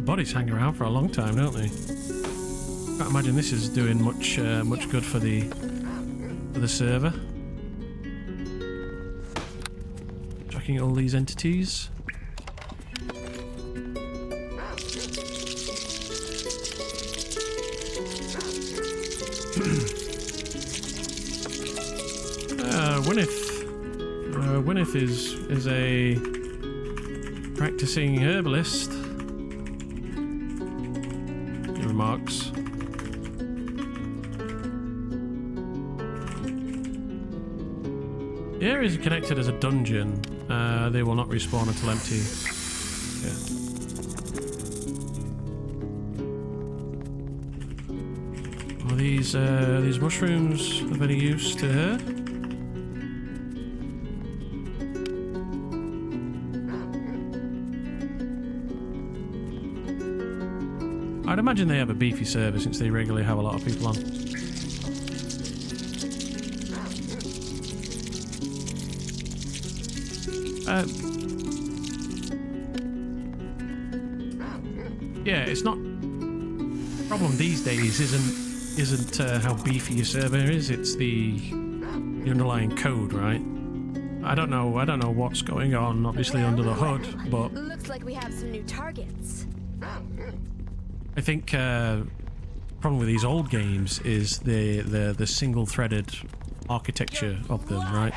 Bodies hang around for a long time, don't they? Can't imagine this is doing much good for the server. Tracking all these entities. Winif is a practicing herbalist. He remarks. The area is connected as a dungeon. They will not respawn until empty. Yeah. Are these mushrooms of any use to her? I'd imagine they have a beefy server since they regularly have a lot of people on. Yeah, it's not. Problem these days isn't how beefy your server is. It's the underlying code, right? I don't know what's going on, obviously under the hood, but looks like we have some new targets. I think problem with these old games is the single-threaded architecture of them, right?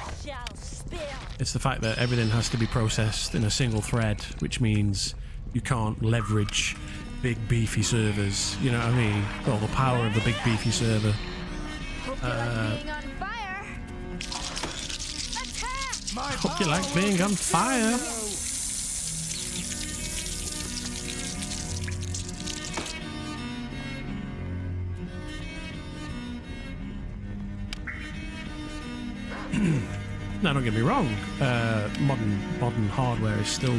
It's the fact that everything has to be processed in a single thread, which means you can't leverage big beefy servers. You know what I mean? All the power of the big beefy server. Hope you like being on fire. Hope you like being on fire. Now, don't get me wrong. Modern hardware is still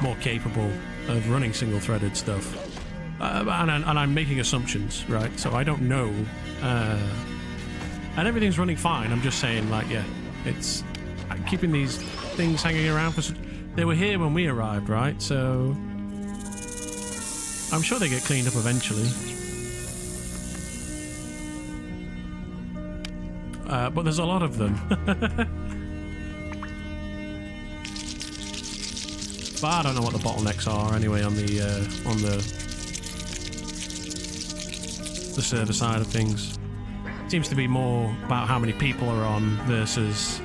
more capable of running single-threaded stuff. And I'm making assumptions, right? So I don't know. And everything's running fine. I'm just saying, like, yeah, it's keeping these things hanging around for. They were here when we arrived, right? So I'm sure they get cleaned up eventually. But there's a lot of them. But I don't know what the bottlenecks are anyway on the server side of things. Seems to be more about how many people are on versus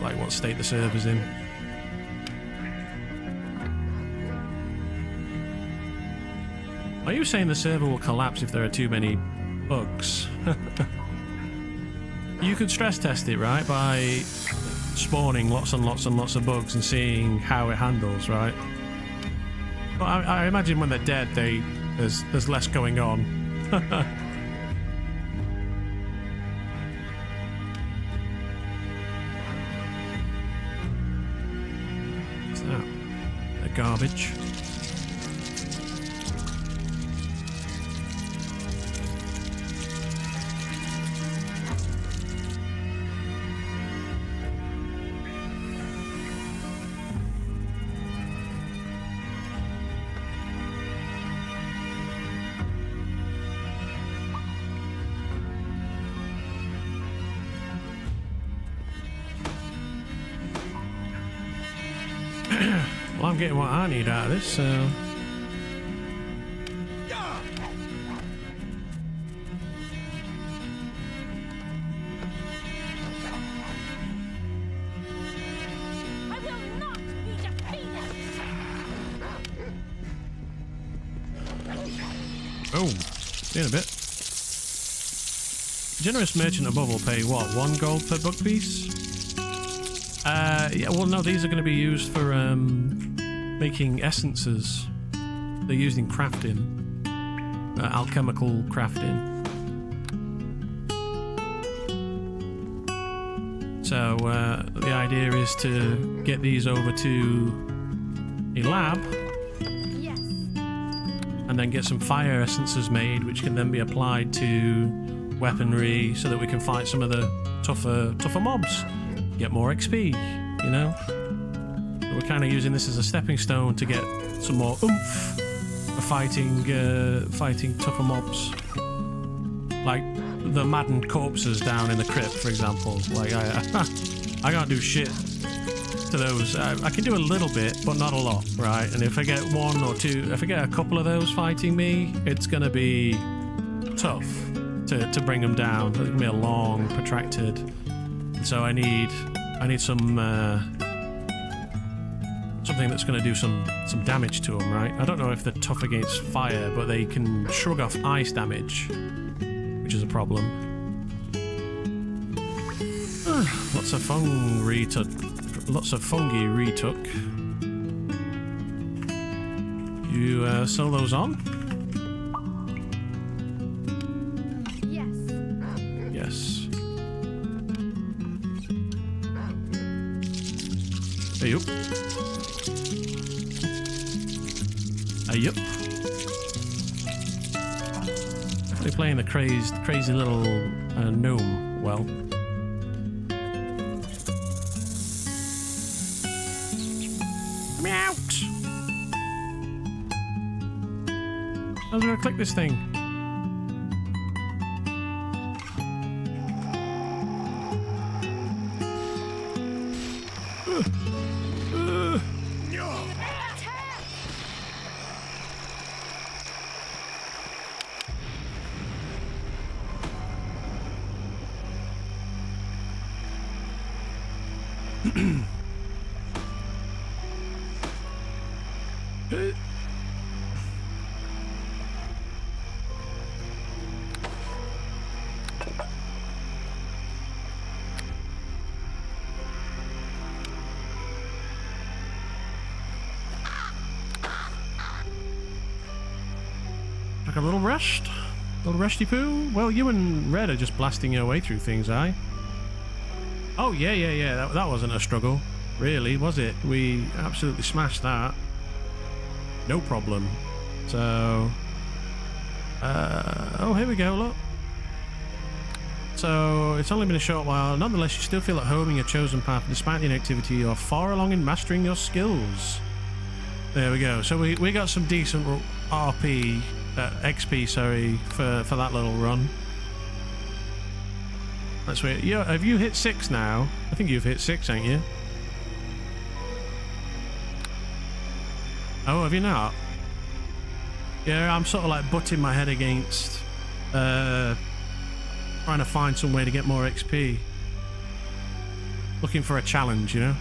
like what state the server's in. Are you saying the server will collapse if there are too many bugs? You could stress test it, right, by spawning lots and lots and lots of bugs and seeing how it handles, right? But I imagine when they're dead, there's less going on. What's that? The garbage. Well, I'm getting what I need out of this, so... I will not be defeated! Oh, see you in a bit. Generous merchant above will pay, what, 1 gold per bug piece? Yeah, well, no, these are going to be used for making essences. They're used in crafting, alchemical crafting. So the idea is to get these over to a lab, Yes. and then get some fire essences made, which can then be applied to weaponry, so that we can fight some of the tougher mobs. Get more XP, you know? So we're kind of using this as a stepping stone to get some more oomph for fighting tougher mobs. Like the maddened corpses down in the crypt, for example. Like, I can't do shit to those. I can do a little bit, but not a lot, right? And if I get 1 or 2, if I get a couple of those fighting me, it's going to be tough to bring them down. It's going to be a long, protracted... So I need some something that's going to do some damage to them, right? I don't know if they're tough against fire, but they can shrug off ice damage, which is a problem. Lots of fungi retook. You sell those on? Yes. Yes. Yup. Yup. Definitely playing the crazy little gnome well. Let me out! How do I click this thing? Like a little rest? Little resty poo? Well, you and Red are just blasting your way through things, aye? Oh, yeah. That wasn't a struggle. really, was it? We absolutely smashed that. No problem. So, oh, here we go, look. So, it's only been a short while. Nonetheless, you still feel at home in your chosen path. Despite the inactivity, you are far along in mastering your skills. There we go. So, we got some decent RP, XP, sorry, for that little run. That's weird. Have you hit 6 now? I think you've hit 6, haven't you? Oh, have you not? Yeah, I'm sort of like butting my head against trying to find some way to get more XP. Looking for a challenge, you know?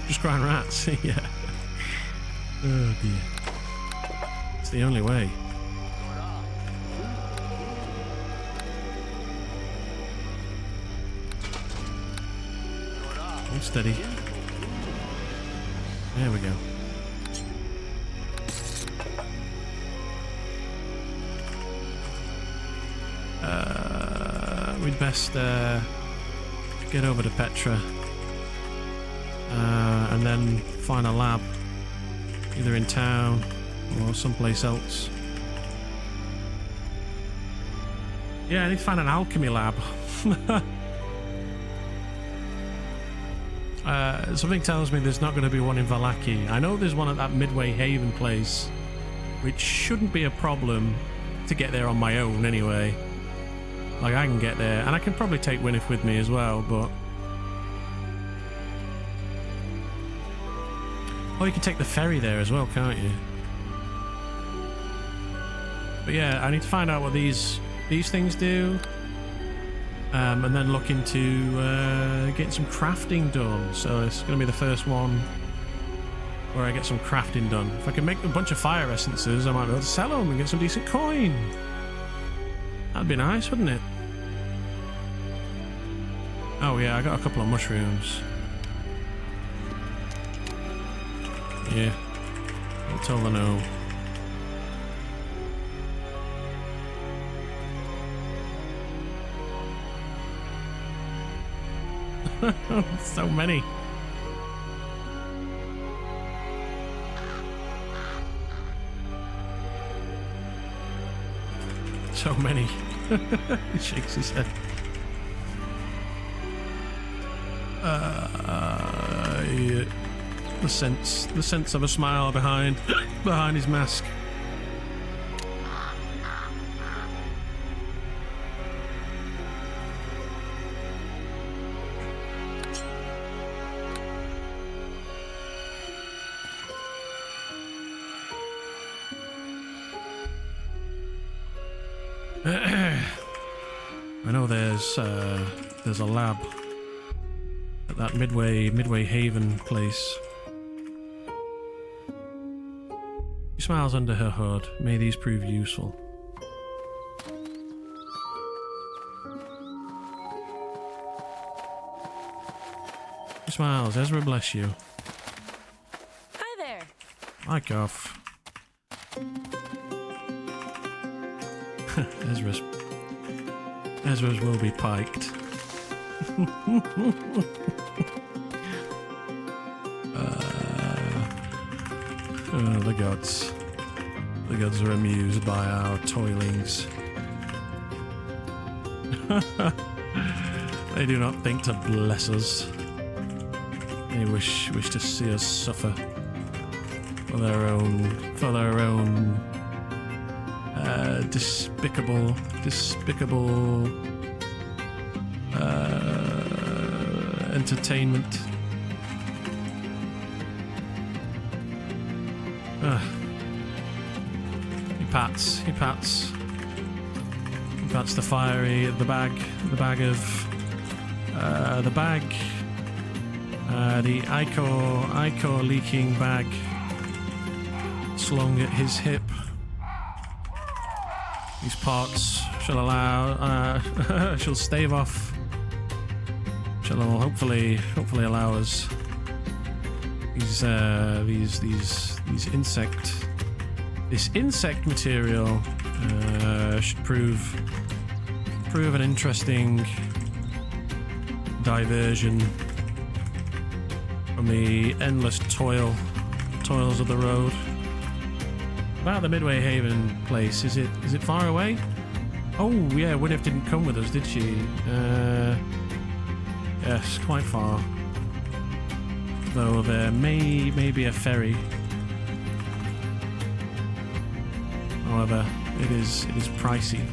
Just grind rats. Yeah. Oh dear. It's the only way. Hold steady. There we go. We'd best get over to Petra. And then find a lab, either in town or someplace else. Yeah, I need to find an alchemy lab. Something tells me there's not going to be one in Vallaki. I know there's one at that Midway Haven place, which shouldn't be a problem to get there on my own anyway. Like, I can get there, and I can probably take Winif with me as well, but... Oh, you can take the ferry there as well, can't you? But yeah, I need to find out what these things do. And then look into getting some crafting done. So it's going to be the first one where I get some crafting done. If I can make a bunch of fire essences, I might be able to sell them and get some decent coin. That'd be nice, wouldn't it? Oh yeah, I got a couple of mushrooms. Yeah, I'll tell them no. So many. So many. He shakes his head. Yeah. The sense of a smile behind his mask. I know there's a lab at that Midway Haven place. She smiles under her hood. May these prove useful. She smiles. Ezra bless you. Hi there. Like off. Ezra's will be piked. The gods. The gods are amused by our toilings. They do not think to bless us. They wish to see us suffer for their own despicable entertainment. He pats the fiery, the bag the ichor leaking bag slung at his hip. These parts shall stave off which will hopefully allow us these this insect material should prove an interesting diversion from the endless toils of the road. About the Midway Haven place, is it far away? Oh yeah, Winif didn't come with us, did she? Yes, quite far. Though there may be a ferry. However, it is pricey.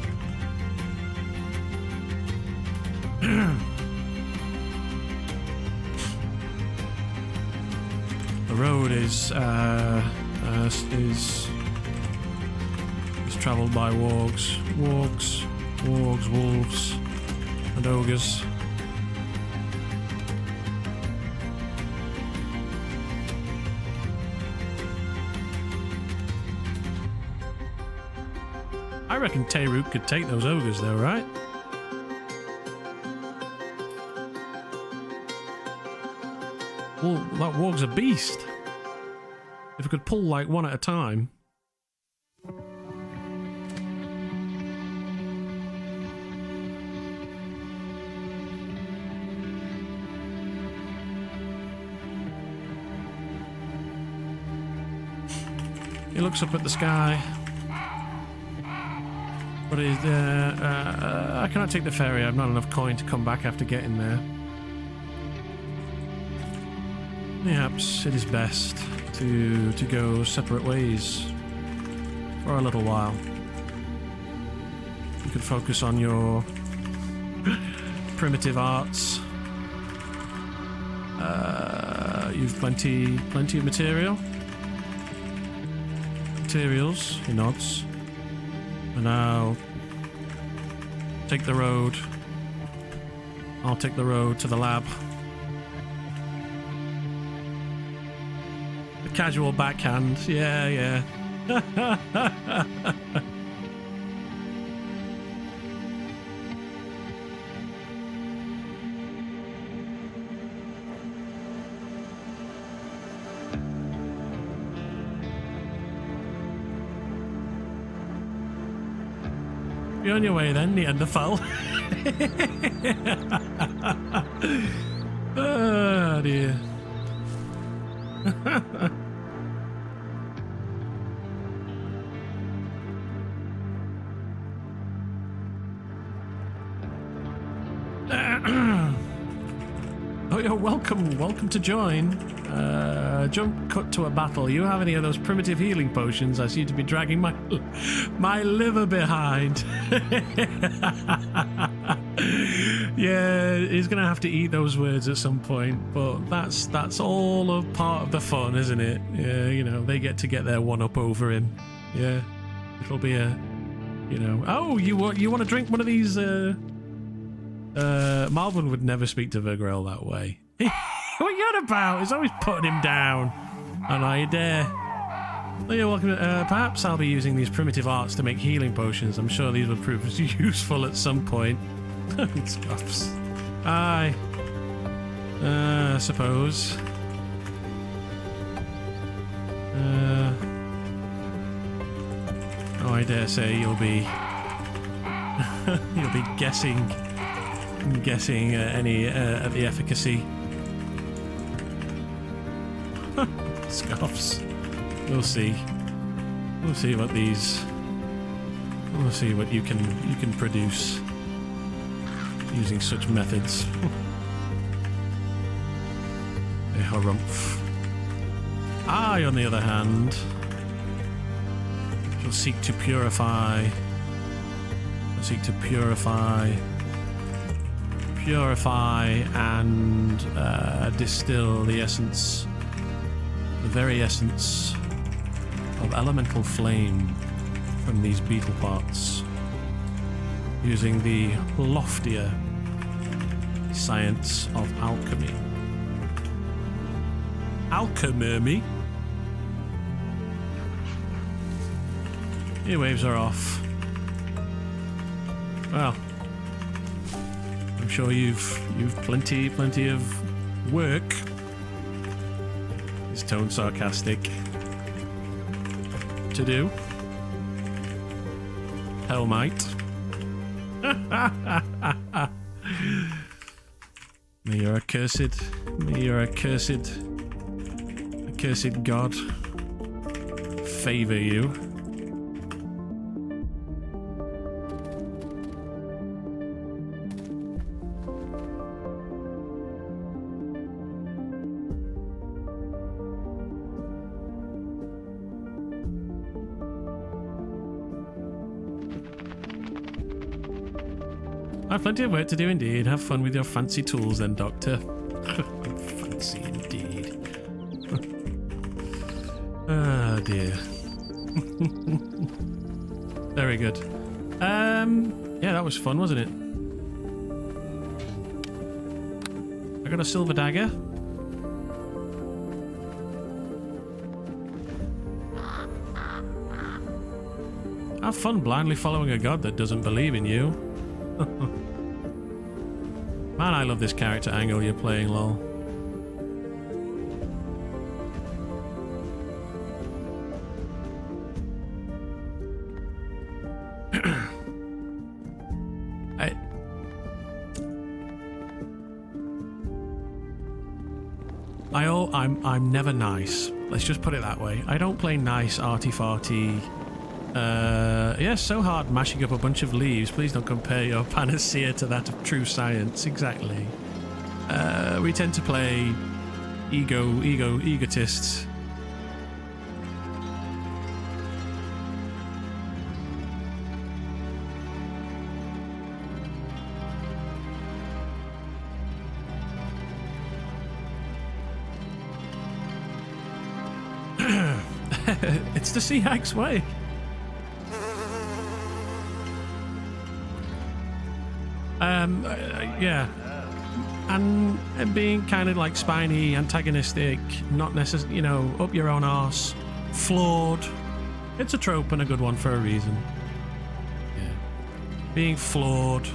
The road is travelled by wargs, wolves, and ogres. I reckon Tayruk could take those ogres though, right? Well, that warg's a beast. If we could pull like one at a time. He looks up at the sky. But I cannot take the ferry. I have not enough coin to come back after getting there. Perhaps it is best to go separate ways for a little while. You could focus on your primitive arts. You've plenty of materials. He nods. And now take the road. I'll take the road to the lab. A casual backhand. Yeah. You're on your way then, Neanderthal. Oh dear. Oh, you're welcome to join. Jump cut to a battle. You have any of those primitive healing potions? I seem to be dragging my liver behind. Yeah, he's gonna have to eat those words at some point, but that's all a part of the fun, isn't it? Yeah, you know, they get their one up over him. Yeah, it'll be a, you know. Oh, you want to drink one of these? Malbon would never speak to Virgrel that way. What are you on about? He's always putting him down. I know you dare. Oh, you're welcome. Perhaps I'll be using these primitive arts to make healing potions. I'm sure these will prove useful at some point. Scoffs. Aye. I suppose. Oh, I dare say you'll be guessing any at the efficacy. Scoffs. We'll see. We'll see what these. We'll see what you can produce using such methods. A harumph. I, on the other hand, shall seek to purify. And distill the essence, the very essence of elemental flame from these beetle parts, using the loftier science of alchemy. Alchemy? Airwaves are off. Well, I'm sure you've plenty of work. His tone sarcastic. To do. Hell might. May your accursed God favor you. I've plenty of work to do indeed. Have fun with your fancy tools then, Doctor. Fancy indeed. Ah, dear. Very good. Yeah, that was fun, wasn't it? I got a silver dagger. Have fun blindly following a god that doesn't believe in you. Man, I love this character angle you're playing, lol. I'm never nice. Let's just put it that way. I don't play nice arty-farty. Yes, so hard mashing up a bunch of leaves. Please don't compare your panacea to that of true science. Exactly. We tend to play egotists. It's the Sea Hack's way. Yeah, and being kind of like spiny, antagonistic, not necessarily, you know, up your own arse, flawed. It's a trope and a good one for a reason. Yeah, being flawed.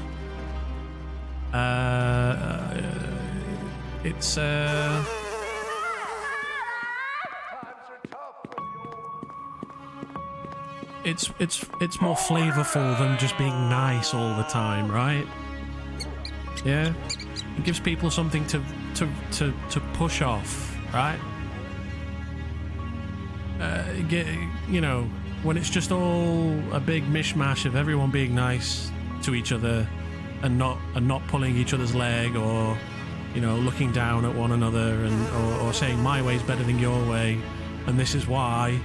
It's more flavorful than just being nice all the time, right? Yeah, it gives people something to push off, right? You know, when it's just all a big mishmash of everyone being nice to each other and not pulling each other's leg, or, you know, looking down at one another and or saying my way's better than your way and this is why.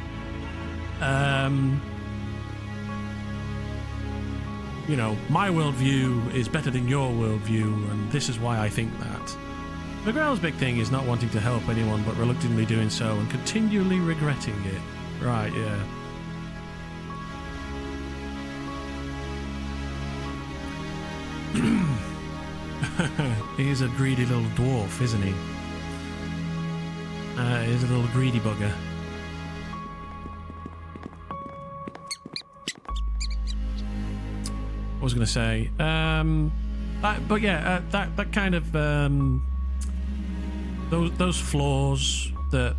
You know, my worldview is better than your worldview, and this is why I think that. McGrail's big thing is not wanting to help anyone, but reluctantly doing so and continually regretting it. Right, yeah. He's a greedy little dwarf, isn't he? He's a little greedy bugger. I was going to say, but yeah, that kind of those flaws that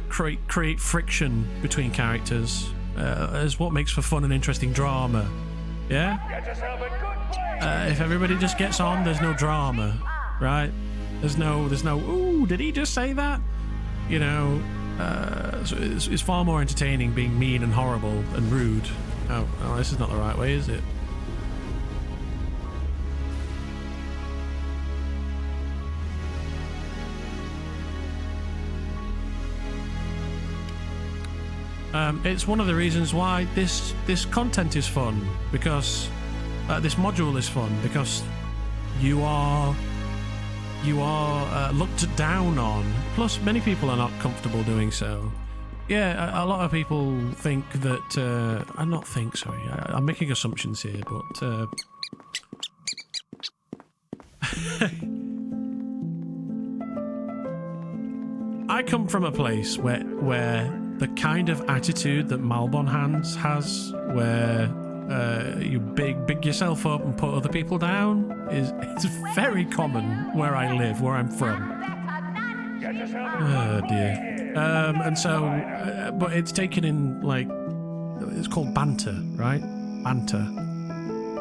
create friction between characters is what makes for fun and interesting drama. Yeah. If everybody just gets on, there's no drama, right? There's no. Ooh, did he just say that? You know, so it's far more entertaining being mean and horrible and rude. Oh, this is not the right way, is it? It's one of the reasons why this content is fun, because this module is fun, because you are looked down on. Plus, many people are not comfortable doing so. Yeah, a lot of people think that... I'm making assumptions here, but... I come from a place where the kind of attitude that Malbon has, where you big yourself up and put other people down, it's very common where I live, where I'm from. Oh dear. And so, but it's taken in like, it's called banter, right? Banter.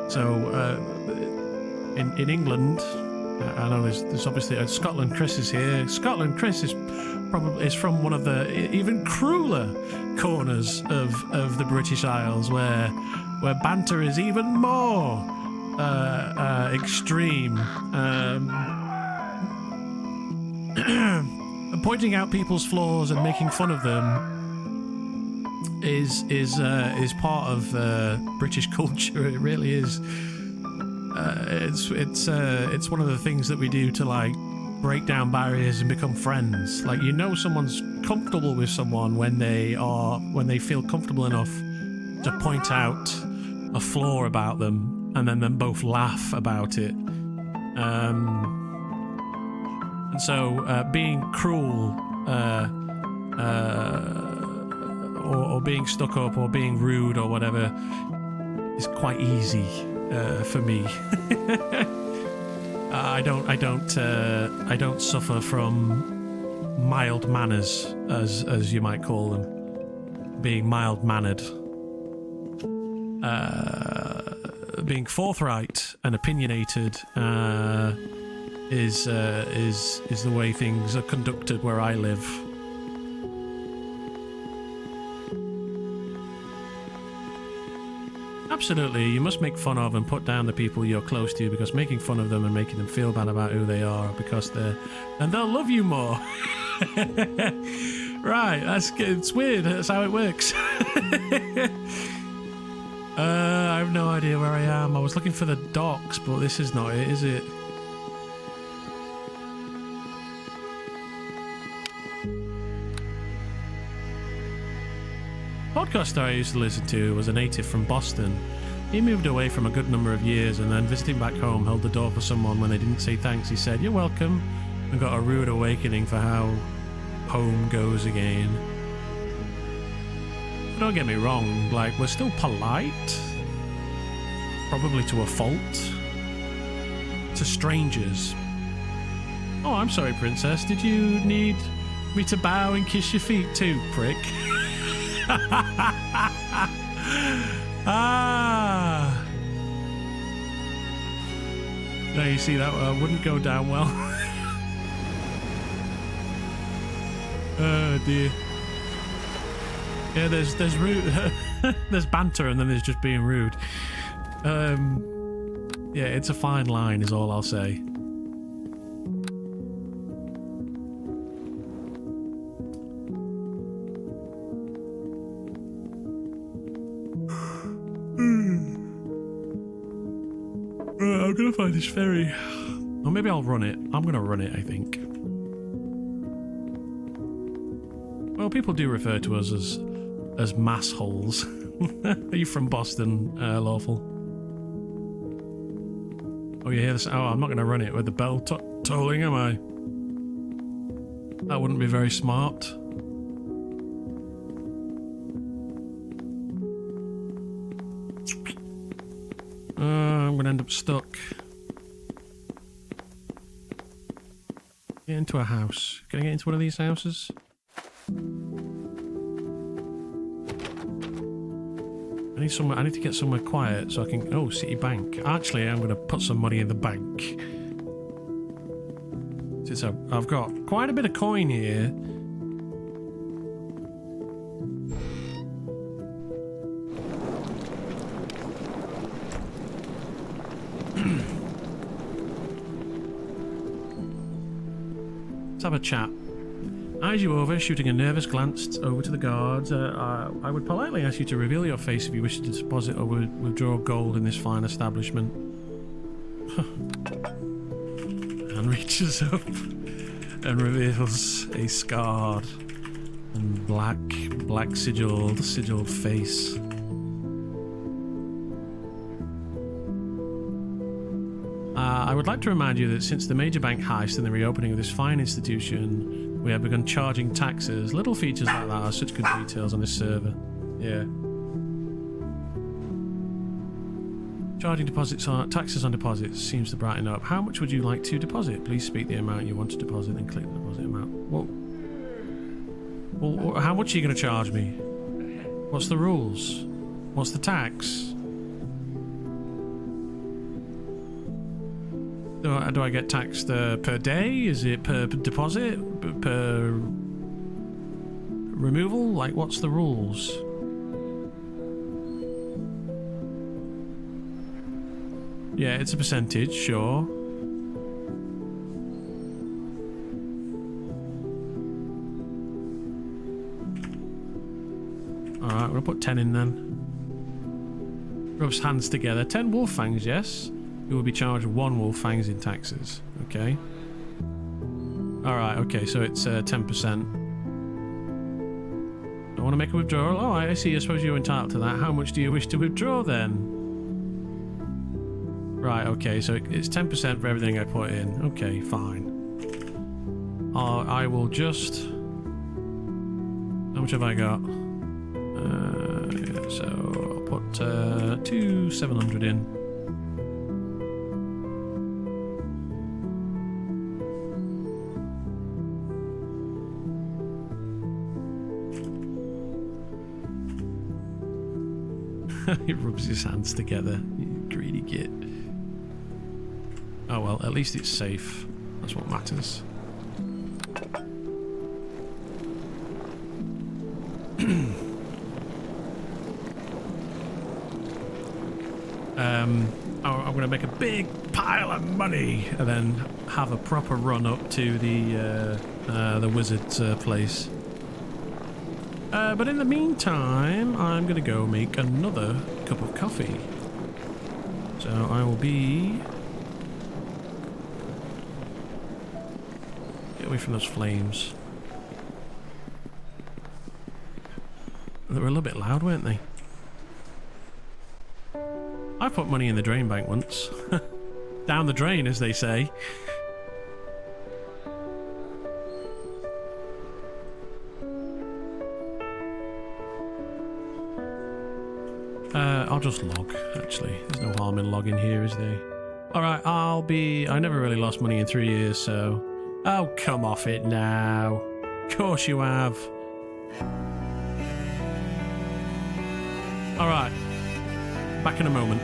So in England, I know there's obviously Scotland. Chris is here. Scotland. Chris is from one of the even crueler corners of the British Isles, where banter is even more extreme. Pointing out people's flaws and making fun of them is part of British culture. It really is. It's one of the things that we do to like break down barriers and become friends. Like, you know, someone's comfortable with someone when they feel comfortable enough to point out a flaw about them, and then both laugh about it. And so being cruel or being stuck up or being rude or whatever is quite easy for me. I don't suffer from mild manners, as you might call them. Being mild mannered, being forthright and opinionated is the way things are conducted where I live. Absolutely, you must make fun of and put down the people you're close to, because making fun of them and making them feel bad about who they are, because they'll love you more. Right, it's weird. That's how it works. I have no idea where I am. I was looking for the docks, but this is not it, is it? Podcaster I used to listen to was a native from Boston. He moved away from a good number of years, and then visiting back home held the door for someone when they didn't say thanks. He said, "You're welcome," and got a rude awakening for how home goes again. But don't get me wrong, like, we're still polite, probably to a fault, to strangers. Oh, I'm sorry, princess. Did you need me to bow and kiss your feet too, prick? Ah. Now you see that wouldn't go down well. Oh dear. Yeah, there's rude, there's banter, and then there's just being rude. Yeah, it's a fine line, is all I'll say. I'm gonna find this ferry. Or maybe I'll run it. I'm gonna run it, I think. Well, people do refer to us as mass holes. Are you from Boston, Lawful? Oh, you hear this? Oh, I'm not gonna run it with the bell tolling, am I? That wouldn't be very smart. I'm gonna end up stuck. Get into a house. Can I get into one of these houses? I need to get somewhere quiet so I can... Oh, City Bank. Actually, I'm gonna put some money in the bank. Since I've got quite a bit of coin here. Let's have a chat. Eyes you over, shooting a nervous glance over to the guards. I would politely ask you to reveal your face if you wish to deposit or withdraw gold in this fine establishment. And reaches up and reveals a scarred and black sigilled face. I would like to remind you that since the major bank heist and the reopening of this fine institution, We have begun charging taxes. Little features like that are such good details on this server. Yeah. Charging deposits on taxes on deposits seems to brighten up. How much would you like to deposit? Please speak the amount you want to deposit and click the deposit amount. Well, how much are you going to charge me? What's the rules? What's the tax? Do I get taxed per day? Is it per deposit? Per removal? Like, what's the rules? Yeah, it's a percentage, sure. Alright, we'll put 10 in then. Rubs hands together. 10 wolf fangs, yes. You will be charged 1 wolf fangs in taxes. Okay. Alright, okay, so it's 10%. I want to make a withdrawal. Oh, I see. I suppose you're entitled to that. How much do you wish to withdraw then? Right, okay, so it's 10% for everything I put in. Okay, fine. I will just... How much have I got? Yeah, so I'll put 2,700 in. He rubs his hands together. You greedy git. Oh well, at least it's safe. That's what matters. I'm going to make a big pile of money and then have a proper run up to the wizard's place. But in the meantime, I'm going to go make another cup of coffee. So I will be... Get away from those flames. They were a little bit loud, weren't they? I put money in the drain bank once. Down the drain, as they say. I'll just log, actually. There's no harm in logging here, is there? Alright, I never really lost money in 3 years, so... Oh, come off it now. Of course you have. Alright. Back in a moment.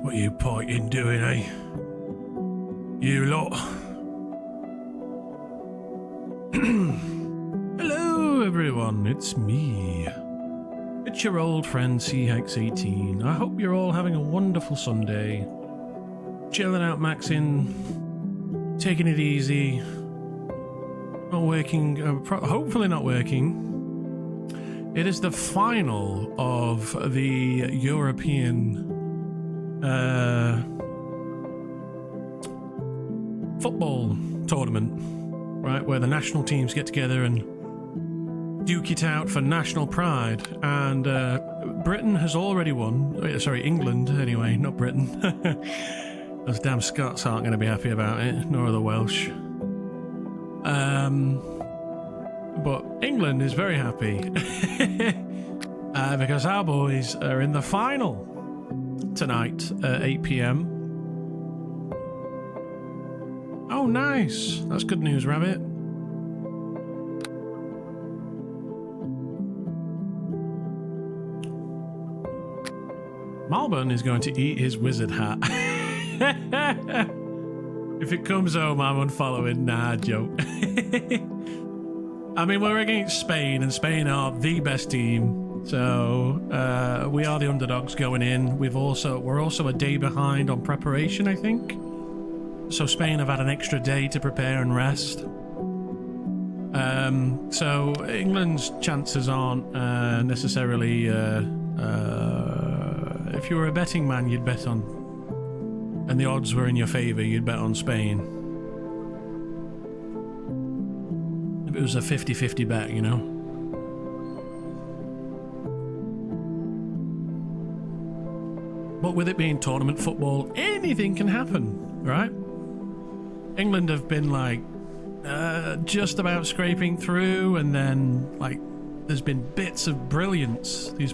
What are you pointing doing, eh? You lot. Hello, everyone. It's me. It's your old friend CX18. I hope you're all having a wonderful Sunday. Chilling out, maxing, taking it easy. Not working, hopefully not working. It is the final of the European football tournament, right, where the national teams get together and duke it out for national pride. And Britain has already won. Sorry, England anyway, not Britain. Those damn Scots aren't going to be happy about it, nor are the Welsh. But England is very happy because our boys are in the final tonight at 8 p.m. Oh, nice. That's good news, Rabbit. Malbon is going to eat his wizard hat. If it comes home, I'm unfollowing. Nah, joke. I mean, we're against Spain, and Spain are the best team. So we are the underdogs going in. We're also a day behind on preparation, I think. So Spain have had an extra day to prepare and rest. So England's chances aren't necessarily. If you were a betting man, you'd bet on, and the odds were in your favour, you'd bet on Spain. If it was a 50-50 bet, you know. But with it being tournament football, anything can happen, right? England have been like just about scraping through, and then like there's been bits of brilliance the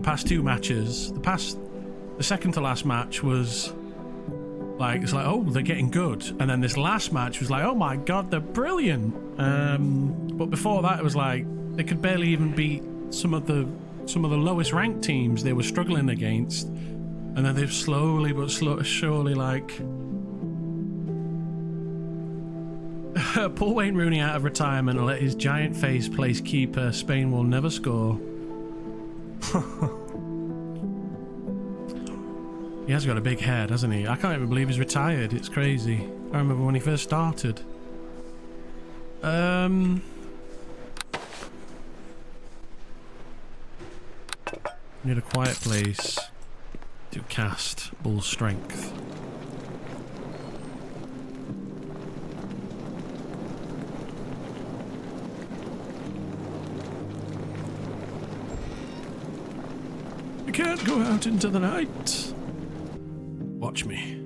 past two matches. The second to last match was like, it's like, oh, they're getting good, and then this last match was like, oh my god, they're brilliant. But before that, it was like they could barely even beat some of the lowest ranked teams they were struggling against, and then they've slowly but surely like pull Wayne Rooney out of retirement and let his giant face place keeper. Spain will never score. He has got a big head, hasn't he? I can't even believe he's retired. It's crazy. I remember when he first started. Need a quiet place to cast Bull Strength. You can't go out into the night. Watch me.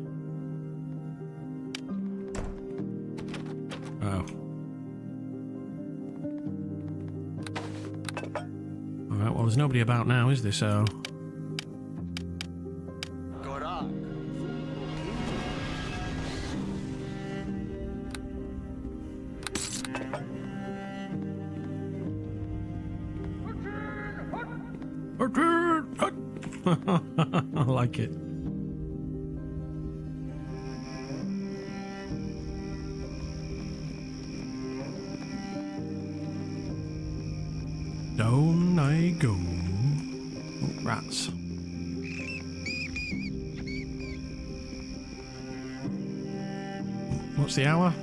Oh. Alright, well, there's nobody about now, is there, so... I like it. Down I go. Oh, rats. What's the hour?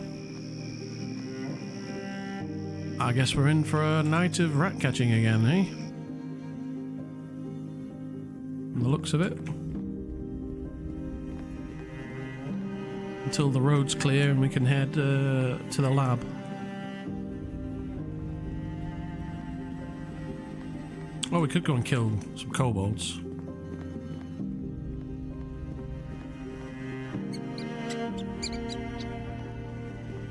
I guess we're in for a night of rat catching again, eh? From the looks of it. Until the road's clear and we can head to the lab. Well, we could go and kill some kobolds.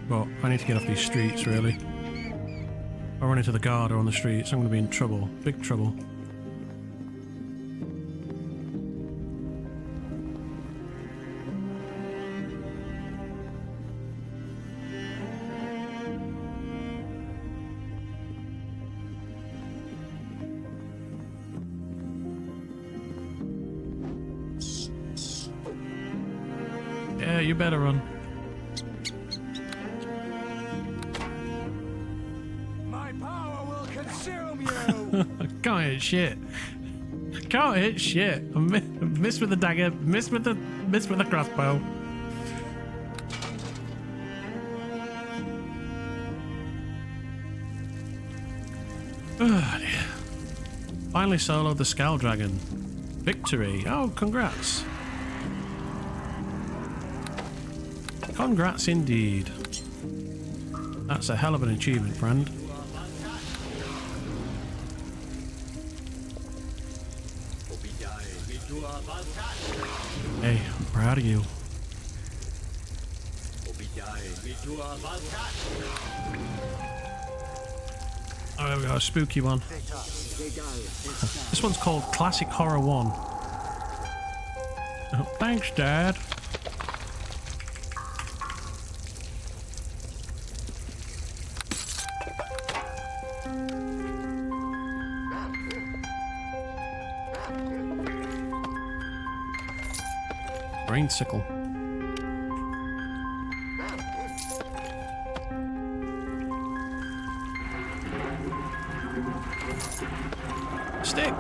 But I need to get off these streets, really. If I run into the guard or on the streets, I'm going to be in trouble. Big trouble. you better run. My power will consume you! I can't hit shit. I can't hit shit. I missed with the dagger, missed with the crossbow. Oh, dear. Finally soloed the Skull Dragon. Victory. Oh, congrats. Congrats indeed. That's a hell of an achievement, friend. Hey, I'm proud of you. Oh, there we go, a spooky one. This one's called Classic Horror 1. Oh, thanks, Dad. Brainsicle. Stick.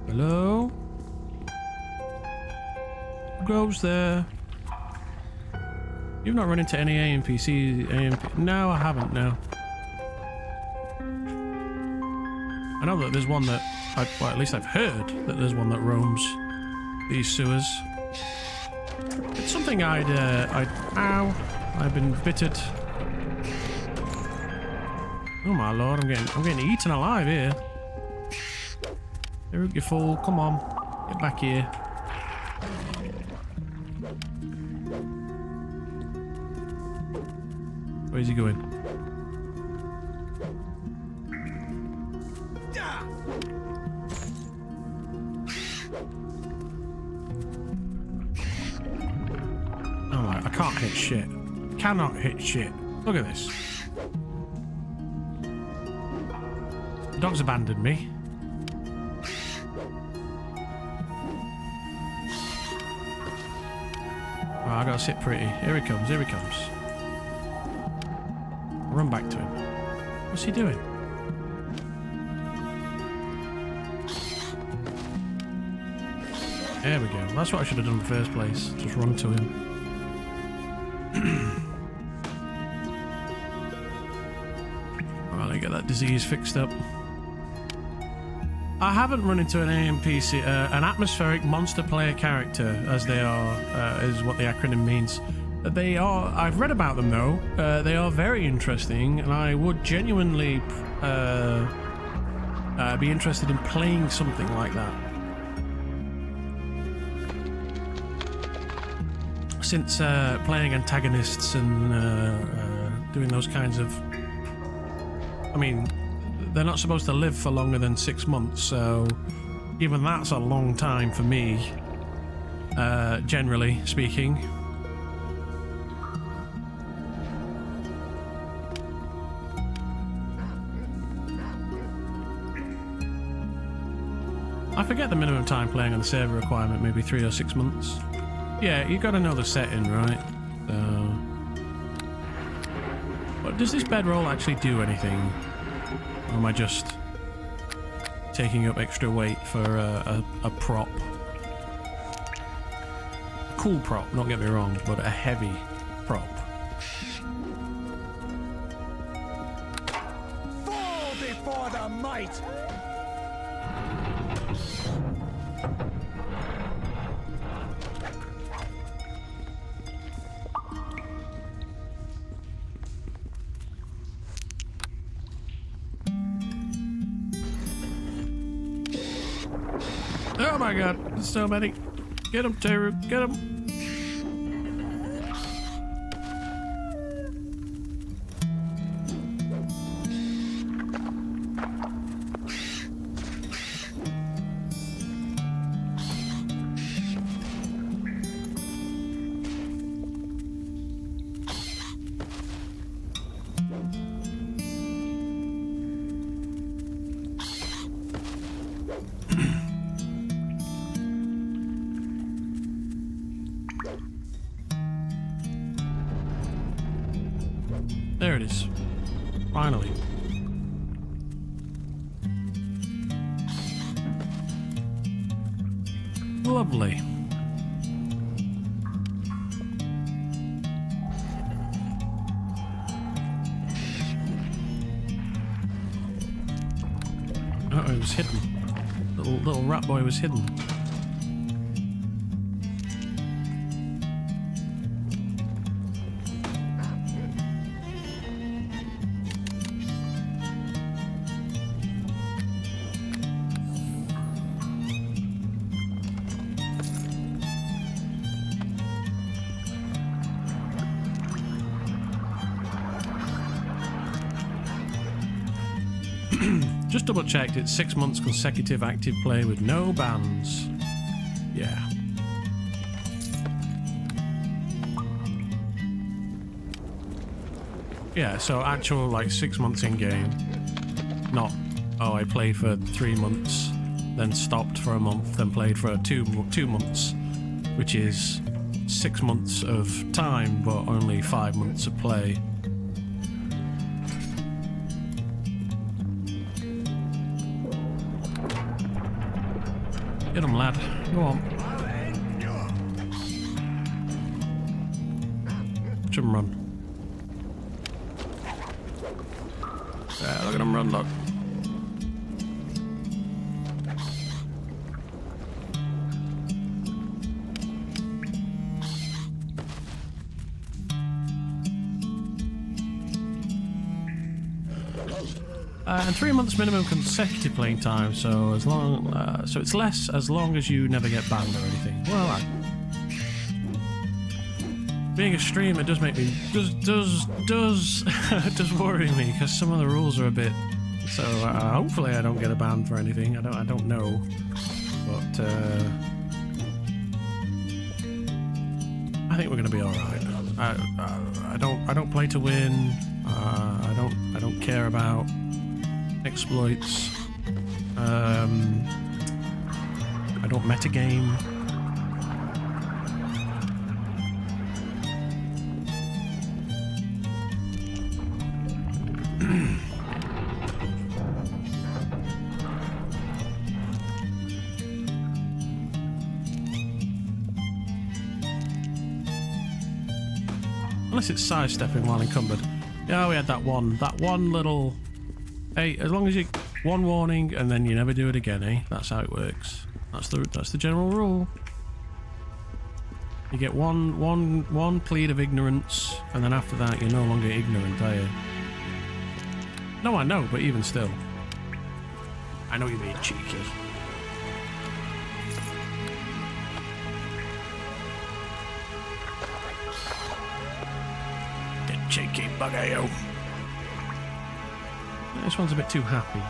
Hello? Who goes there? You've not run into any AMPC. No, I haven't, no. I know that there's one that, well, at least I've heard that there's one that roams these sewers. It's something ow, I've been bitted. Oh my lord, I'm getting eaten alive here. There, you fool, come on, get back here. Where's he going? Oh, I can't hit shit. Cannot hit shit. Look at this. The dog's abandoned me. Oh, I gotta sit pretty. Here he comes, here he comes. Run back to him. What's he doing? There we go. That's what I should have done in the first place. Just run to him. Well, let me get that disease fixed up. I haven't run into an AMPC, an atmospheric monster player character, as they are, is what the acronym means. They are, I've read about them though, they are very interesting, and I would genuinely be interested in playing something like that. Since playing antagonists and doing those kinds of... I mean, they're not supposed to live for longer than 6 months, so even that's a long time for me, generally speaking. I forget the minimum time playing on the server requirement, maybe 3 or 6 months. Yeah, you gotta know the setting, right? So... But does this bedroll actually do anything? Or am I just taking up extra weight for a prop? A cool prop, don't get me wrong, but a heavy prop. Fall before the might! Oh my god, there's so many. Get him, Teru, get him. There it is. Finally. Lovely. Oh, it was hidden. Little rat boy was hidden. Just double checked, it's 6 months consecutive active play with no bans. Yeah. Yeah, so actual like 6 months in game. Not, oh, I played for 3 months, then stopped for a month, then played for two months, which is 6 months of time, but only 5 months of play. Get him, lad. Go on. Watch him run. Yeah, look at him run, look. And 3 months minimum consecutive playing time, so as long, so it's less as long as you never get banned or anything. Well, being a streamer does make me does worry me because some of the rules are a bit. So hopefully I don't get a ban for anything. I don't know, but I think we're gonna be all right. I don't play to win. I don't care about exploits. I don't metagame. Unless it's sidestepping while encumbered. Yeah, we had that one little. Hey, as long as you one warning and then you never do it again, eh? That's how it works. That's the general rule. You get one plead of ignorance, and then after that you're no longer ignorant, are you? No, I know, but even still, I know you're being cheeky. Get cheeky, bugger you. This one's a bit too happy.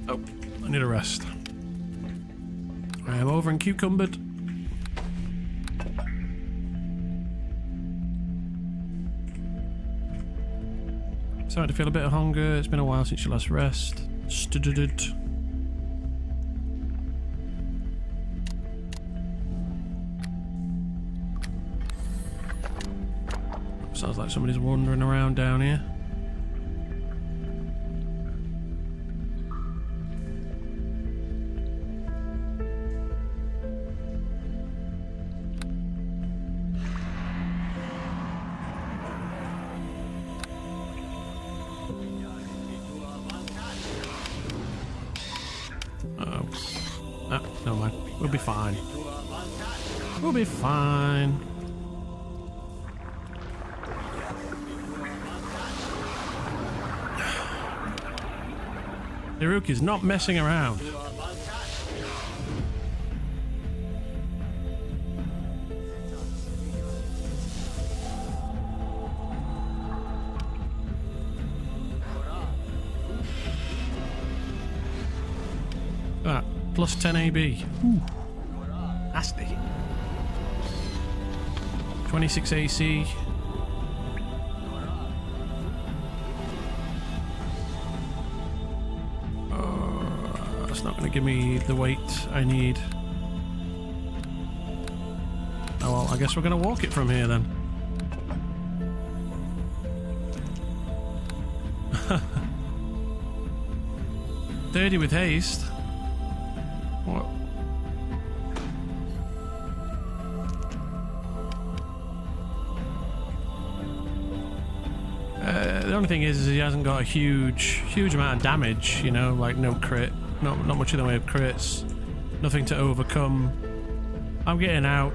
Oh, I need a rest. I am over and cucumbered. Starting to feel a bit of hunger. It's been a while since your last rest. Student. Sounds like somebody's wandering around down here. Uh-oh. Ah, never mind. We'll be fine. We'll be fine. Daruk is not messing around. Ah, plus 10 AB. Ooh. Nasty. 26 AC. That's not going to give me the weight I need. Oh well, I guess we're going to walk it from here then. $30 with haste. What? The only thing is he hasn't got a huge amount of damage, you know, like no crit, not much in the way of crits, nothing to overcome. I'm getting out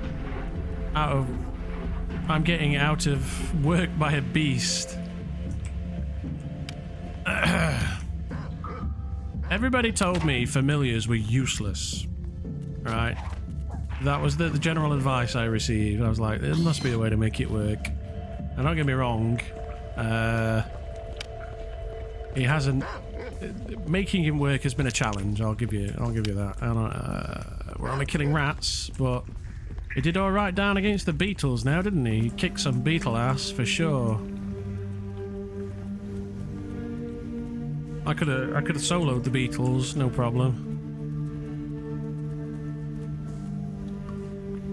of work by a beast. Everybody told me familiars were useless, right? That was the general advice I received. I was like, there must be a way to make it work. And don't get me wrong, he hasn't. Making him work has been a challenge. I'll give you that. We're only killing rats, but he did all right down against the beetles now, didn't he? He kicked some beetle ass for sure. I could have soloed the beetles, no problem.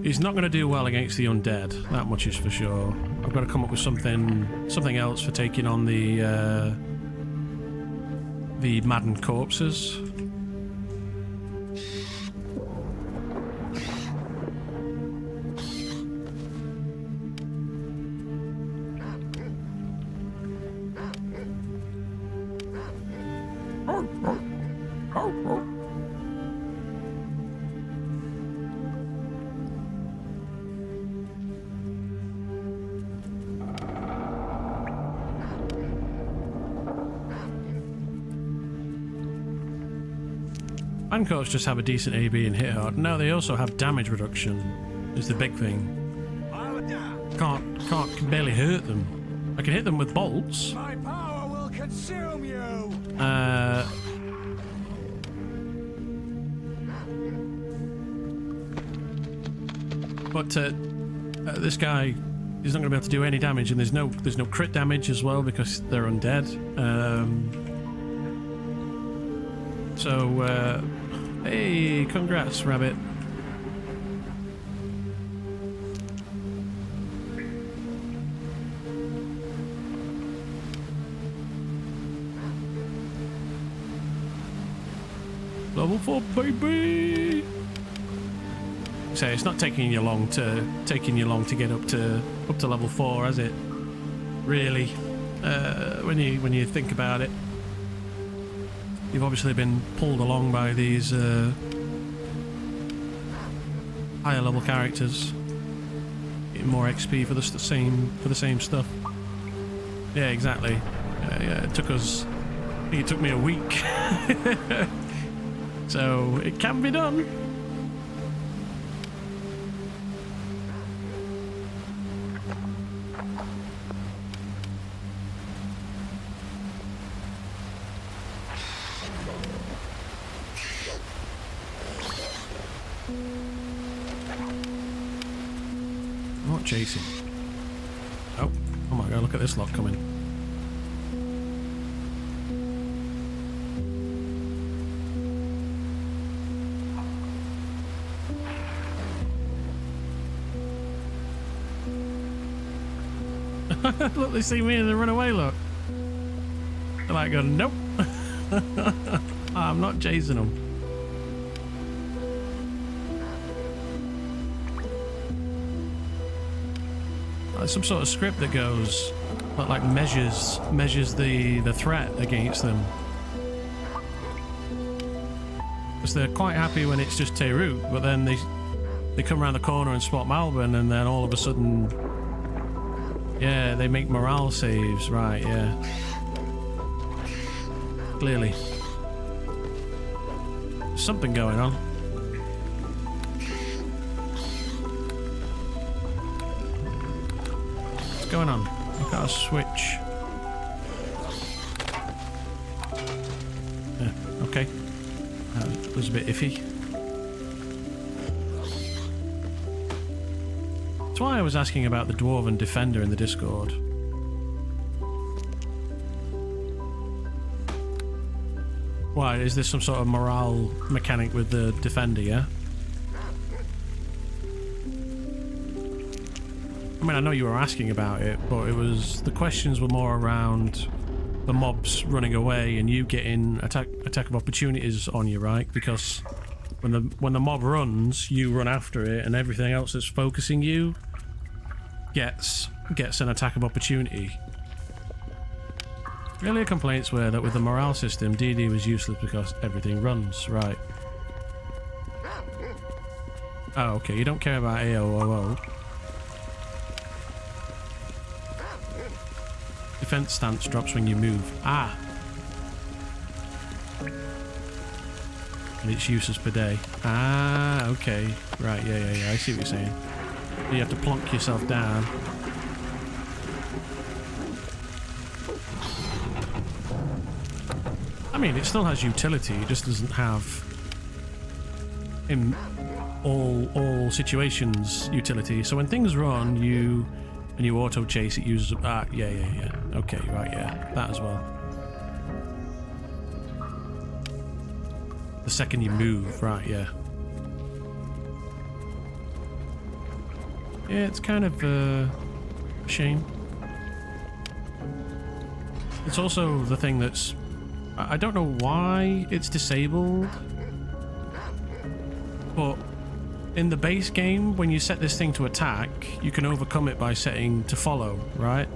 He's not going to do well against the undead. That much is for sure. I've got to come up with something else for taking on the maddened corpses. Mancoats just have a decent AB and hit hard. No, they also have damage reduction, is the big thing. Can barely hurt them. I can hit them with bolts. My power will consume you. But this guy is not going to be able to do any damage, and there's no crit damage as well because they're undead. Hey, congrats, Rabbit. Level 4, baby. So it's not taking you long to get up to level 4, has it? Really? When you think about it. You've obviously been pulled along by these higher level characters, getting more XP for the same stuff. Yeah, exactly. Yeah, it took us. I think it took me a week, so it can be done. Chasing. Oh my god, look at this lot coming. Look, they see me and they run away, look. They're like going, nope. I'm not chasing them. Some sort of script that goes that like measures the threat against them, because they're quite happy when it's just Teirut, but then they come around the corner and spot Malbon, and then all of a sudden, yeah, they make morale saves, right? Yeah, clearly. something going on. What's going on? I've got a switch. Yeah, okay. That was a bit iffy. That's why I was asking about the Dwarven Defender in the Discord. Why, is this some sort of morale mechanic with the Defender, yeah? I mean, I know you were asking about it, but it was... the questions were more around the mobs running away and you getting attack of opportunities on you, right? Because when the mob runs, you run after it and everything else that's focusing you gets an attack of opportunity. Earlier complaints were that with the morale system, DD was useless because everything runs, right? Oh, okay, you don't care about AOOO. Defense stance drops when you move. Ah! And it's useless per day. Ah, okay. Right, yeah, I see what you're saying. You have to plonk yourself down. I mean, it still has utility, it just doesn't have in all situations utility. So when things run, you auto chase, it uses up. Ah, yeah. Okay, right, yeah, that as well. The second you move, right, yeah. Yeah, it's kind of a shame. It's also the thing that's... I don't know why it's disabled, but in the base game, when you set this thing to attack, you can overcome it by setting to follow, right?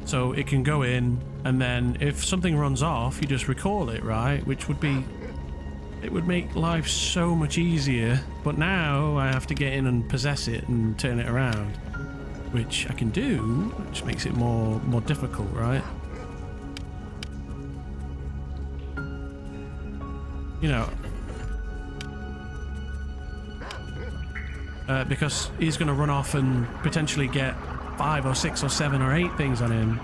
So it can go in, and then if something runs off, you just recall it, right? Which would be... it would make life so much easier, but now I have to get in and possess it and turn it around, which I can do, which makes it more difficult, right? You know, because he's going to run off and potentially get 5 or 6 or 7 or 8 things on him.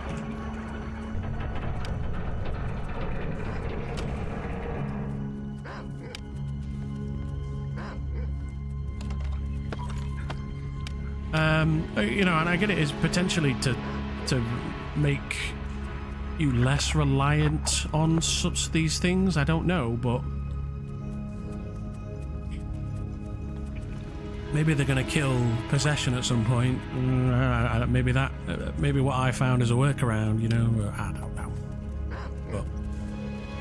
You know, and I get it is potentially to make you less reliant on such these things. I don't know, but maybe they're going to kill possession at some point. Maybe what I found is a workaround. You know, I don't know. But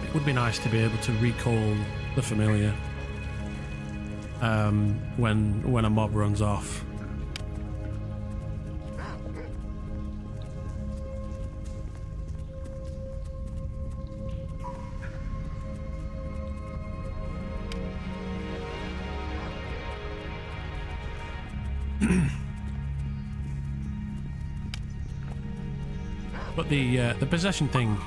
it would be nice to be able to recall the familiar when a mob runs off. But the possession thing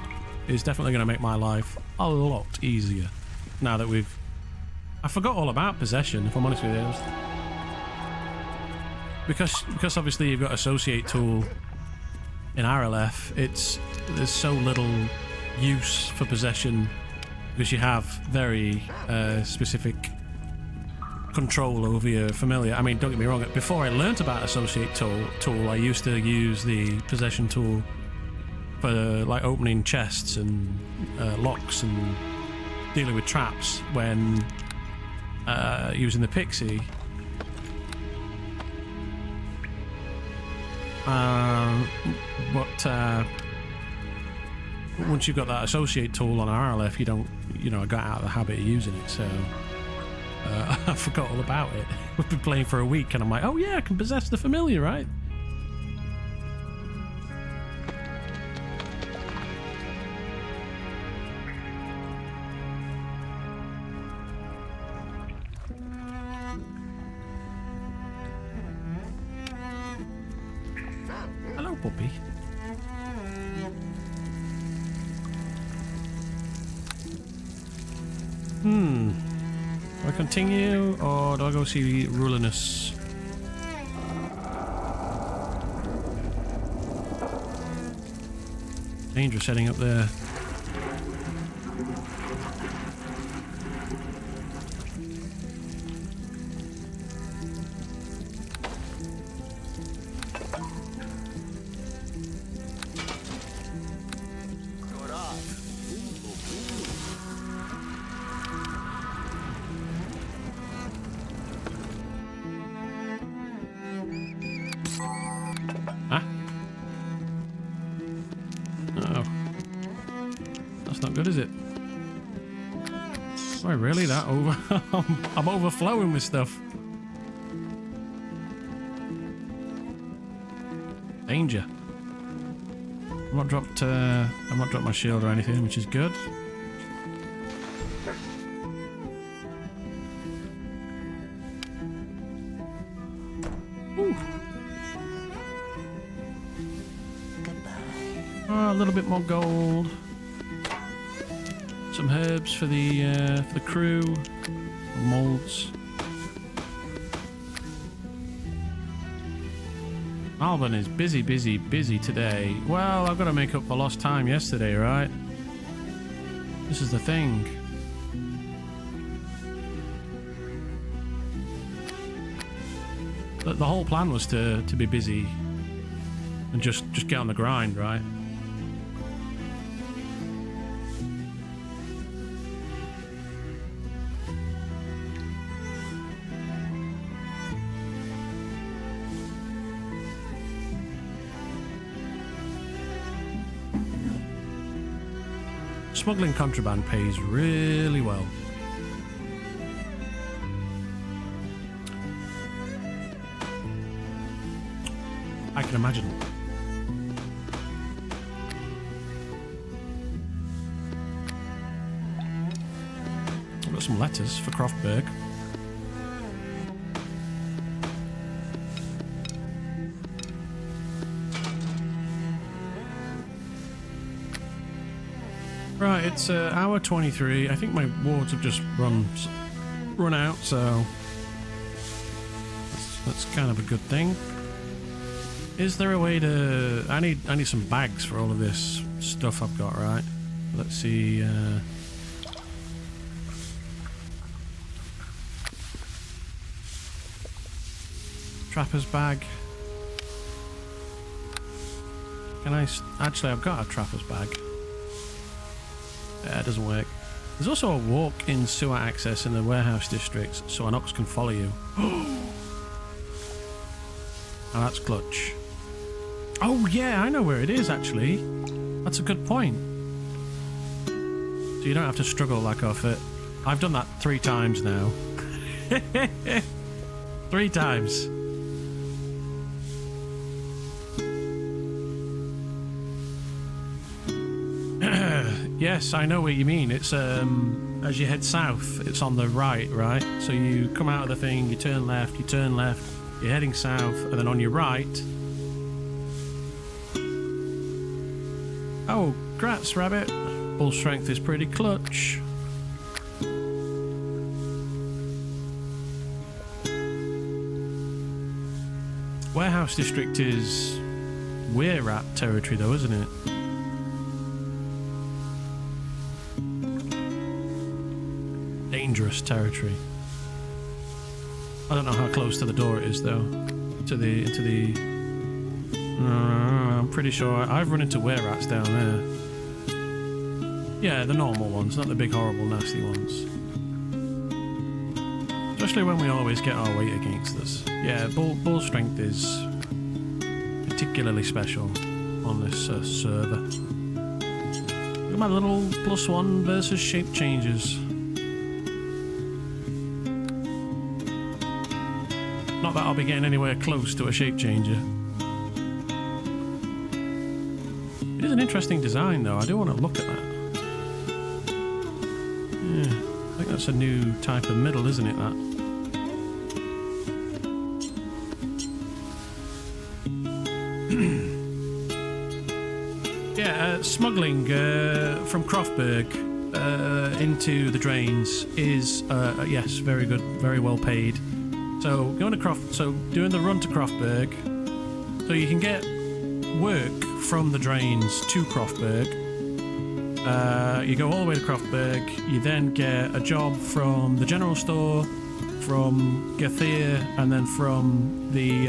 is definitely going to make my life a lot easier now that I forgot all about possession, if I'm honest with you. Because obviously you've got associate tool in RLF, there's so little use for possession because you have very specific control over your familiar. I mean, don't get me wrong, before I learnt about associate tool, I used to use the possession tool for like opening chests and locks and dealing with traps when using the pixie. But once you've got that associate tool on RLF, I got out of the habit of using it, so I forgot all about it. We've been playing for a week and I'm like, oh yeah, I can possess the familiar, right? Hello, puppy. continue or do I go see Rulinus? Dangerous heading up there. Good, is it? Why really that over? I'm overflowing with stuff. Danger. I've not dropped my shield or anything, which is good. Ooh. Oh, a little bit more gold. Some herbs for the crew, molds. Malbon is busy today. Well, I've got to make up for lost time yesterday, right? This is the thing. The whole plan was to be busy and just get on the grind, right? Smuggling contraband pays really well. I can imagine. I've got some letters for Croftberg. Right, it's hour 23. I think my wards have just run out, so that's kind of a good thing. Is there a way to... I need some bags for all of this stuff I've got, right? Let's see... Trapper's bag. Can I... Actually, I've got a trapper's bag. Yeah, it doesn't work. There's also a walk-in sewer access in the warehouse districts, so an ox can follow you. Oh, that's clutch. Oh yeah, I know where it is actually. That's a good point. So you don't have to struggle like off it. I've done that 3 times now. 3 times. Yes, I know what you mean. It's as you head south, it's on the right, right? So you come out of the thing, you turn left, you're heading south, and then on your right... Oh, grats, rabbit. Bull strength is pretty clutch. Warehouse district is Weir-Rat territory though, isn't it? Dangerous territory. I don't know how close to the door it is though. Into the I'm pretty sure I've run into were-rats down there. Yeah, the normal ones, not the big horrible nasty ones. Especially when we always get our weight against us. Yeah, bull strength is particularly special on this server. Look at my little +1 versus shape changes. Not that I'll be getting anywhere close to a shape changer. It is an interesting design though, I do want to look at that. Yeah, I think that's a new type of middle, isn't it, that? Yeah, smuggling from Croftberg. into the drains is yes, very good, very well paid. So going to doing the run to Croftberg, so you can get work from the drains to Croftberg. You go all the way to Croftberg. You then get a job from the general store, from Gathir, and then from the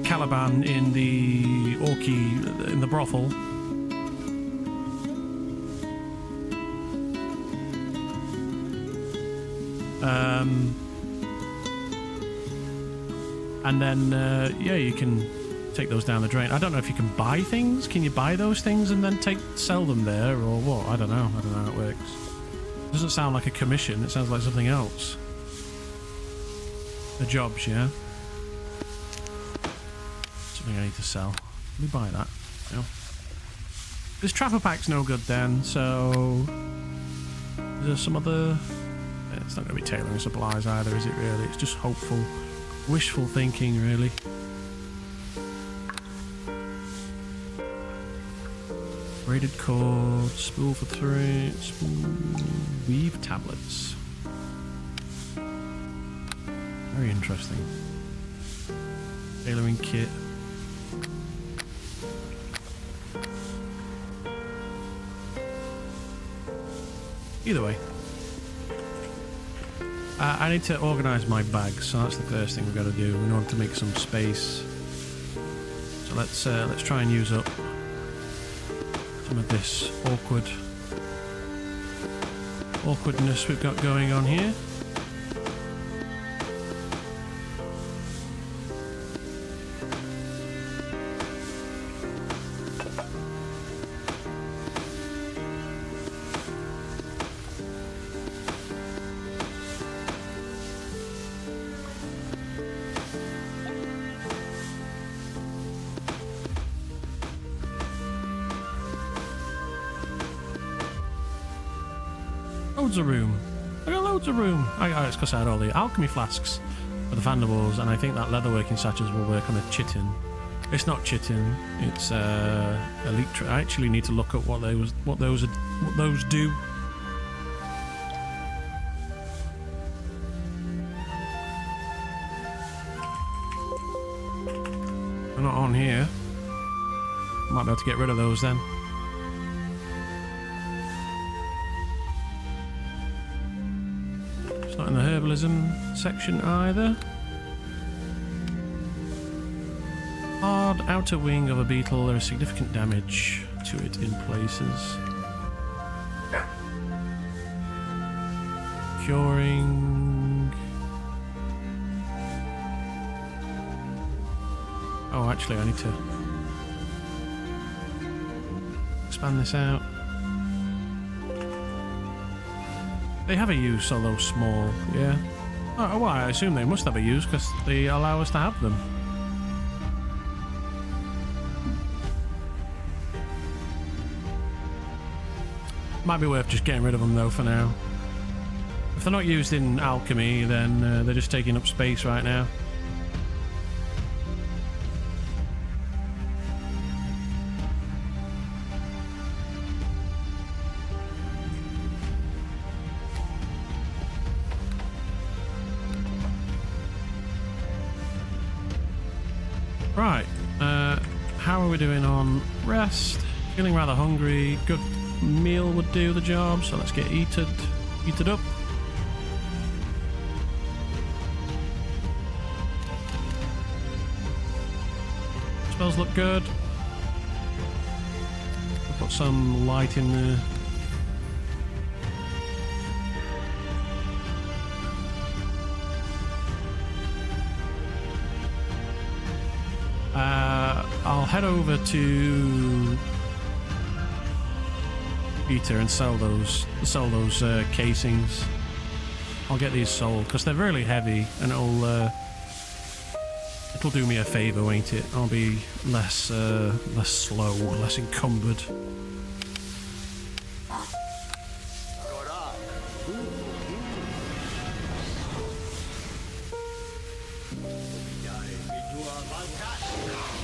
Caliban in the Orky in the brothel. And then yeah, you can take those down the drain. I don't know if you can buy things. Can you buy those things and then sell them there, or what? I don't know. I don't know how it works. It doesn't sound like a commission. It sounds like something else. The jobs, yeah. Something I need to sell. Let me buy that. No. This trapper pack's no good then. So is there some other? It's not going to be tailoring supplies either, is it? Really? It's just hopeful, wishful thinking, really. Braided cord, spool for 3, weave tablets. Very interesting. Tailoring kit. Either way. I need to organise my bags, so that's the first thing we've got to do in order to make some space. So let's try and use up some of this awkwardness we've got going on here. Loads of room. I got loads of room. It's because I had all the alchemy flasks for the Vanderwalls, and I think that leatherworking satchels will work on a chitin. It's not chitin. It's elite. I actually need to look up what those do. They're not on here. Might be able to get rid of those then. Not in the herbalism section either. Hard outer wing of a beetle. There is significant damage to it in places. Curing. Oh, actually, I need to expand this out. They have a use, although small, yeah. Oh, well, I assume they must have a use because they allow us to have them. Might be worth just getting rid of them though for now. If they're not used in alchemy, then they're just taking up space right now. Right, how are we doing on rest? Feeling rather hungry. Good meal would do the job, so let's get eated up. Spells look good. I've got some light in there. I'll head over to Peter and sell those casings. I'll get these sold because they're really heavy, and it'll do me a favour, won't it? I'll be less slow, less encumbered.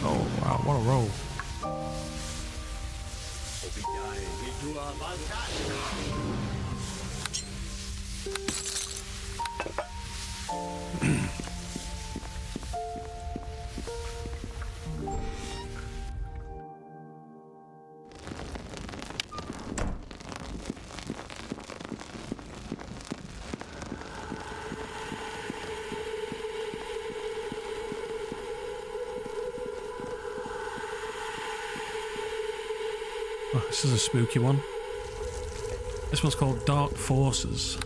Oh wow, what a roll. Oh, this is a spooky one. This one's called Dark Forces.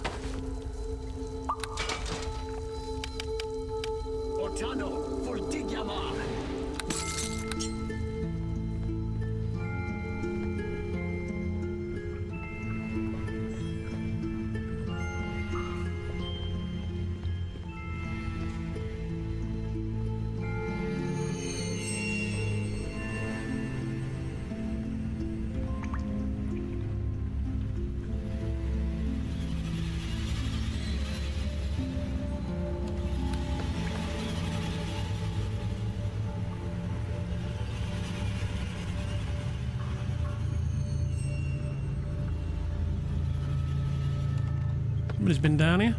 Somebody's been down here.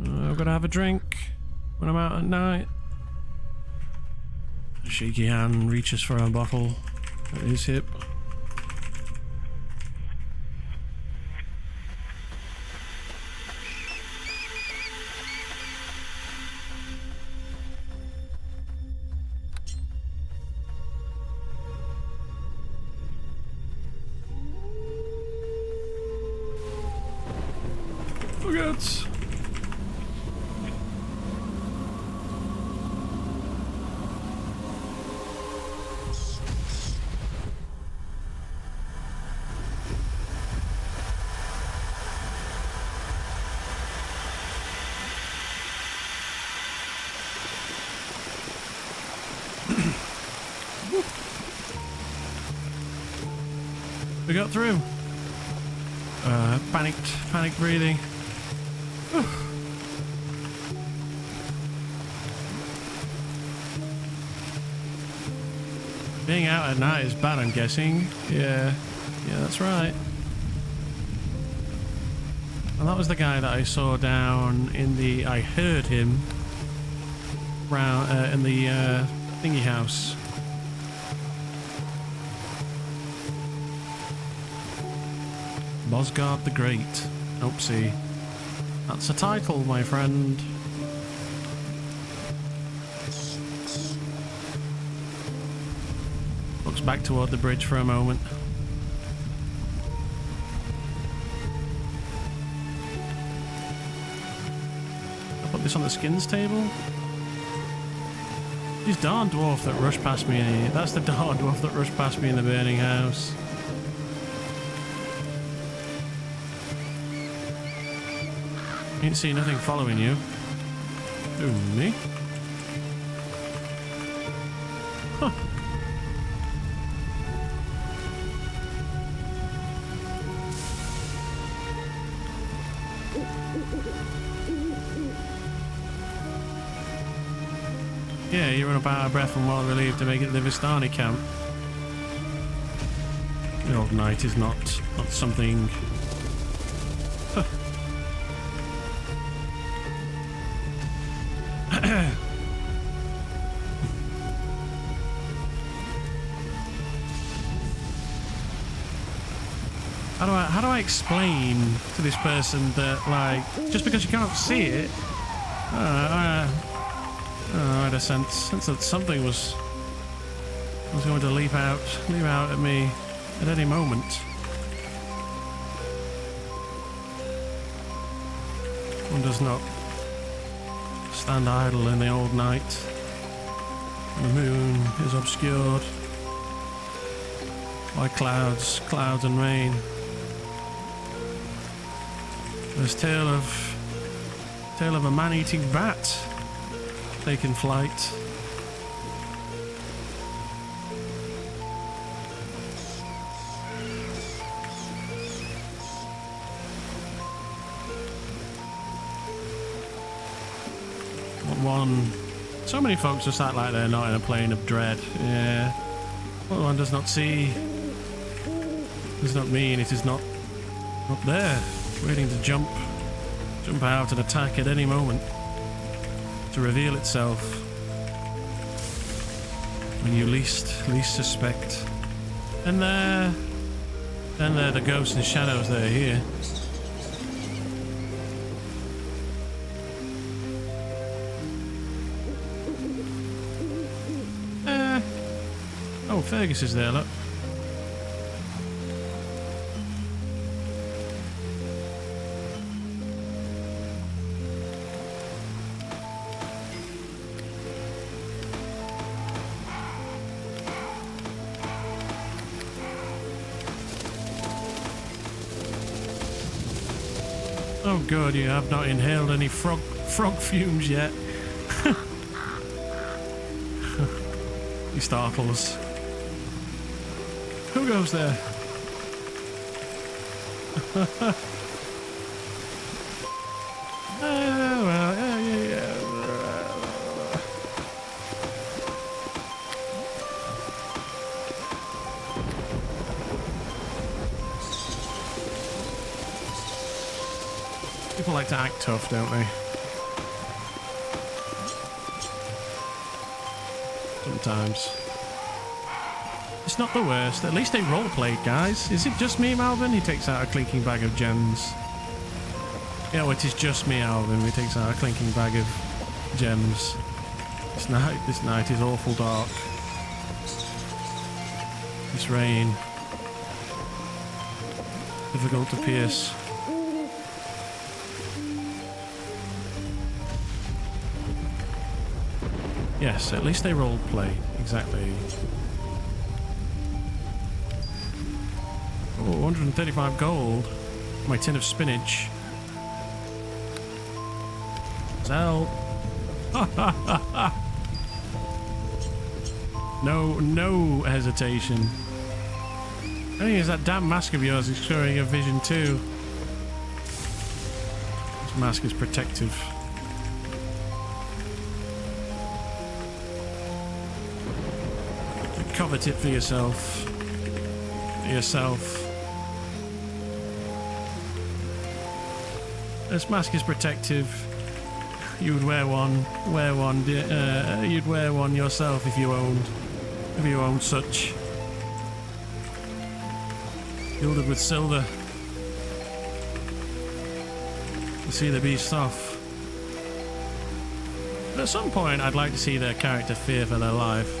I've got to have a drink when I'm out at night. A shaky hand reaches for a bottle at his hip. Forgets. We got through. Panicked breathing. Being out at night is bad, I'm guessing. Yeah, that's right. And that was the guy that I saw down in the... I heard him round in the thingy house. Bosgard the Great. Oopsie. That's a title, my friend. Looks back toward the bridge for a moment. I'll put this on the skins table. This Darn Dwarf that rushed past me. That's the Darn Dwarf that rushed past me in the burning house. Ain't see nothing following you. Ooh, me? Huh. Yeah, you run up out of breath and well relieved to make it to the Vistani camp. The old knight is not something... Huh. How do I explain to this person that, like, just because you can't see it, I had a sense that something was going to leap out at me at any moment. One does not stand idle in the old night. The moon is obscured by clouds and rain. There's tale of a man-eating bat taking flight. one. So many folks just act like they're not in a plane of dread. Yeah. What one does not see does not mean it is not there, waiting to jump out and attack at any moment, to reveal itself when you least suspect. And there the ghosts and shadows that are here. Oh, Fergus is there, look. Oh good, you have not inhaled any frog fumes yet. He startles. Who goes there? Well, yeah. People like to act tough, don't they? Sometimes. It's not the worst. At least they roleplayed, guys. Is it just me, Malbon? He takes out a clinking bag of gems. Yeah, well, it is just me, Alvin. He takes out a clinking bag of gems. This night is awful dark. This rain. Difficult to pierce. Yes, at least they roleplay. Exactly. Oh, 135 gold. My tin of spinach. Sell. No hesitation. I think it's that damn mask of yours is showing a vision too. This mask is protective. Covet it for yourself. This mask is protective. You would wear one. You'd wear one yourself if you owned such. Gilded with silver. To see the beast off. But at some point, I'd like to see their character fear for their life.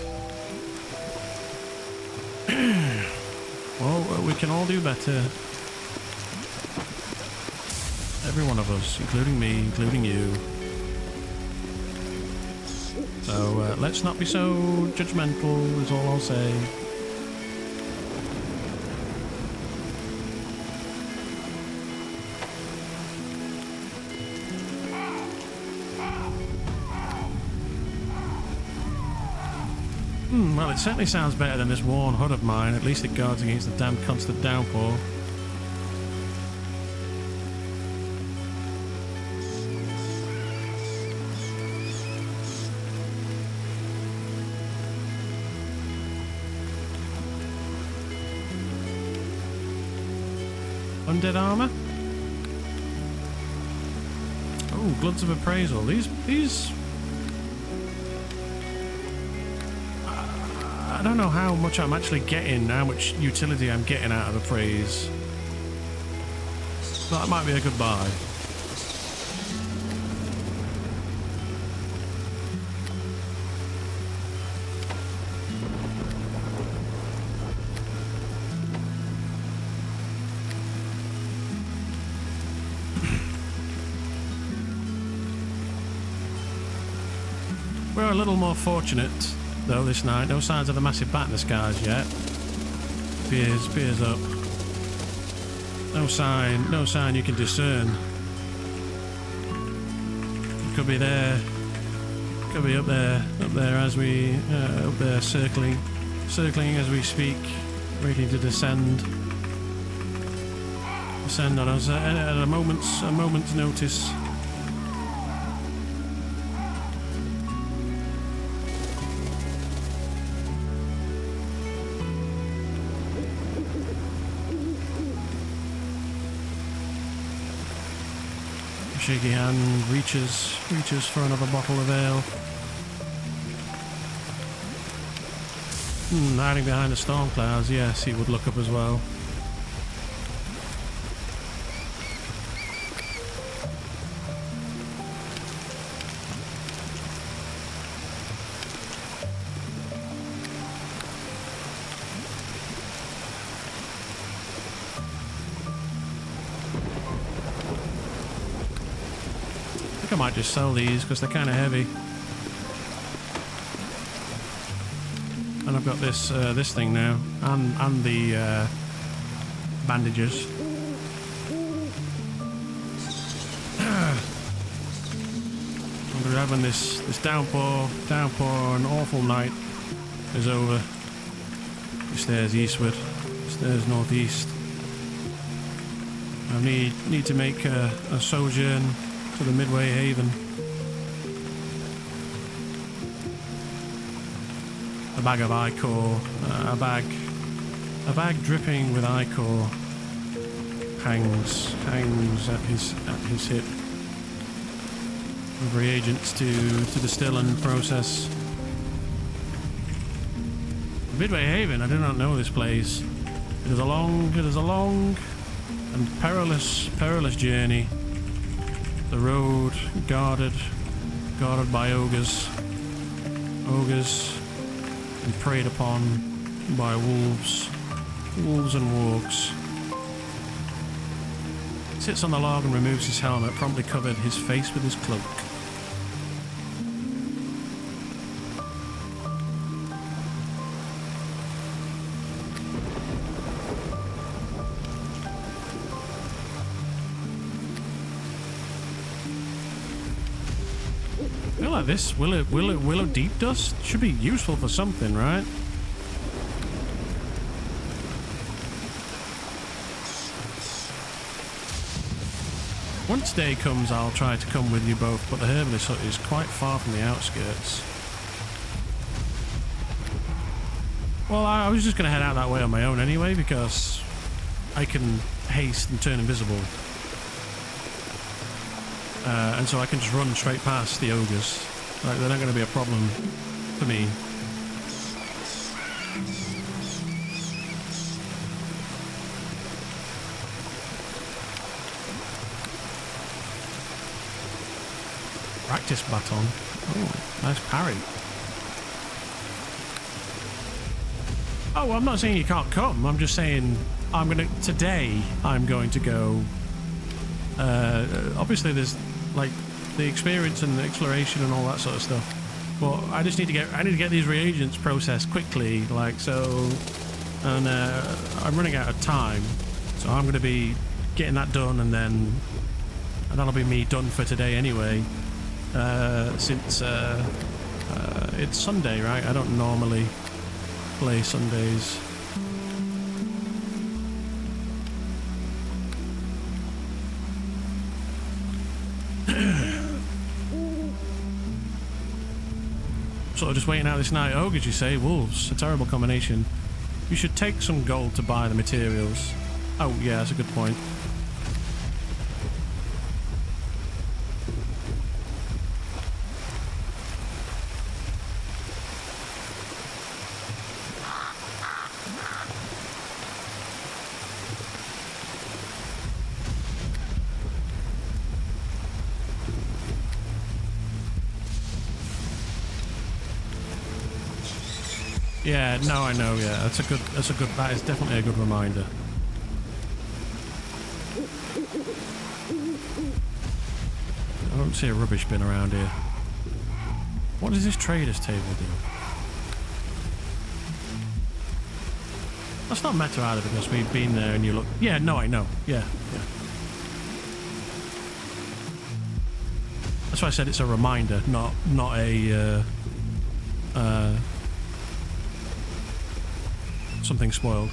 Well, we can all do better. Every one of us, including me, including you. So let's not be so judgmental, is all I'll say. Well, it certainly sounds better than this worn hood of mine. At least it guards against the damn constant downpour. Undead armor? Oh, Gloods of Appraisal. These... I don't know how much I'm actually getting, how much utility I'm getting out of Appraise. That might be a good buy. We're a little more fortunate though this night. No signs of a massive bat in the skies yet. Spears up. No sign you can discern. It could be there. Could be up there as we up there circling as we speak, waiting to descend on us at a moment's notice. shaky hand reaches for another bottle of ale. Hiding behind the storm clouds, yes, he would look up as well. I think I might just sell these because they're kind of heavy. And I've got this this thing now, and the bandages. I'm gonna have when this downpour, an awful night is over. He stares eastward, stares northeast. I need to make a sojourn to the Midway Haven. A bag of ichor, a bag dripping with ichor hangs at his hip. With reagents to distill and process. Midway Haven, I do not know this place. It is a long and perilous journey. The road guarded by ogres, and preyed upon by wolves and wargs. Sits on the log and removes his helmet, promptly covered his face with his cloak. I feel like this willow deep dust should be useful for something, right? Once day comes, I'll try to come with you both, but the herbalist hut is quite far from the outskirts. Well, I was just going to head out that way on my own anyway, because I can haste and turn invisible. And so I can just run straight past the ogres. Like, they're not going to be a problem for me. Practice baton. Oh, nice parry. Oh, well, I'm not saying you can't come. I'm just saying today I'm going to go. Obviously there's like the experience and the exploration and all that sort of stuff. But I just need to get these reagents processed quickly, like so. And I'm running out of time. So I'm going to be getting that done, and that'll be me done for today anyway. Since it's Sunday, right? I don't normally play Sundays. Sort of just waiting out this night. Ogres, you say? Wolves. A terrible combination. You should take some gold to buy the materials. Oh, yeah, that's a good point. Yeah, no, I know, yeah. That is definitely a good reminder. I don't see a rubbish bin around here. What does this trader's table do? That's not meta either, because we've been there and you look... Yeah, no, I know. Yeah. That's why I said it's a reminder, not a... something spoiled.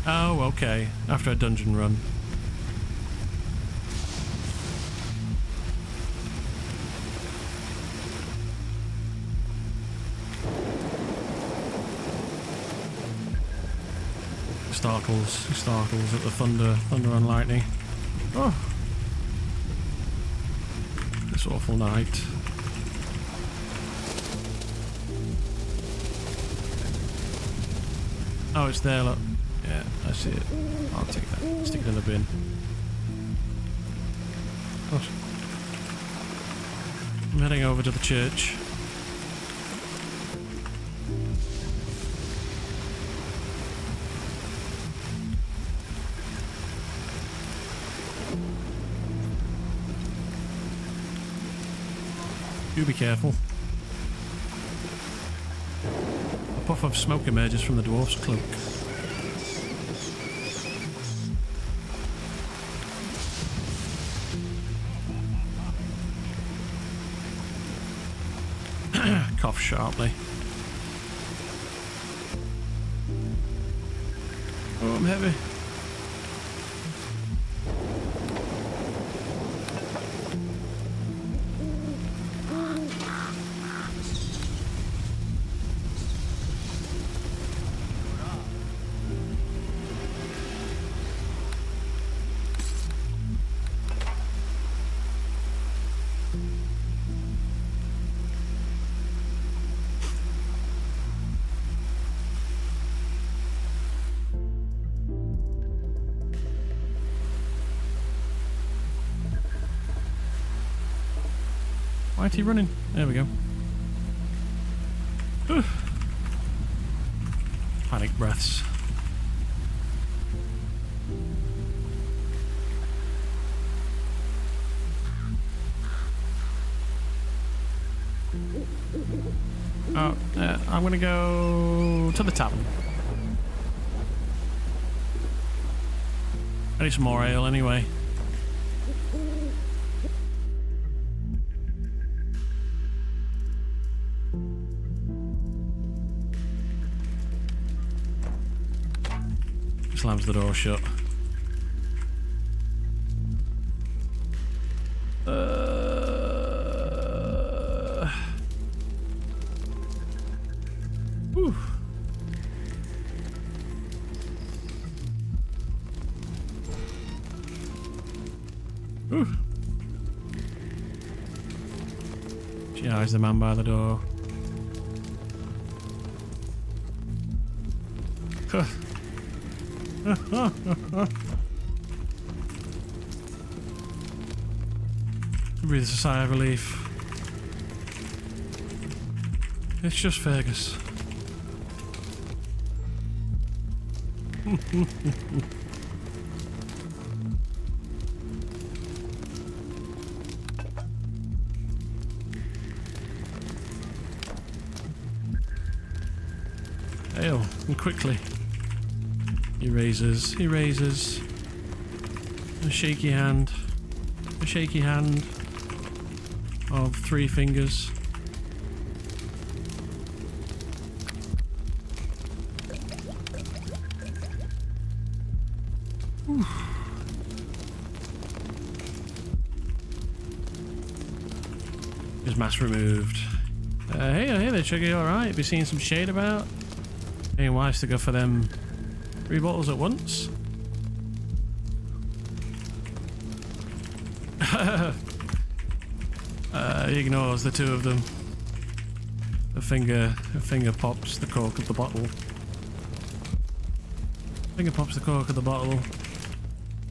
Oh, okay. After a dungeon run. Startles at the thunder and lightning. Oh, this awful night. Oh, it's there, look. Yeah, I see it. I'll take that. Stick it in the bin. What? I'm heading over to the church. Do be careful. A puff of smoke emerges from the dwarf's cloak. Cough sharply. Oh, I'm heavy. Why is he running? There we go. Panic breaths. Oh, I'm gonna go to the tavern. I need some more ale anyway. Slams the door shut. Whew. Whew. She eyes the man by the door. Breathes a sigh of relief. It's just Fergus. Ale, and quickly. He raises a shaky hand of 3 fingers. Whew. His mask removed. Hey there, Chuggy, alright? Have you seen some shade about? Ain't wise to go for them 3 bottles at once. He ignores the 2 of them. A finger pops the cork of the bottle. Finger pops the cork of the bottle.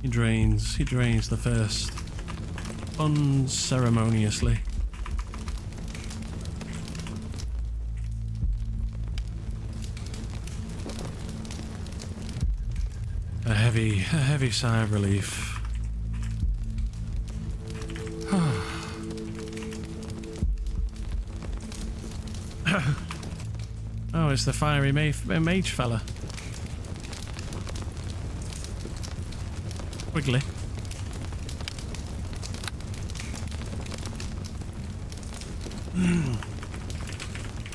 He drains the first unceremoniously. A heavy sigh of relief. Oh, it's the fiery mage fella. Wiggly.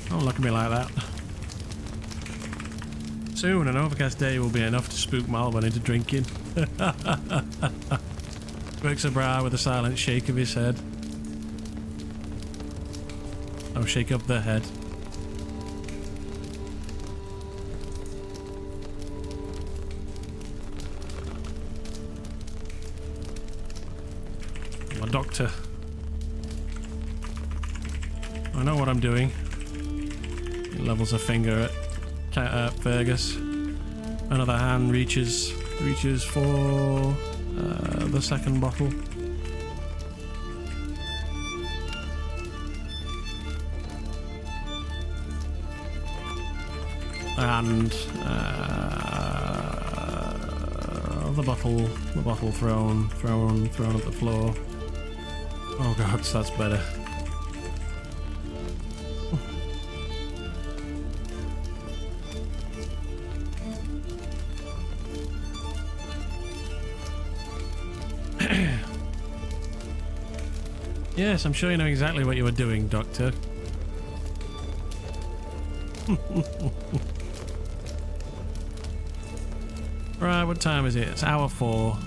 Don't look at me like that. Soon, an overcast day will be enough to spook Malbon into drinking. Works a brow with a silent shake of his head. Oh, shake up the head. My doctor. I know what I'm doing. He levels a finger at Fergus. Another hand reaches for the second bottle. And the bottle thrown at the floor. Oh god, that's better. Yes, I'm sure you know exactly what you were doing, Doctor. Right, what time is it? It's hour 4.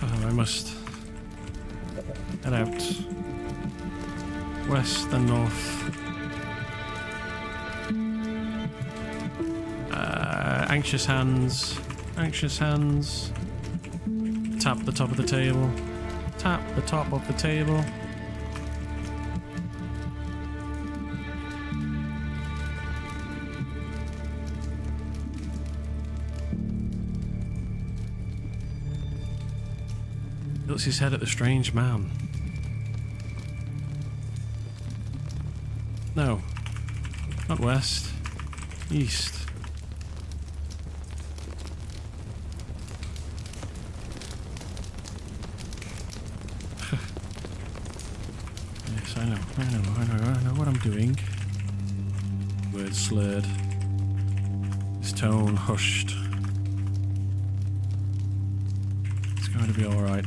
Oh, I must head out west and north. Anxious hands. Anxious hands. Tap the top of the table. Tap the top of the table. Looks his head at the strange man. No. Not west. East. Yes, I know what I'm doing. Words slurred. His tone hushed. It's going to be alright.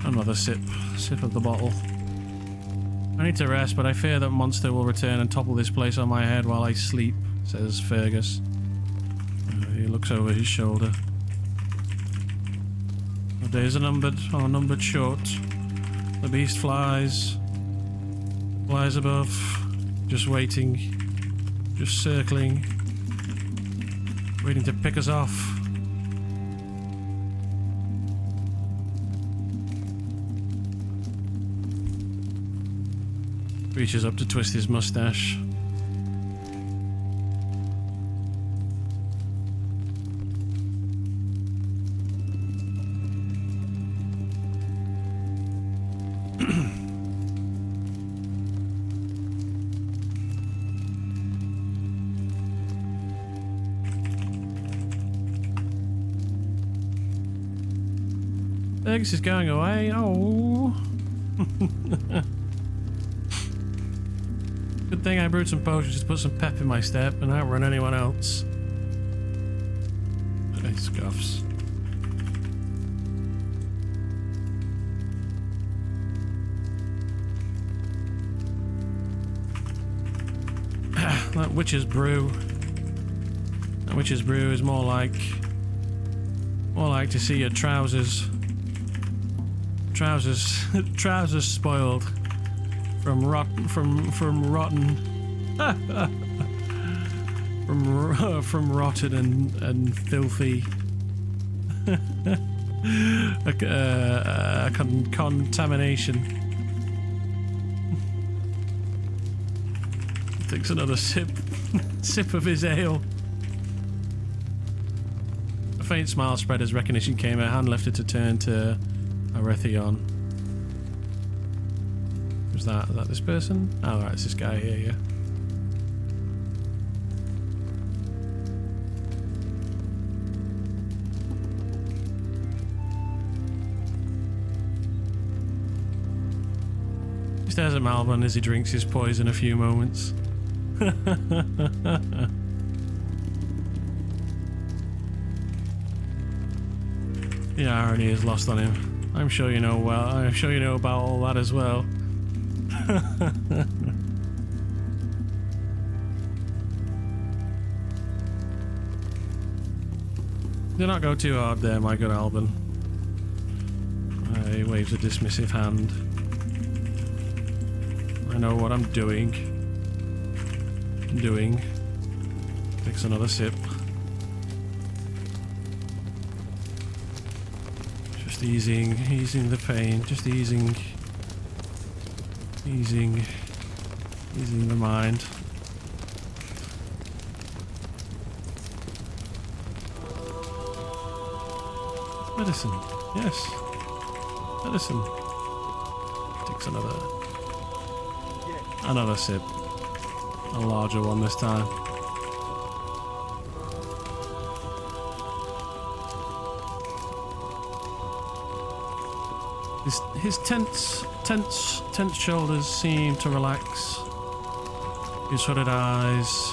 Another sip of the bottle. I need to rest, but I fear that monster will return and topple this place on my head while I sleep, says Fergus. He looks over his shoulder. The days are numbered short. The beast flies above, just waiting, just circling, waiting to pick us off. Reaches up to twist his mustache. Fergus is going away. Oh. Good thing I brewed some potions to put some pep in my step and outrun anyone else. He scoffs. That witch's brew. That witch's brew is more like to see your trousers spoiled. From rotted and filthy contamination. Takes another sip of his ale. A faint smile spread as recognition came. A hand lifted to turn to Arethion. Is that this person? Oh, right, it's this guy here, yeah. He stares at Malbon as he drinks his poison a few moments. The irony is lost on him. I'm sure you know about all that as well. Do not go too hard there, my good Albin. He waves a dismissive hand. I know what I'm doing. Takes another sip. Just Just easing the pain. Just easing the mind. Medicine. Yes. Medicine. Takes another sip. A larger one this time. His tense shoulders seem to relax. His hooded eyes.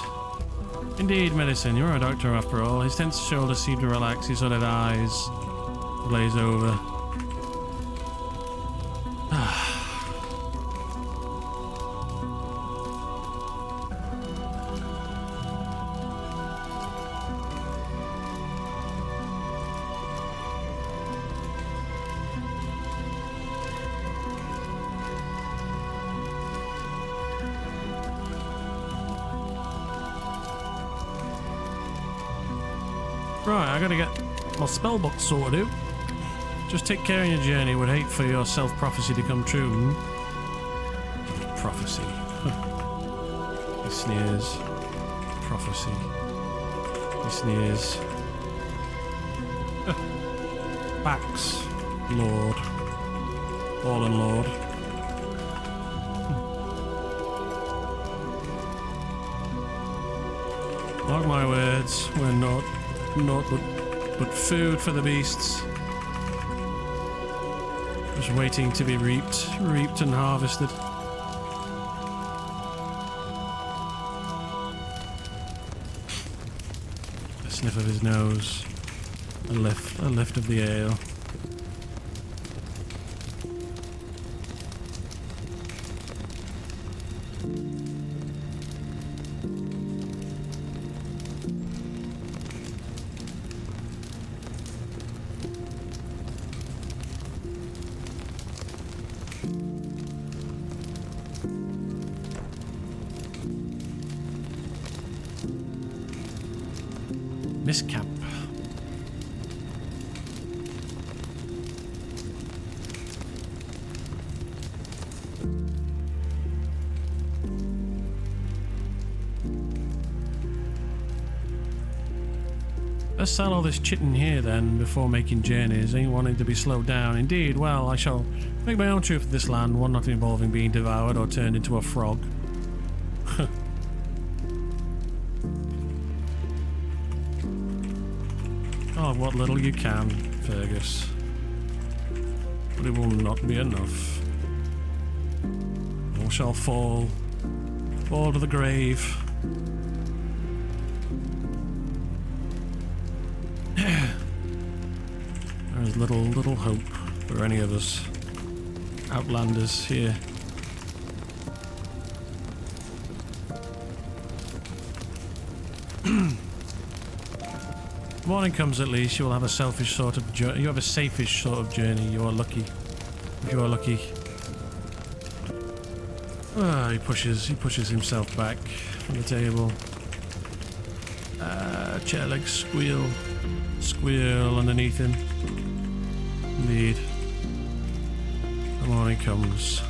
Indeed, medicine. You're a doctor after all. His tense shoulders seem to relax. His hooded eyes glaze over. Right, I gotta get my spellbook sorted out. Just take care of your journey. Would hate for your self-prophecy to come true. Prophecy. He sneers. Prophecy. He sneers. Backs. Lord. Fallen Lord. Mark my words, we're not but food for the beasts. Just waiting to be reaped and harvested. A sniff of his nose, a lift of the ale. Miss Camp. Let's sell all this chitin here then, before making journeys. Ain't wanting to be slowed down. Indeed, well, I shall make my own truth of this land, one not involving being devoured or turned into a frog. Oh, what little you can, Fergus. But it will not be enough. All shall fall to the grave. There's little hope for any of us outlanders here. Morning comes, at least you will have a selfish sort of journey. You have a safe-ish sort of journey. You are lucky. If you are lucky. Ah, he pushes himself back from the table. Chair legs squeal underneath him. Indeed. The morning comes.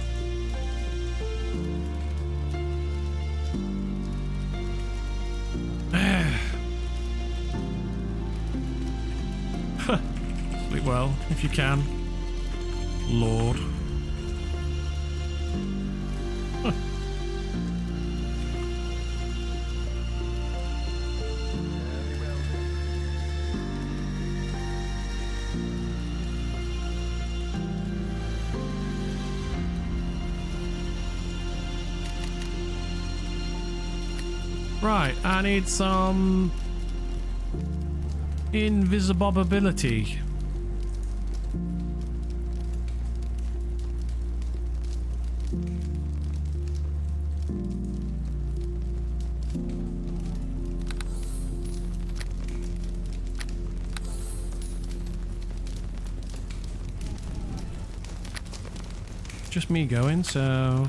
Sleep well, if you can. Lord. Right, I need some invisibility. Just me going, so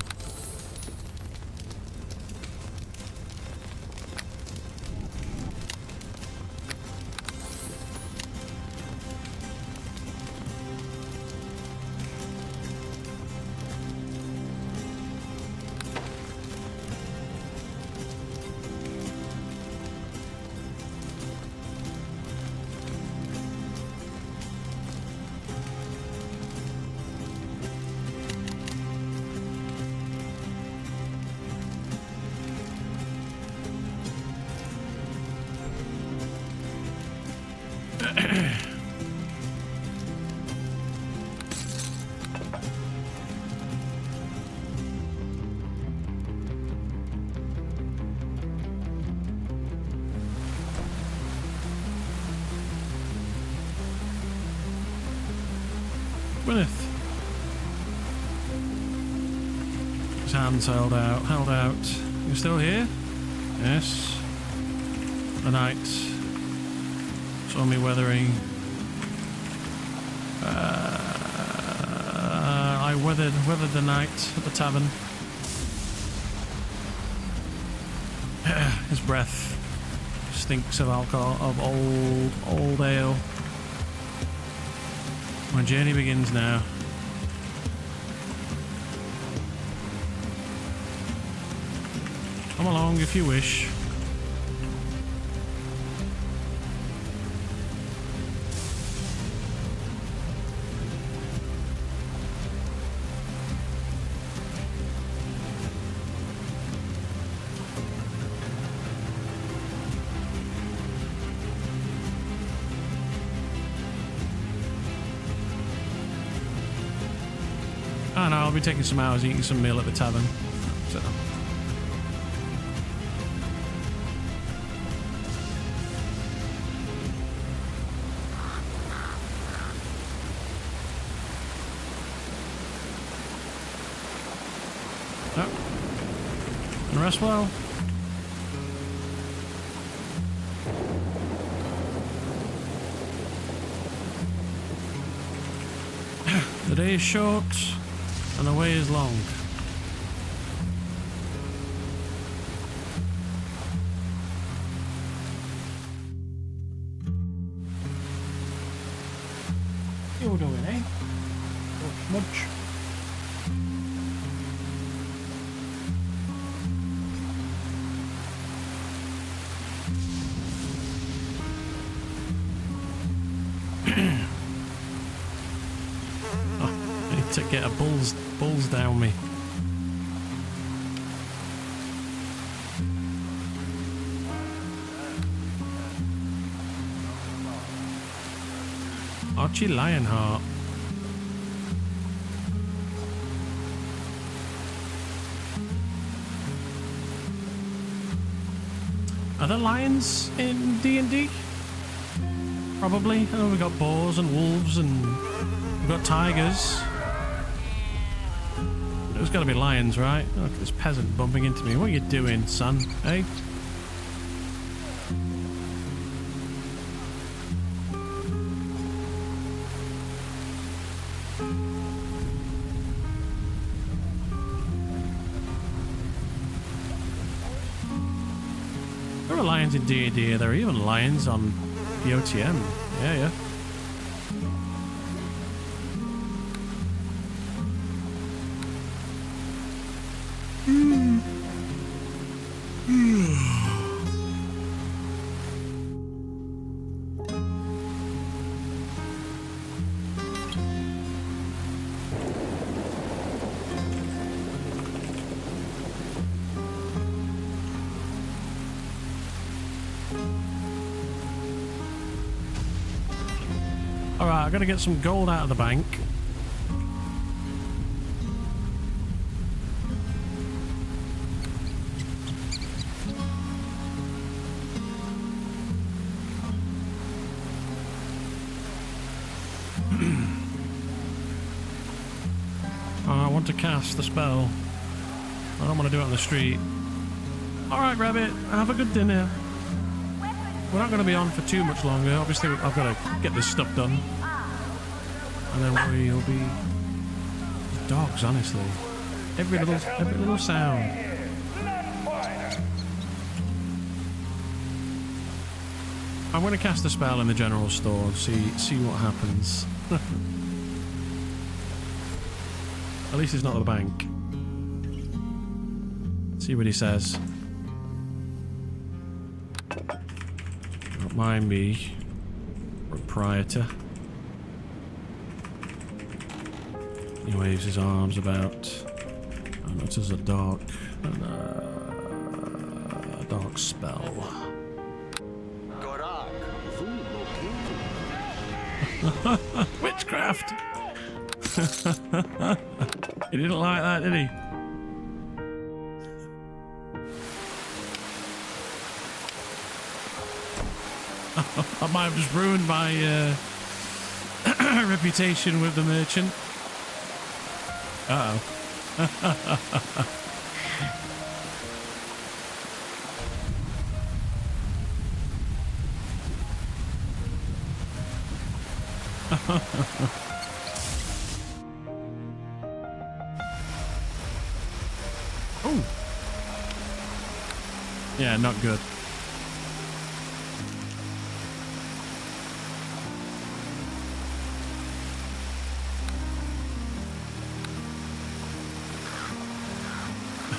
Gwyneth. His hands held out, held out. You still here? Yes. The night saw me weathering. I weathered the night at the tavern. His breath stinks of alcohol, of old ale. My journey begins now. Come along if you wish. Oh no, I'll be taking some hours eating some meal at the tavern. So. Oh. And rest well. The day is short. And the way is long. You doing, eh? Not much. To get a bulls down me. Archie Lionheart. Are there lions in D&D? Probably. I know we've got boars and wolves and we've got tigers. There's got to be lions, right? Look at this peasant bumping into me. What are you doing, son? Hey? There are lions in D&D. There are even lions on POTM. Yeah. Alright, I gotta get some gold out of the bank. I want to cast the spell. I don't want to do it on the street. Alright, Rabbit, have a good dinner. We're not going to be on for too much longer. Obviously, I've got to get this stuff done. And then we'll be... Dogs, honestly. Every little sound. I'm going to cast a spell in the general store and see what happens. At least it's not the bank. See what he says. Don't mind me, proprietor. He waves his arms about. And it is a dark spell. Witchcraft! He didn't like that, did he? I might have just ruined my reputation with the merchant. Uh-oh. Oh. Yeah, not good.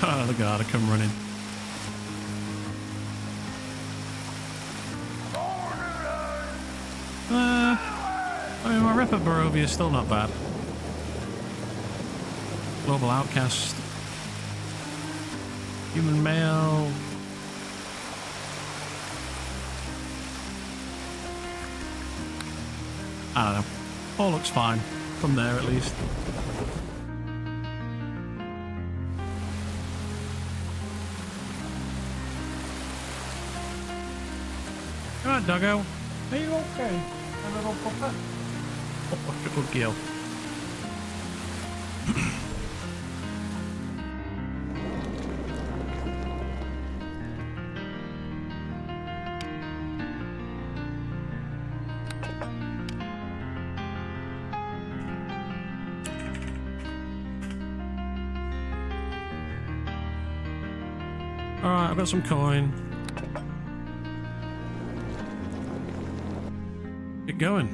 Oh, look at her come running. I mean, my rep at Barovia is still not bad. Global Outcast. Human male. I don't know. All looks fine. From there, at least. Come on, doggo. Are you okay, a little puppet? Oh, good girl. Alright, I've got some coin. Get going.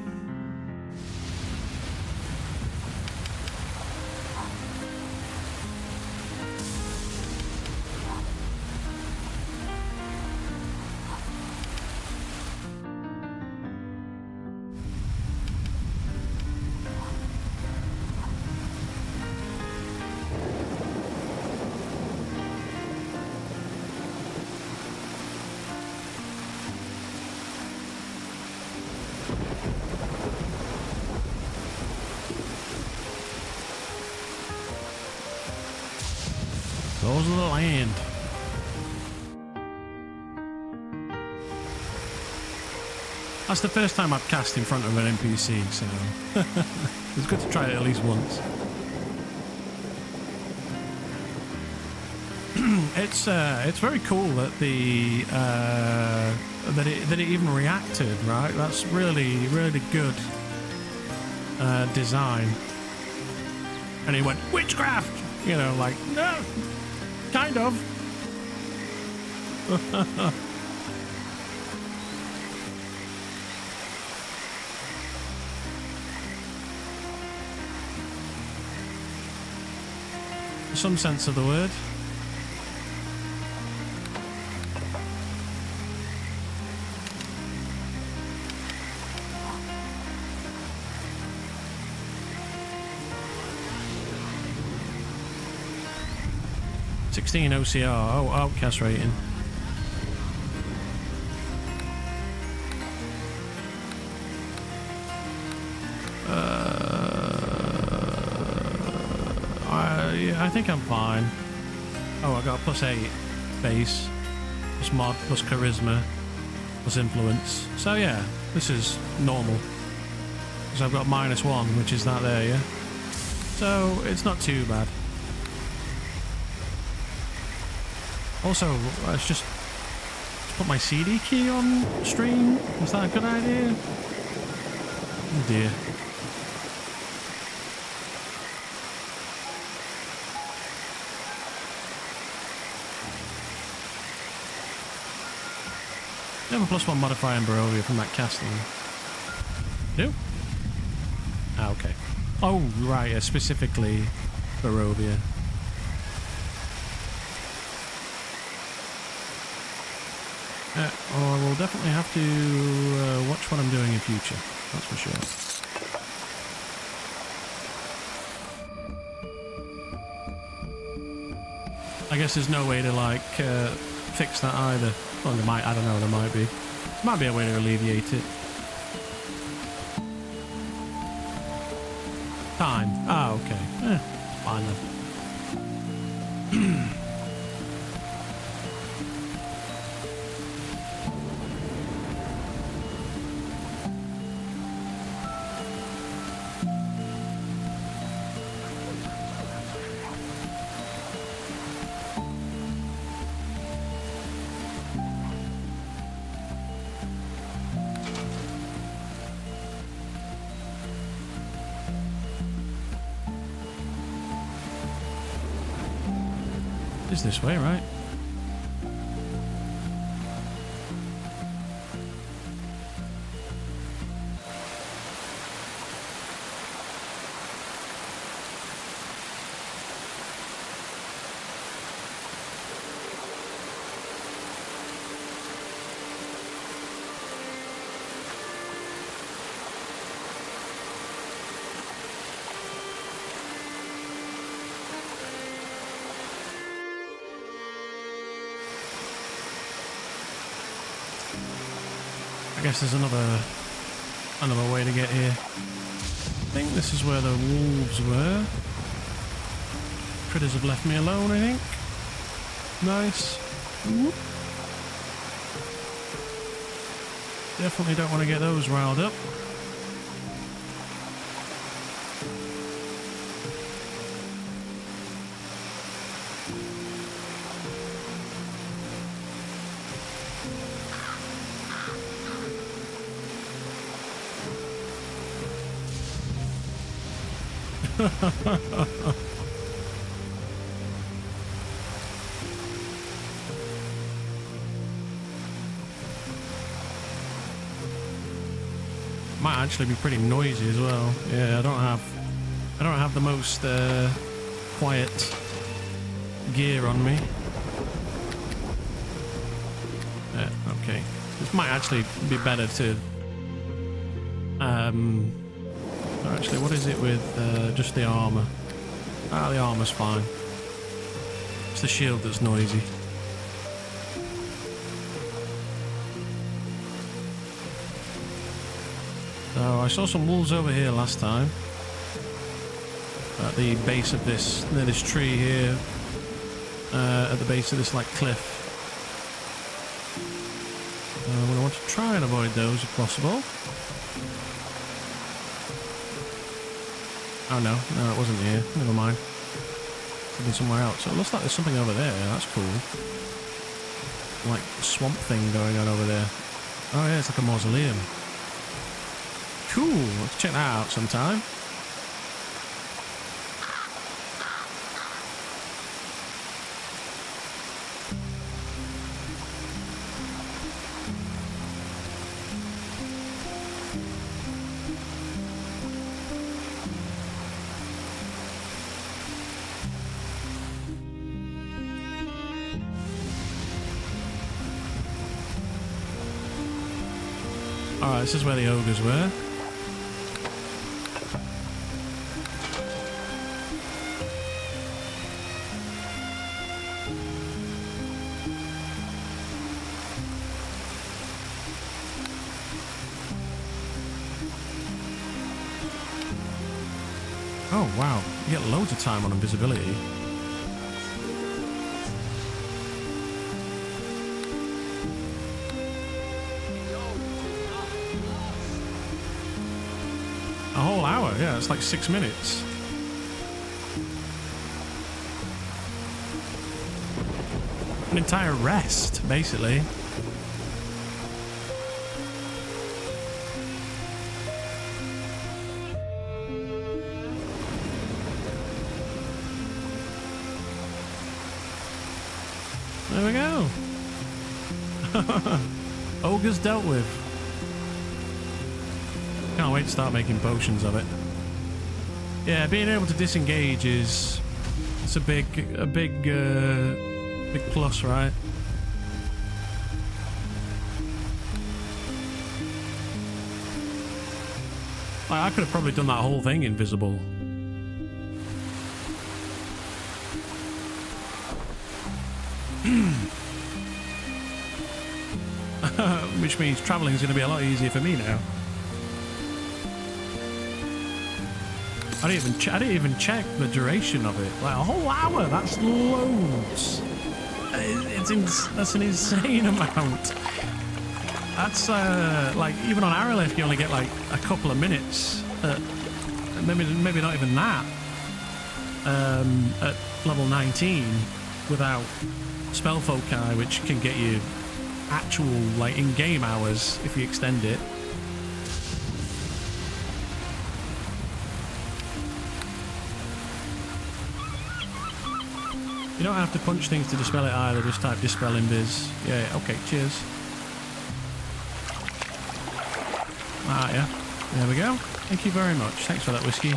Those are the land. That's the first time I've cast in front of an NPC, so it's good to try it at least once. It's very cool that the that it even reacted, right? That's really good design. And he went witchcraft, you know, like no. Kind of. Some sense of the word. OCR. Oh, outcast rating. I think I'm fine. Oh, I got a +8 base, plus mod, plus charisma, plus influence. So yeah, this is normal. Because I've got -1, which is that there, yeah? So it's not too bad. Also, let's just put my CD key on stream. Is that a good idea? Oh dear. You have a +1 modifier in Barovia from that casting. No? Ah, okay. Oh, right, specifically Barovia. Or I will definitely have to watch what I'm doing in future, that's for sure. I guess there's no way to, like, fix that either. Well, there might, I don't know, there might be. There might be a way to alleviate it. Kind. Ah, okay. Fine then. It's this way, right? I guess there's another way to get here. I think this is where the wolves were. Critters have left me alone, I think. Nice. Whoop. Definitely don't want to get those riled up. Might actually be pretty noisy as well. Yeah, I don't have the most quiet gear on me. Yeah, okay. This might actually be better to actually, what is it with just the armor? Ah, the armor's fine. It's the shield that's noisy. So I saw some wolves over here last time. At the base of this, near this tree here. At the base of this like cliff. I want to try and avoid those if possible. Oh no, it wasn't here. Never mind. Could be somewhere else. So it looks like there's something over there. That's cool. Like a swamp thing going on over there. Oh yeah, it's like a mausoleum. Cool. Let's check that out sometime. Alright, this is where the ogres were. Oh wow, you get loads of time on invisibility. A whole hour, yeah, it's like 6 minutes. An entire rest, basically. There we go. Ogres dealt with. Can't wait to start making potions of it. Yeah, being able to disengage it's a big plus, right? Like, I could have probably done that whole thing invisible. Which means traveling is going to be a lot easier for me now. I didn't even check the duration of it. Like a whole hour. That's loads. That's an insane amount. That's like even on Arrowlift you only get like a couple of minutes. Maybe not even that. At level 19 without spell foci, which can get you actual like in-game hours if you extend it. You don't have to punch things to dispel it either, just type dispel in biz. Yeah, okay, cheers. Ah, yeah. There we go. Thank you very much. Thanks for that whiskey.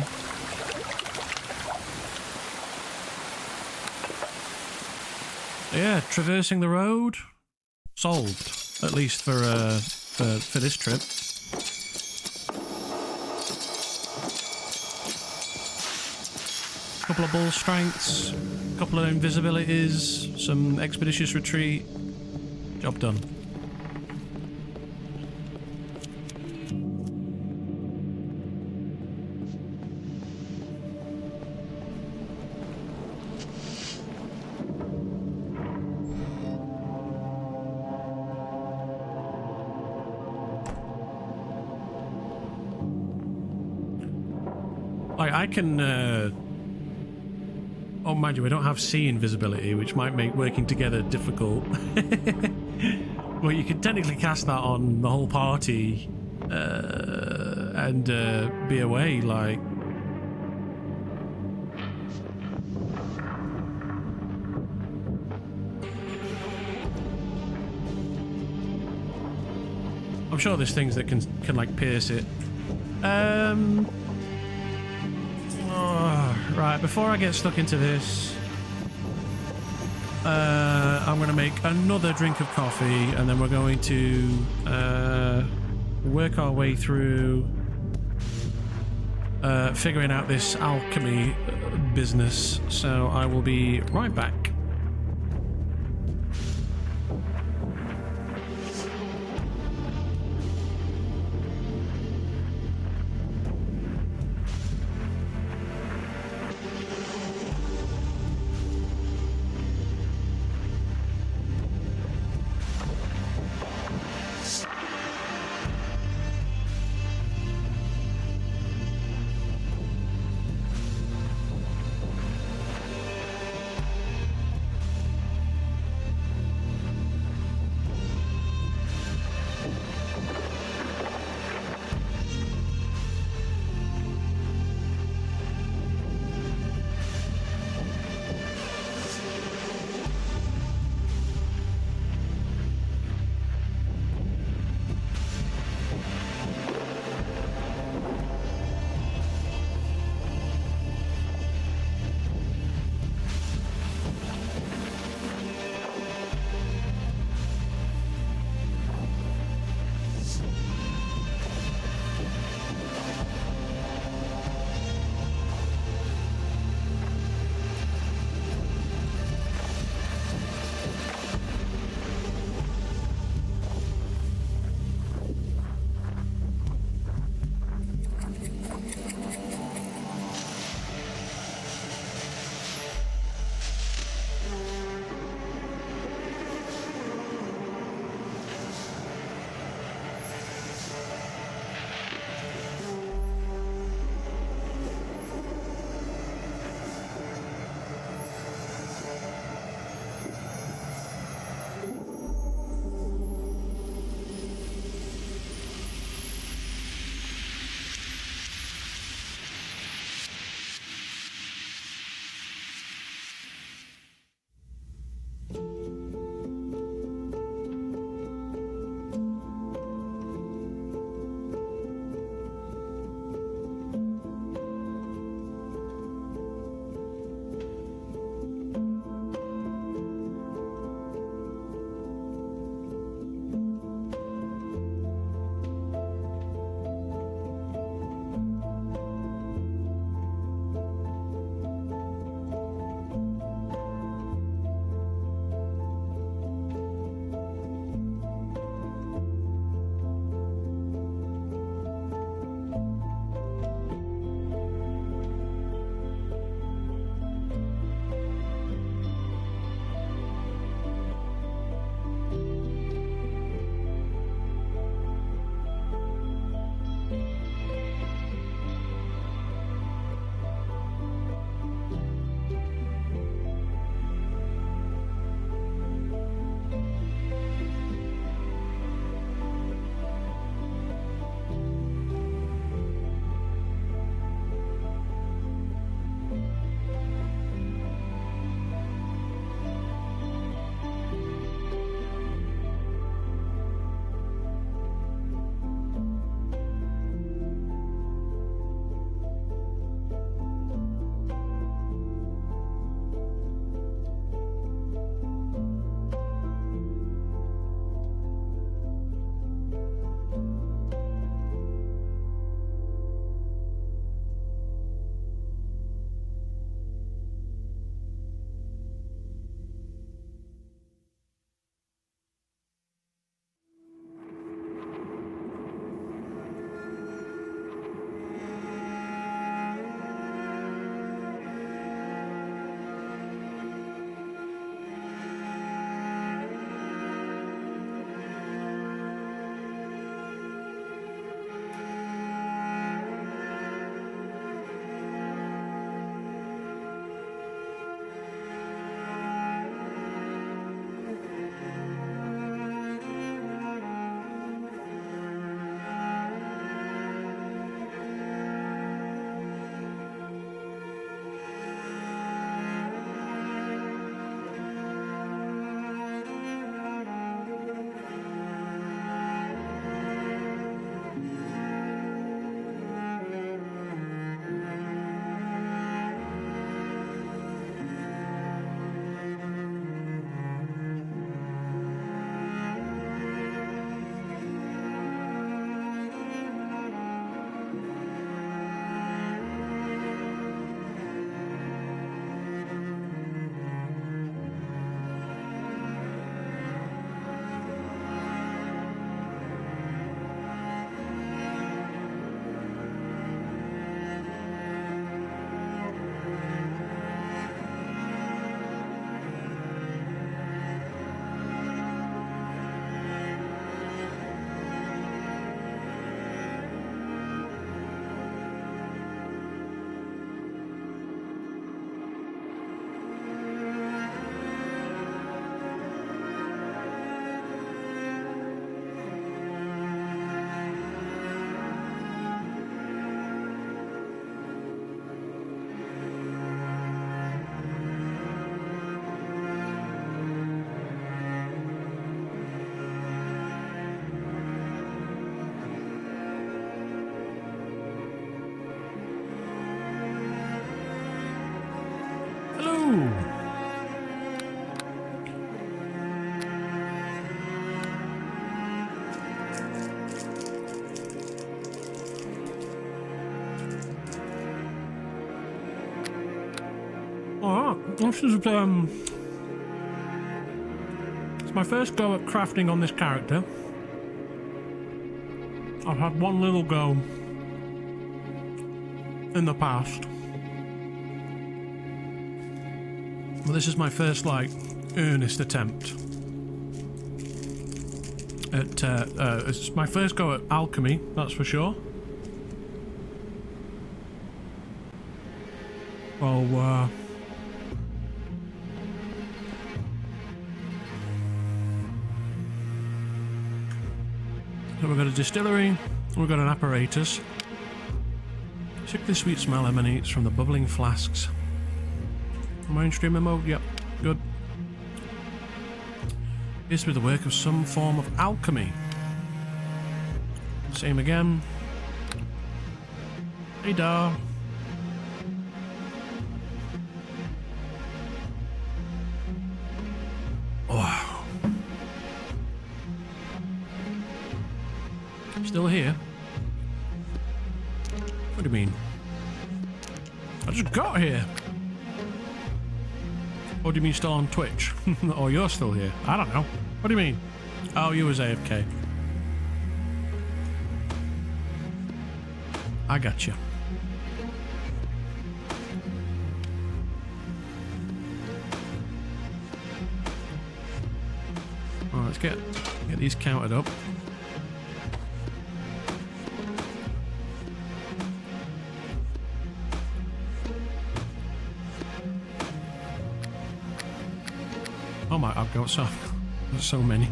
Yeah, traversing the road. Solved. At least for this trip. Couple of bull strengths, couple of invisibilities, some expeditious retreat. Job done. I can oh, mind you, we don't have sea invisibility, which might make working together difficult. Well, you can technically cast that on the whole party and be away, like. I'm sure there's things that can like pierce it. Right, before I get stuck into this, I'm going to make another drink of coffee, and then we're going to work our way through figuring out this alchemy business. So I will be right back. Ooh. Alright, this is it's my first go at crafting on this character. I've had one little go in the past, but this is my first like earnest attempt at it's my first go at alchemy, that's for sure. Oh, so we've got a distillery, we've got an apparatus. Sickly sweet smell emanates from the bubbling flasks. Mainstream mode, yep, good. This to be the work of some form of alchemy. Same again. Hey da. Wow. Still here? What do you mean? I just got here. Or do you mean still on Twitch? Or you're still here? I don't know. What do you mean? Oh, you was AFK. I got you. Alright, let's get these counted up. Oh my, I've got so many.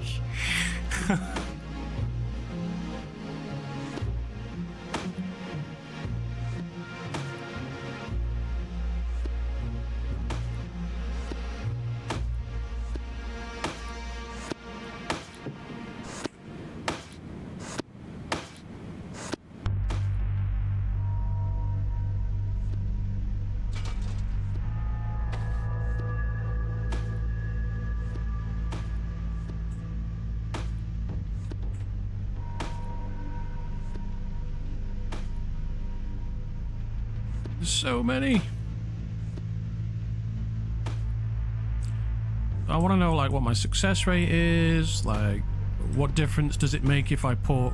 So many. I want to know like what my success rate is, like what difference does it make if I put,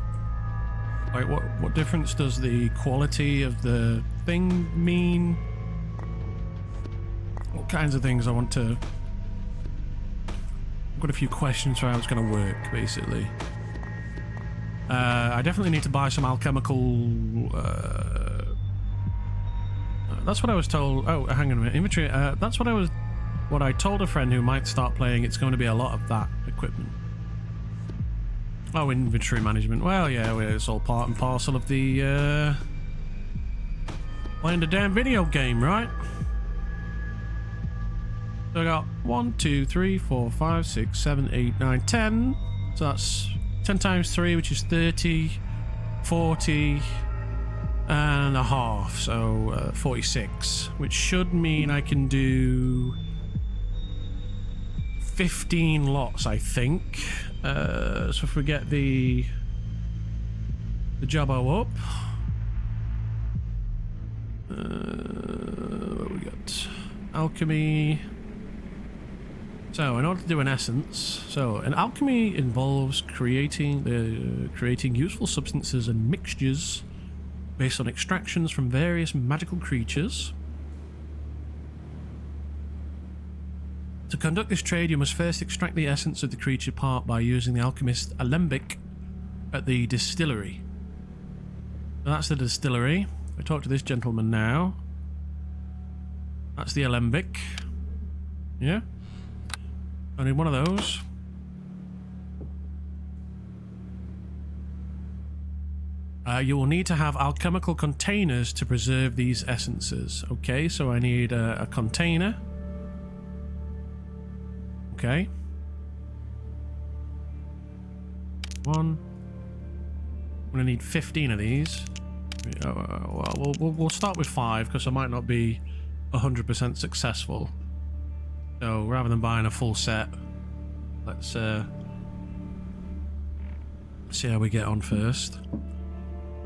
like what difference does the quality of the thing mean? What kinds of things I want to. I've got a few questions for how it's going to work, basically. I definitely need to buy some alchemical. That's what I was told. Oh, hang on a minute. Inventory. That's what I told a friend who might start playing. It's going to be a lot of that equipment. Oh, inventory management. Well, yeah, it's all part and parcel of the playing the damn video game, right? So I got 1, 2, 3, 4, 5, 6, 7, 8, 9, 10. So that's 10 times 3, which is 30, 40. And a half, so 46, which should mean I can do 15 lots, I think. So if we get the jobbo up, what we got? Alchemy. So in order to do an essence, an alchemy involves creating useful substances and mixtures based on extractions from various magical creatures. To conduct this trade, you must first extract the essence of the creature part by using the alchemist's alembic at the distillery. So that's the distillery. I talk to this gentleman now. That's the alembic. Yeah. I need one of those. You will need to have alchemical containers to preserve these essences. Okay, so I need a container. Okay. 1. I'm gonna need 15 of these. Well, we'll start with 5 because I might not be 100% successful. So rather than buying a full set, let's see how we get on first.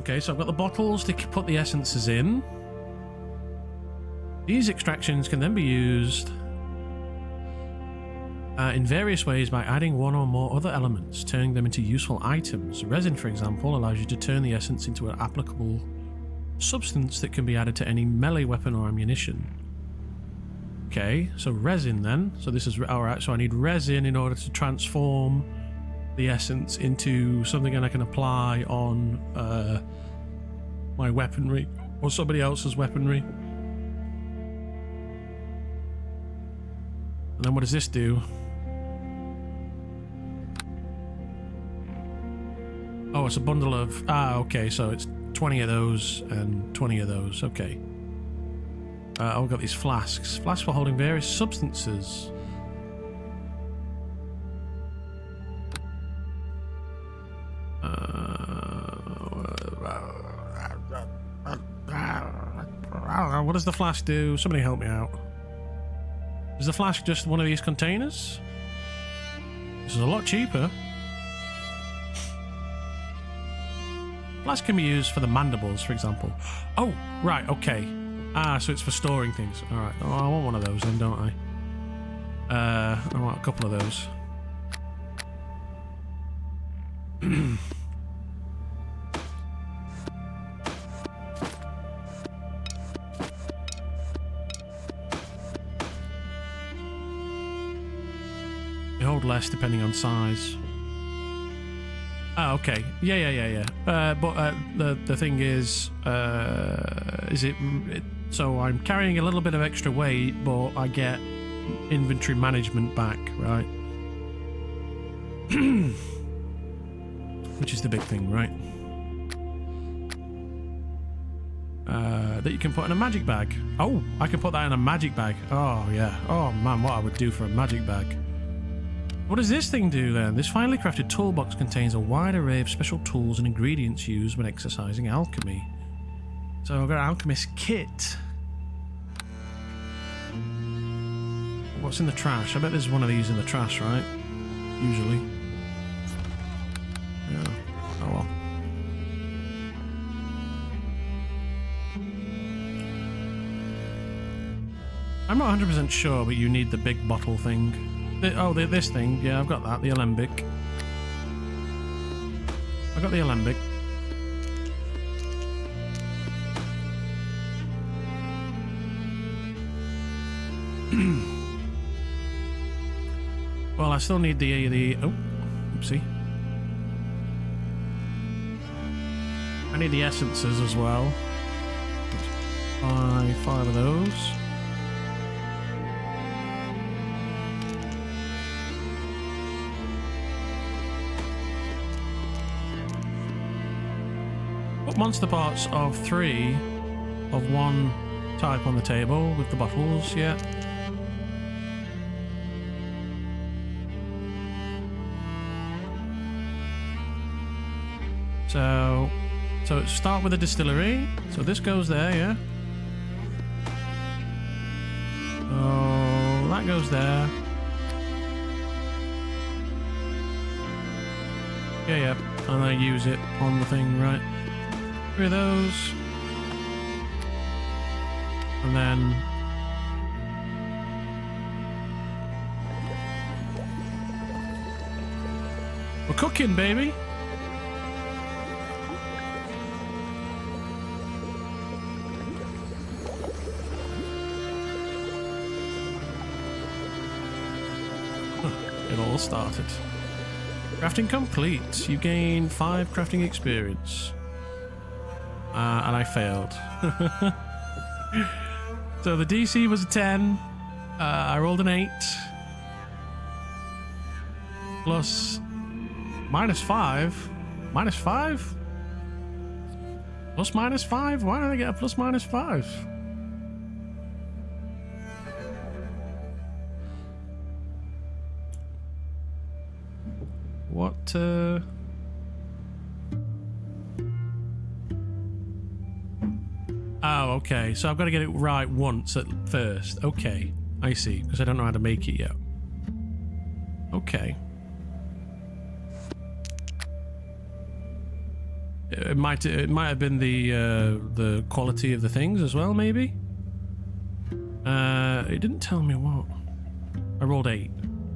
Okay, so I've got the bottles to put the essences in. These extractions can then be used in various ways by adding one or more other elements, turning them into useful items. Resin, for example, allows you to turn the essence into an applicable substance that can be added to any melee weapon or ammunition. Okay, so resin then. So this is alright, so I need resin in order to transform the essence into something that I can apply on my weaponry or somebody else's weaponry. And then what does this do? Oh, it's a bundle of... Ah, okay, so it's 20 of those and 20 of those. Okay. I've got these flasks. Flasks for holding various substances. What does the flask do? Somebody help me out. Is the flask just one of these containers? This is a lot cheaper. Flask can be used for the mandibles, for example. Oh, right, okay. Ah, so it's for storing things. Alright, oh, I want one of those then, don't I? I want a couple of those. They hold less depending on size. Oh, okay. Yeah. But the thing is it... So I'm carrying a little bit of extra weight, but I get inventory management back, right? Which is the big thing, right? That you can put in a magic bag. Oh, I can put that in a magic bag. Oh, yeah. Oh, man, what I would do for a magic bag. What does this thing do then? This finely crafted toolbox contains a wide array of special tools and ingredients used when exercising alchemy. So I've got an alchemist kit. What's in the trash? I bet there's one of these in the trash, right? Usually. Yeah. Oh well. I'm not 100% sure, but you need the big bottle thing. This thing. Yeah, I've got that. The alembic. I've got the alembic. Well, I still need the oh, oopsie. I need the essences as well. Buy 5 of those. Put monster parts of 3 of 1 type on the table with the bottles, yeah. So start with a distillery. So this goes there, yeah. Oh, that goes there. Yeah. And I use it on the thing, right? 3 of those. And then... we're cooking, baby! It all started. Crafting complete. You gain 5 crafting experience. And I failed. So the DC was a 10. I rolled an 8. Plus... -5? -5? Plus -5? Why did I get a plus -5? What, Oh, okay. So I've got to get it right once at first. Okay. I see, because I don't know how to make it yet. Okay. It might have been the quality of the things as well, maybe. It didn't tell me what. I rolled 8.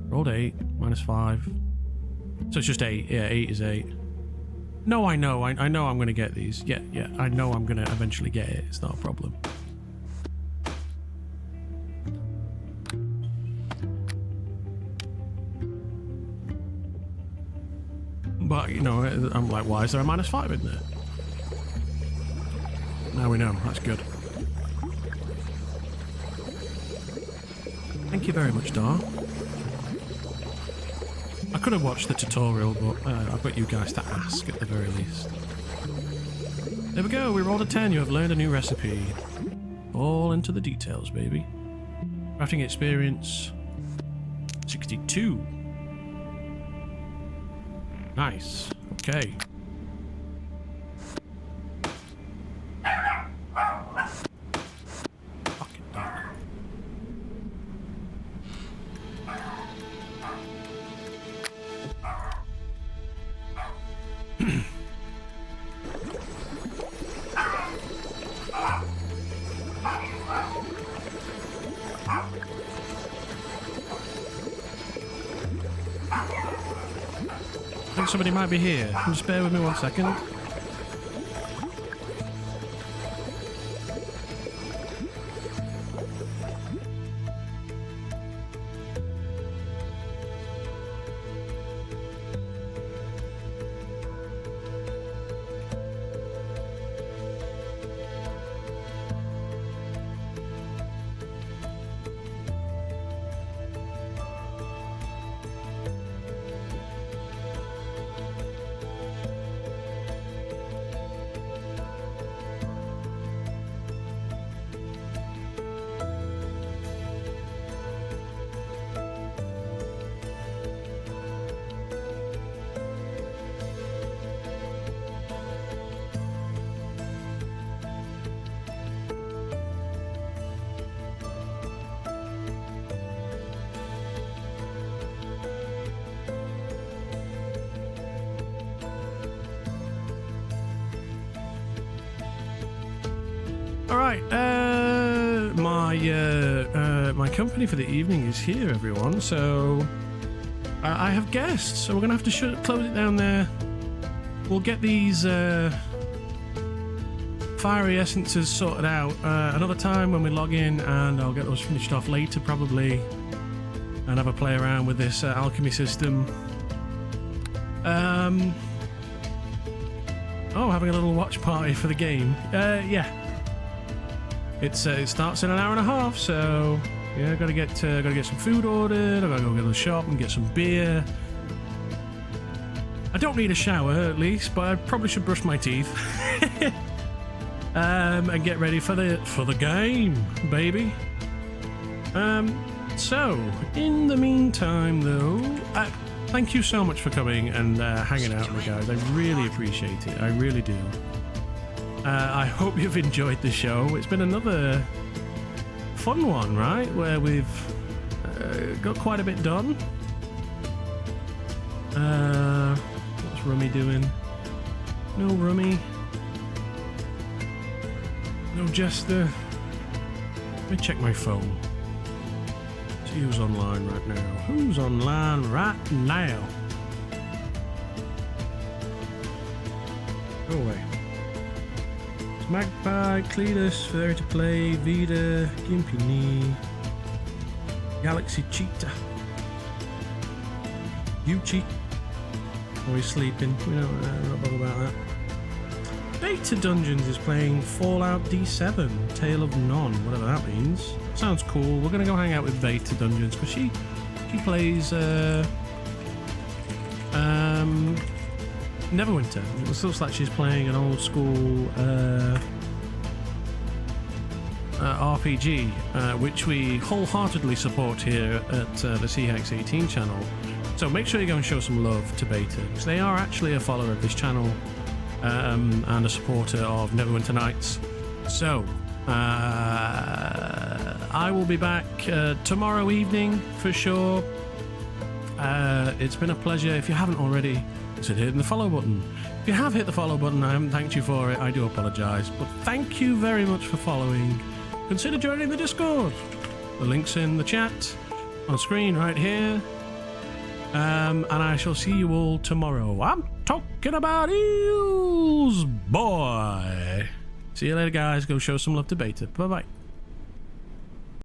Rolled 8 minus 5. So it's just 8. Yeah, 8 is 8. No, I know I'm gonna get these. Yeah, I know I'm gonna eventually get it. It's not a problem. But, you know, I'm like, why is there a minus 5 in there? Now we know. That's good. Thank you very much, Dar. I could have watched the tutorial, but I've got you guys to ask at the very least. There we go. We rolled a 10. You have learned a new recipe. All into the details, baby. Crafting experience. 62. Nice. Okay. Fucking dog. I think somebody might be here. Just bear with me 1 second. Alright, my company for the evening is here, everyone, so I have guests, so we're gonna have to close it down there. We'll get these fiery essences sorted out another time when we log in, and I'll get those finished off later probably, and have a play around with this alchemy system. Oh, having a little watch party for the game. Yeah. It starts in an hour and a half, so yeah, gotta get some food ordered. I gotta go to the shop and get some beer. I don't need a shower at least, but I probably should brush my teeth and get ready for the game, baby. So in the meantime, though, thank you so much for coming and hanging out with me, guys. I really appreciate it. I really do. I hope you've enjoyed the show. It's been another fun one, right? Where we've got quite a bit done. What's Rummy doing? No Rummy. No Jester. Let me check my phone. See who's online right now. Who's online right now? Go away. Magpie, Cletus, Fair to Play, Vida, Gimpy Knee, Galaxy Cheetah, Yuchi. Oh, he's sleeping. We're not bothered about that. Beta Dungeons is playing Fallout D7, Tale of None, whatever that means. Sounds cool. We're gonna go hang out with Beta Dungeons because she plays Neverwinter. It looks like she's playing an old school RPG, which we wholeheartedly support here at the CHEX18 channel. So make sure you go and show some love to Beta, because they are actually a follower of this channel and a supporter of Neverwinter Nights. So I I will be back tomorrow evening for sure. It's been a pleasure. If you haven't already, consider hitting the follow button. If you have hit the follow button, I haven't thanked you for it. I do apologise. But thank you very much for following. Consider joining the Discord. The link's in the chat on screen right here. And I shall see you all tomorrow. I'm talking about eels, boy. See you later, guys. Go show some love to Beta. Bye-bye.